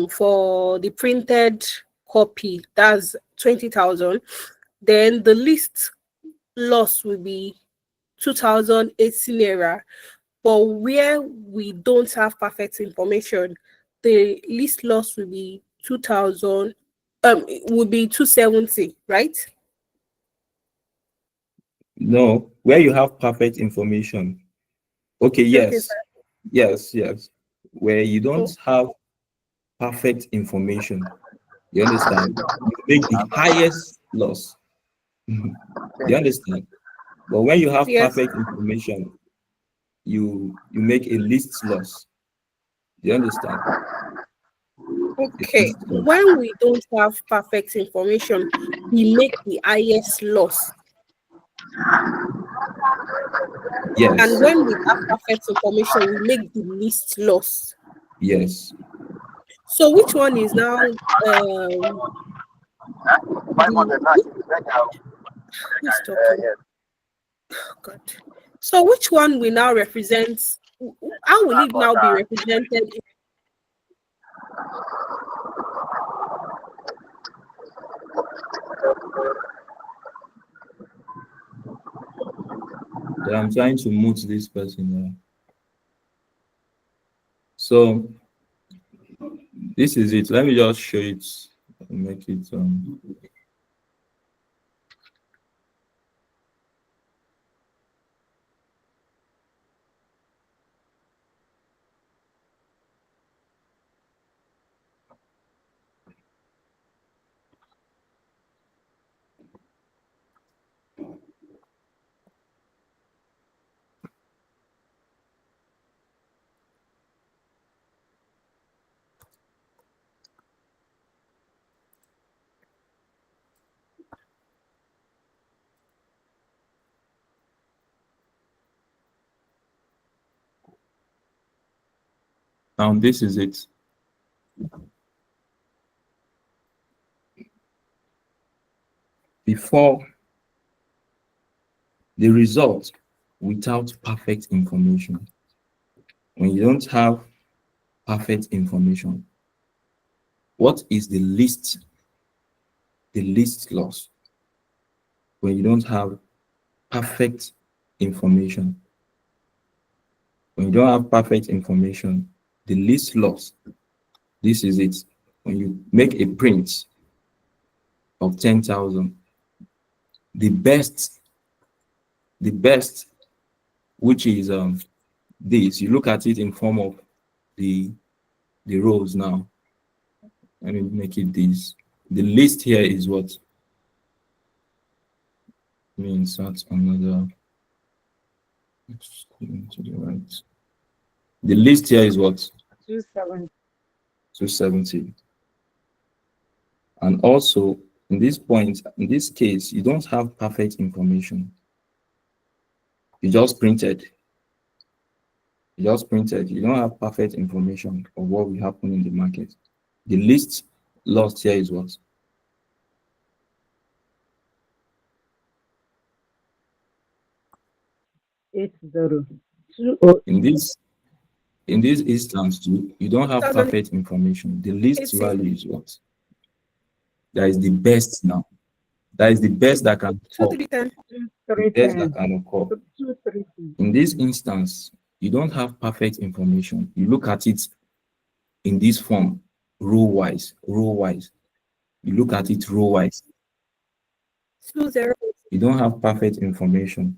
for the printed copy, that's 20,000. Then the least loss will be 2,080 naira. But where we don't have perfect information, the least loss will be 2,000, would be 270, right? No, where you have perfect information. Okay, Okay, yes. sir. Yes. Where you Oh, don't have perfect information, you understand? You make the highest loss. You understand? But when you have yes. perfect information, you make a least loss. You understand? A Okay. least loss. When we don't have perfect information, we make the highest loss. Yes. And when we have perfect information, we make the least loss. Yes. So which one is now who's talking? Oh, God. So which one will now represent, how will it now be represented? Yeah, I'm trying to mute this person now. So this is it. Let me just show it and make it now this is it. before the result without perfect information. When you don't have perfect information, what is the least loss? When you don't have perfect information, when you don't have perfect information, the least loss, this is it. When you make a print of 10,000, the best, which is this, you look at it in form of the rows now. Let me make it this. The list here is what? Let me insert another. Let's go to the right. The list here is what? 270. 270. And also, in this point, in this case, you don't have perfect information. You just printed. You just printed. You don't have perfect information of what will happen in the market. The least lost here is what? 80. 20. In this instance too, you don't have 2000. perfect information. The least 80. value is what? That is the best now. That is the best that can occur. 2310. The best that can occur. 230. In this instance, you don't have perfect information. You look at it in this form, row-wise. You look at it row-wise. 20. You don't have perfect information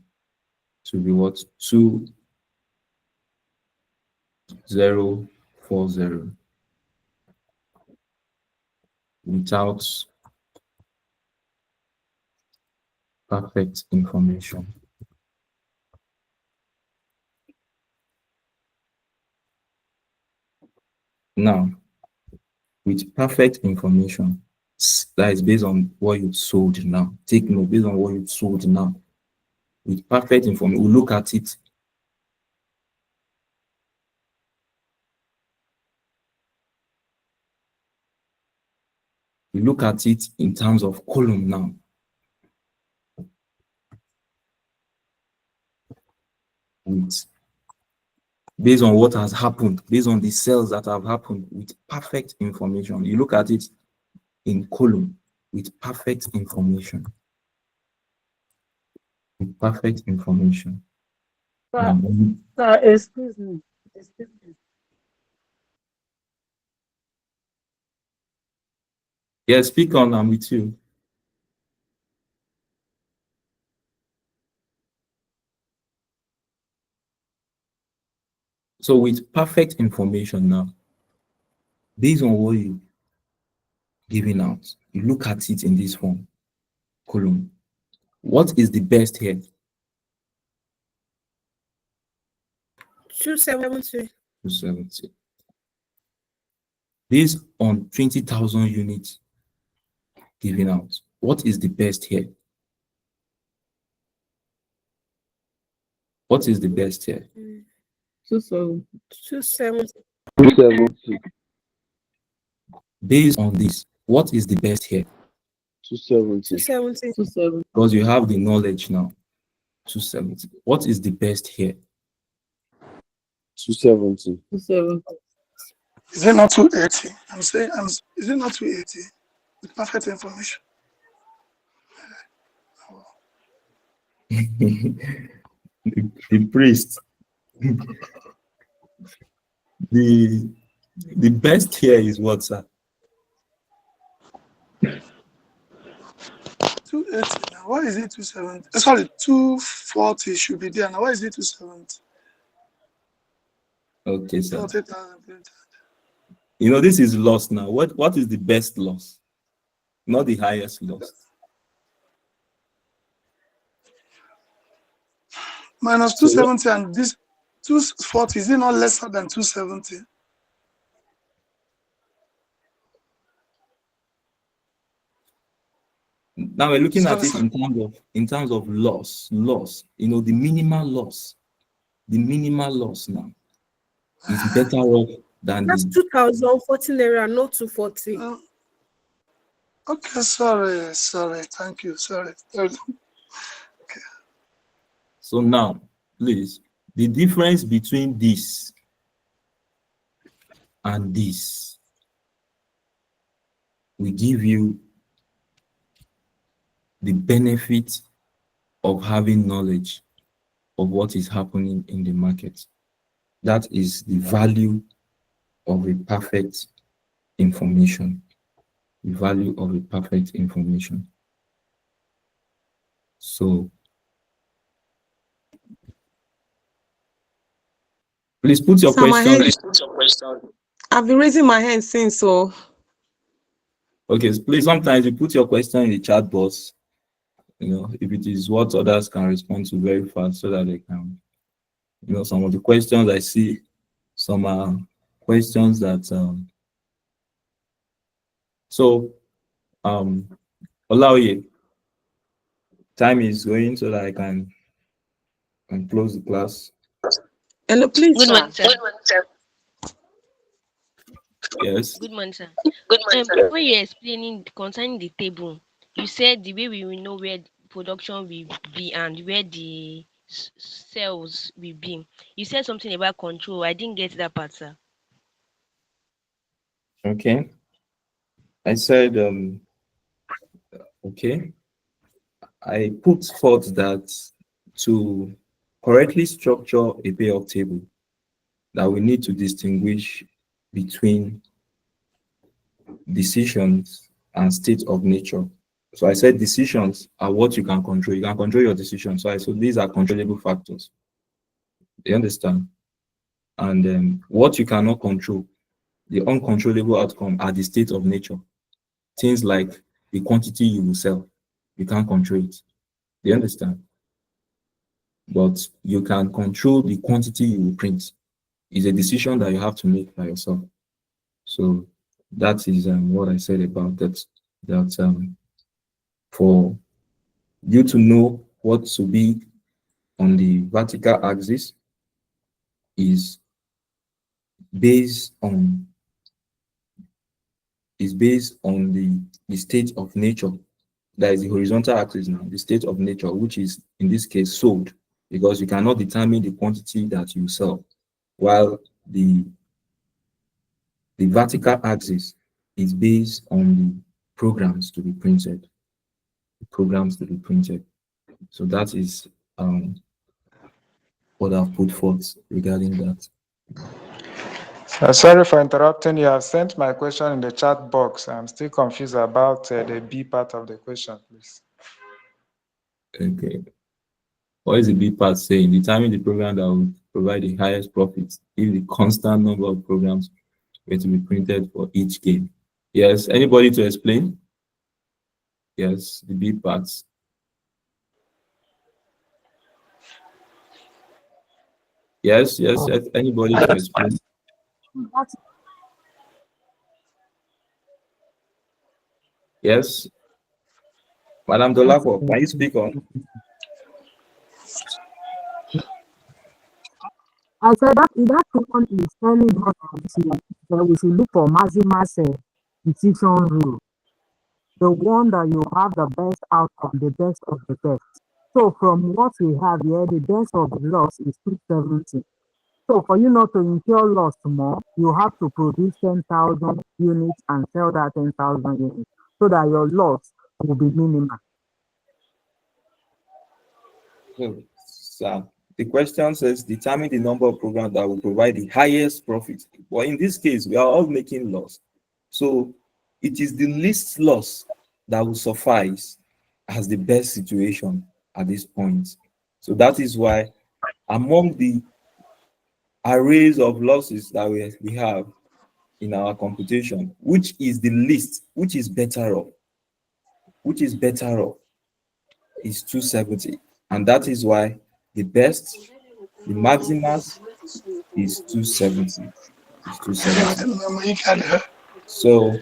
to be what? 2040 without perfect information. Now, with perfect information, that is based on what you sold now. Take note, based on what you sold now. With perfect information, we look at it. We look at it in terms of column now. Based on what has happened, based on the sales that have happened, with perfect information. You look at it in column with perfect information. With perfect information. Sir, excuse me. Yeah, speak on, I'm with you. So with perfect information now, based on what you giving out, you look at it in this form, column. What is the best here? 270. 270. Based on 20,000 units given out, what is the best here? What is the best here? 270. 270. Based on this, what is the best here? 270. 270. Because you have the knowledge now. 270. What is the best here? 270. 270. Is it not 280? Is it not 280? With perfect information. The priest. The best here is what, sir? 280 now. Why is it 270? Sorry, 240 should be there now. Why is it 270? Okay, sir. 40,000 printed. You know, this is loss now. What is the best loss? Not the highest loss. Minus 270 and this 240, is it not lesser than 270? Now we're looking at it Sorry. in terms of loss. You know, the minimal loss. The minimal loss now is better off than That's the 2014 naira, not 240. Okay, sorry. Thank you. Sorry. So now, please, the difference between this and this will give you the benefit of having knowledge of what is happening in the market. That is the value of a perfect information. The value of a perfect information. So please put your Sir, question. I've been raising my hand since, so. Okay, please, sometimes you put your question in the chat box, if it is what others can respond to very fast so that they can, some of the questions I see, some are questions that, Olaoye, time is going so that I can close the class. Hello, please, Good sir. morning, sir. Yes. Good morning, sir. When you're explaining concerning the table, you said the way we will know where production will be and where the sales will be. You said something about control. I didn't get that part, sir. Okay. I said, okay. I put forth that to correctly structure a payoff table, that we need to distinguish between decisions and state of nature. So I said decisions are what you can control. You can control your decisions. So these are controllable factors. You understand? And what you cannot control, the uncontrollable outcome, are the state of nature. Things like the quantity you will sell, you can't control it. You understand? But you can control the quantity you will print. It's a decision that you have to make by yourself. So that is what I said about that. That for you to know what to be on the vertical axis is based on the state of nature. That is the horizontal axis now, the state of nature, which is in this case sold, because you cannot determine the quantity that you sell, while the vertical axis is based on the programs to be printed. So that is what I've put forth regarding that. Sorry for interrupting you. I've sent my question in the chat box. I'm still confused about the B part of the question, please. Okay. What is the B part saying? Determine the program that will provide the highest profits if the constant number of programs were to be printed for each game. Yes, anybody to explain? Yes, the B parts. Yes, anybody to explain? Yes. Madam Dolapo, can you speak on? I said that if that one is telling us that we should look for Maximus decision rule, the one that you have the best outcome, the best of the best. So from what we have here, the best of the loss is 270. So for you not to incur loss more, you have to produce 10,000 units and sell that 10,000 units so that your loss will be minimal. So, the question says, determine the number of programs that will provide the highest profit. But in this case, we are all making loss. So it is the least loss that will suffice as the best situation at this point. So that is why among the arrays of losses that we have in our computation, which is the least, which is better off, is 270. And that is why the best, the maximus is 270. It's 270. So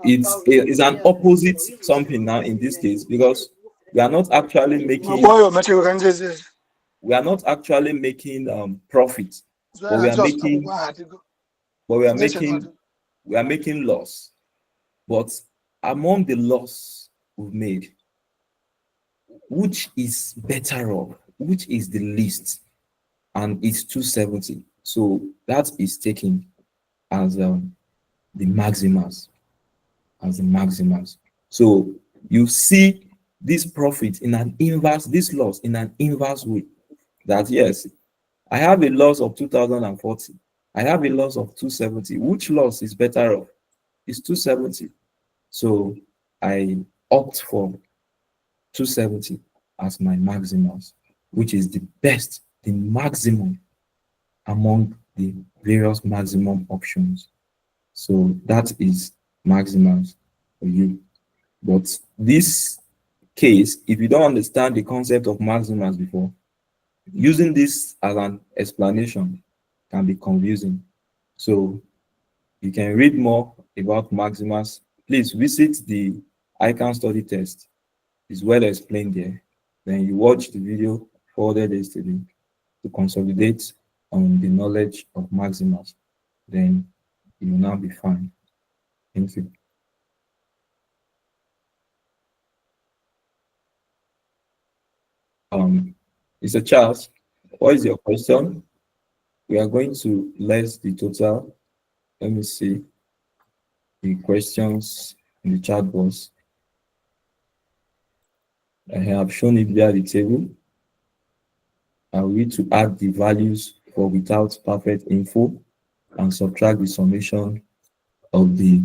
it's an opposite something now in this case, because we are not actually making profit, but we are making we are making loss. But among the loss we've made, which is better off? Which is the least? And it's 270. So that is taken as the maximus, as the maximus. So you see this profit in an inverse, this loss in an inverse way. That yes, I have a loss of 2040. I have a loss of 270. Which loss is better off? It's 270. So I opt for 270 as my maximus, which is the best, the maximum among the various maximum options. So that is maximus for you. But this case, if you don't understand the concept of maximus before, using this as an explanation can be confusing. So you can read more about maximus. Please visit the ICANN study test. It's well explained there. Then you watch the video forwarded yesterday to consolidate on the knowledge of maximus. Then you will now be fine. Thank you. Mr. Charles, what is your question? We are going to less the total. Let me see the questions in the chat box. I have shown it via the table. Are we to add the values for without perfect info and subtract the summation of the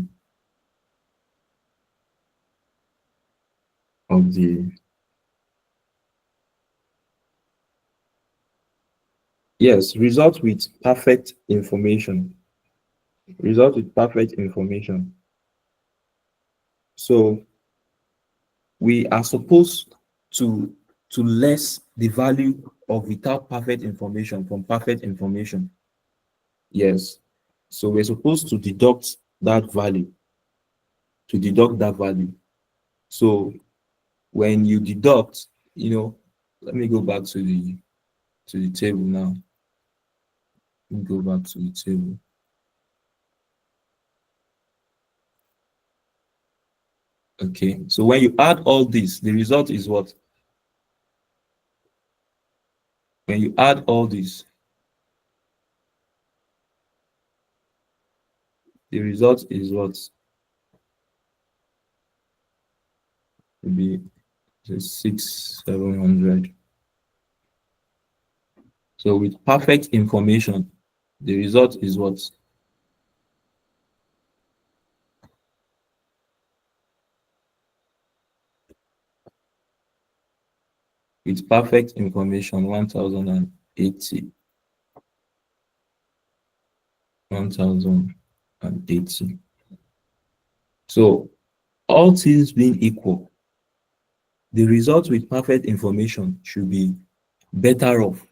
yes, result with perfect information. Result with perfect information. So we are supposed to less the value of without perfect information from perfect information. Yes. So we're supposed to deduct that value. So when you deduct, let me go back to the table now. Let me go back to the table. Okay. So when you add all this, the result is what? When you add all this, the result is what? Will be 700. So with perfect information, the result is what? With perfect information, 1080. 1080. So all things being equal, the result with perfect information should be better off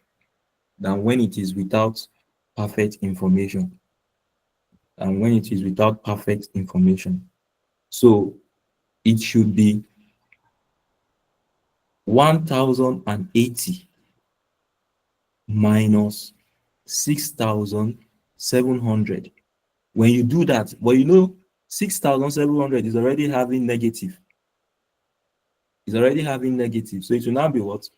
than when it is without perfect information. And when it is without perfect information. So it should be 1080 minus 6700. When you do that, well, 6700 is already having negative. It's already having negative. So it will now be what?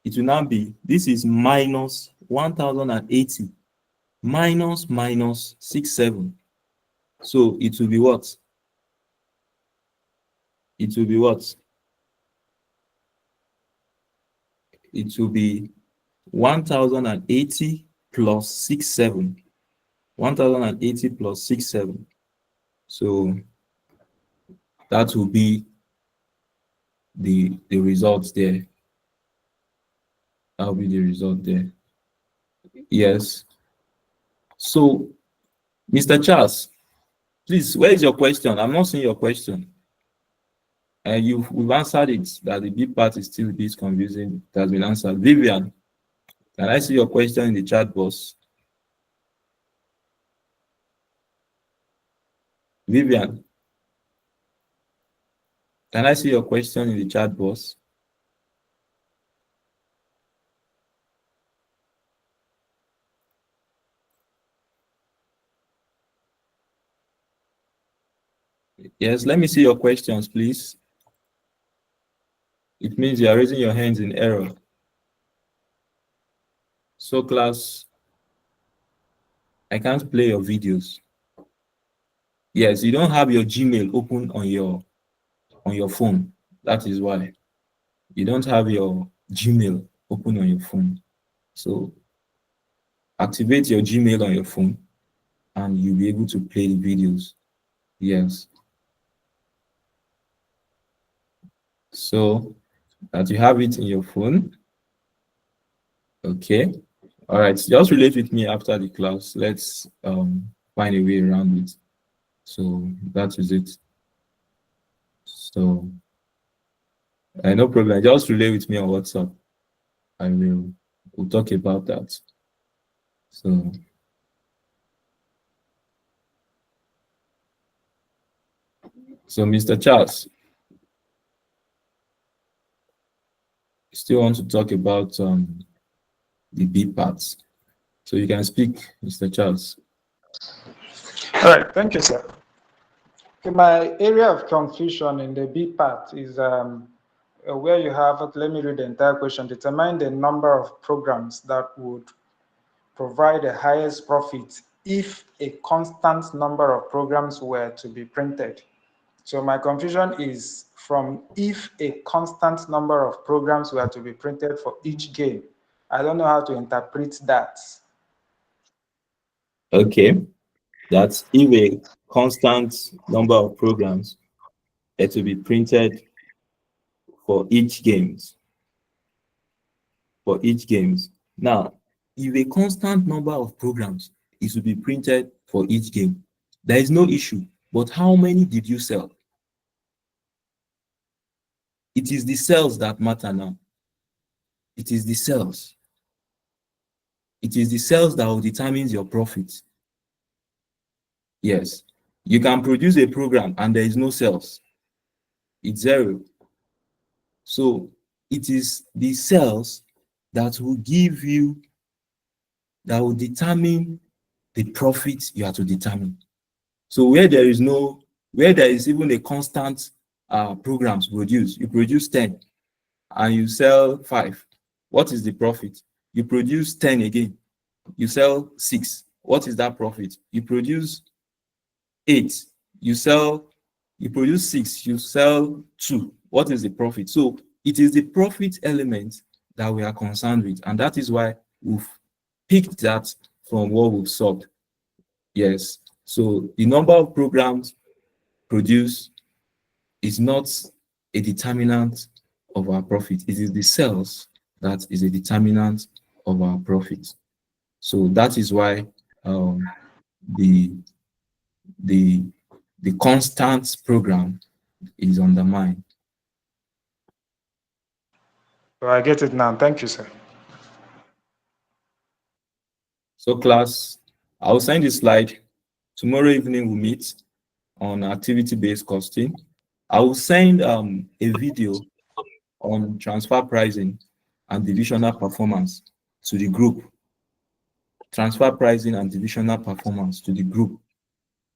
It will now be, this is minus 1080 minus 67. So it will be what? It will be what? It will be 1080 plus 67. 1080 plus 67. So that will be the results there. That will be the result there. Yes. So, Mr. Charles, please, where is your question? I'm not seeing your question. And we've answered it, that the B part is still a bit confusing. It has been answered. Vivian, can I see your question in the chat box? Vivian, can I see your question in the chat box? Yes, let me see your questions, please. It means you are raising your hands in error. So class, I can't play your videos. Yes, you don't have your Gmail open on your phone. That is why. You don't have your Gmail open on your phone. So activate your Gmail on your phone and you'll be able to play the videos. Yes. So that you have it in your phone. Okay. All right. Just relate with me after the class. Let's find a way around it. So that is it. So no problem. Just relate with me on WhatsApp. We'll talk about that. So Mr. Charles, still want to talk about the B parts. So you can speak, Mr. Charles. All right, thank you, sir. Okay, my area of confusion in the B part is where you have, let me read the entire question, determine the number of programs that would provide the highest profit if a constant number of programs were to be printed. So my confusion is from if a constant number of programs were to be printed for each game. I don't know how to interpret that. Okay, that's if a constant number of programs are to be printed for each games. For each games. Now, if a constant number of programs is to be printed for each game, there is no issue. But how many did you sell? It is the sales that matter now. It is the sales. It is the sales that will determine your profit. Yes. You can produce a program and there is no sales. It's zero. So it is the sales that will give you, that will determine the profit you are to determine. So where there is even a constant programs produced, you produce 10 and you sell 5. What is the profit? You produce 10 again, you sell 6. What is that profit? You produce 8, you produce 6, you sell 2. What is the profit? So it is the profit element that we are concerned with, and that is why we've picked that from what we've solved. Yes. So the number of programs produced is not a determinant of our profit. It is the sales that is a determinant of our profit. So that is why the constant program is undermined. So I get it now. Thank you, sir. So class, I'll send this slide. Tomorrow evening we'll meet on activity-based costing. I will send a video on transfer pricing and divisional performance to the group. Transfer pricing and divisional performance to the group.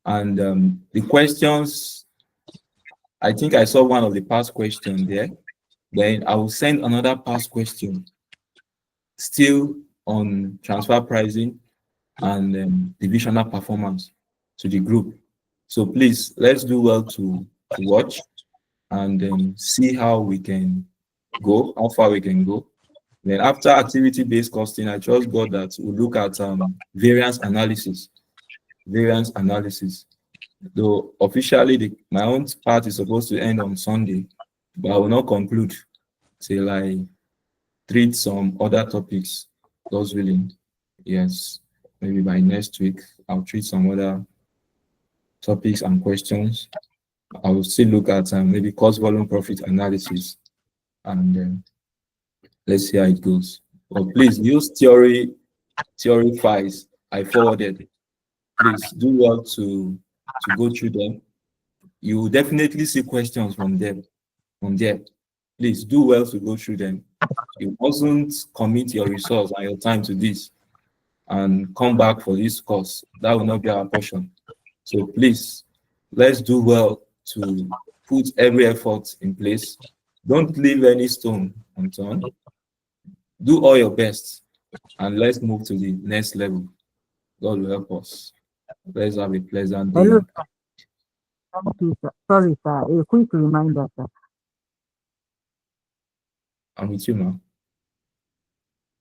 And the questions, I think I saw one of the past questions there. Then I will send another past question still on transfer pricing and divisional performance to the group. So please, let's do well to watch and see how we can go, how far we can go. Then after activity-based costing, I trust God that we'll look at variance analysis. Variance analysis. Though officially my own part is supposed to end on Sunday, but I will not conclude till I treat some other topics, God's willing. Yes, maybe by next week, I'll treat some other topics and questions. I will still look at maybe cost volume profit analysis, and let's see how it goes. But please use theory files I forwarded. Please do well to go through them. You will definitely see questions from them. From there, please do well to go through them. You mustn't commit your resource and your time to this and come back for this course. That will not be our portion. So please, let's do well to put every effort in place. Don't leave any stone unturned. Do all your best, and let's move to the next level. God will help us. Let's have a pleasant day. Hello, sir. Thank you, sir. Sorry, sir. A quick reminder, sir. I'm with you, man.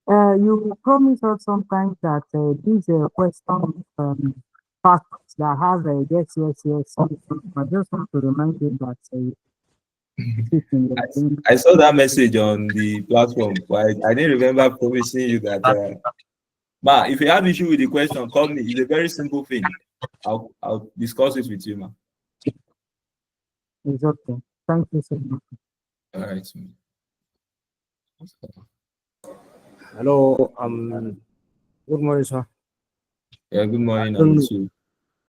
You promised us sometimes that these questions facts that have yes, yes, yes. I just want to remind you that keep in the thing. I saw that message on the platform, but I didn't remember promising you that. Ma, if you have issue with the question, call me. It's a very simple thing. I'll discuss it with you, ma. It's okay. Thank you so much. All right. Hello, good morning, sir. Yeah, good morning, Good and morning. too.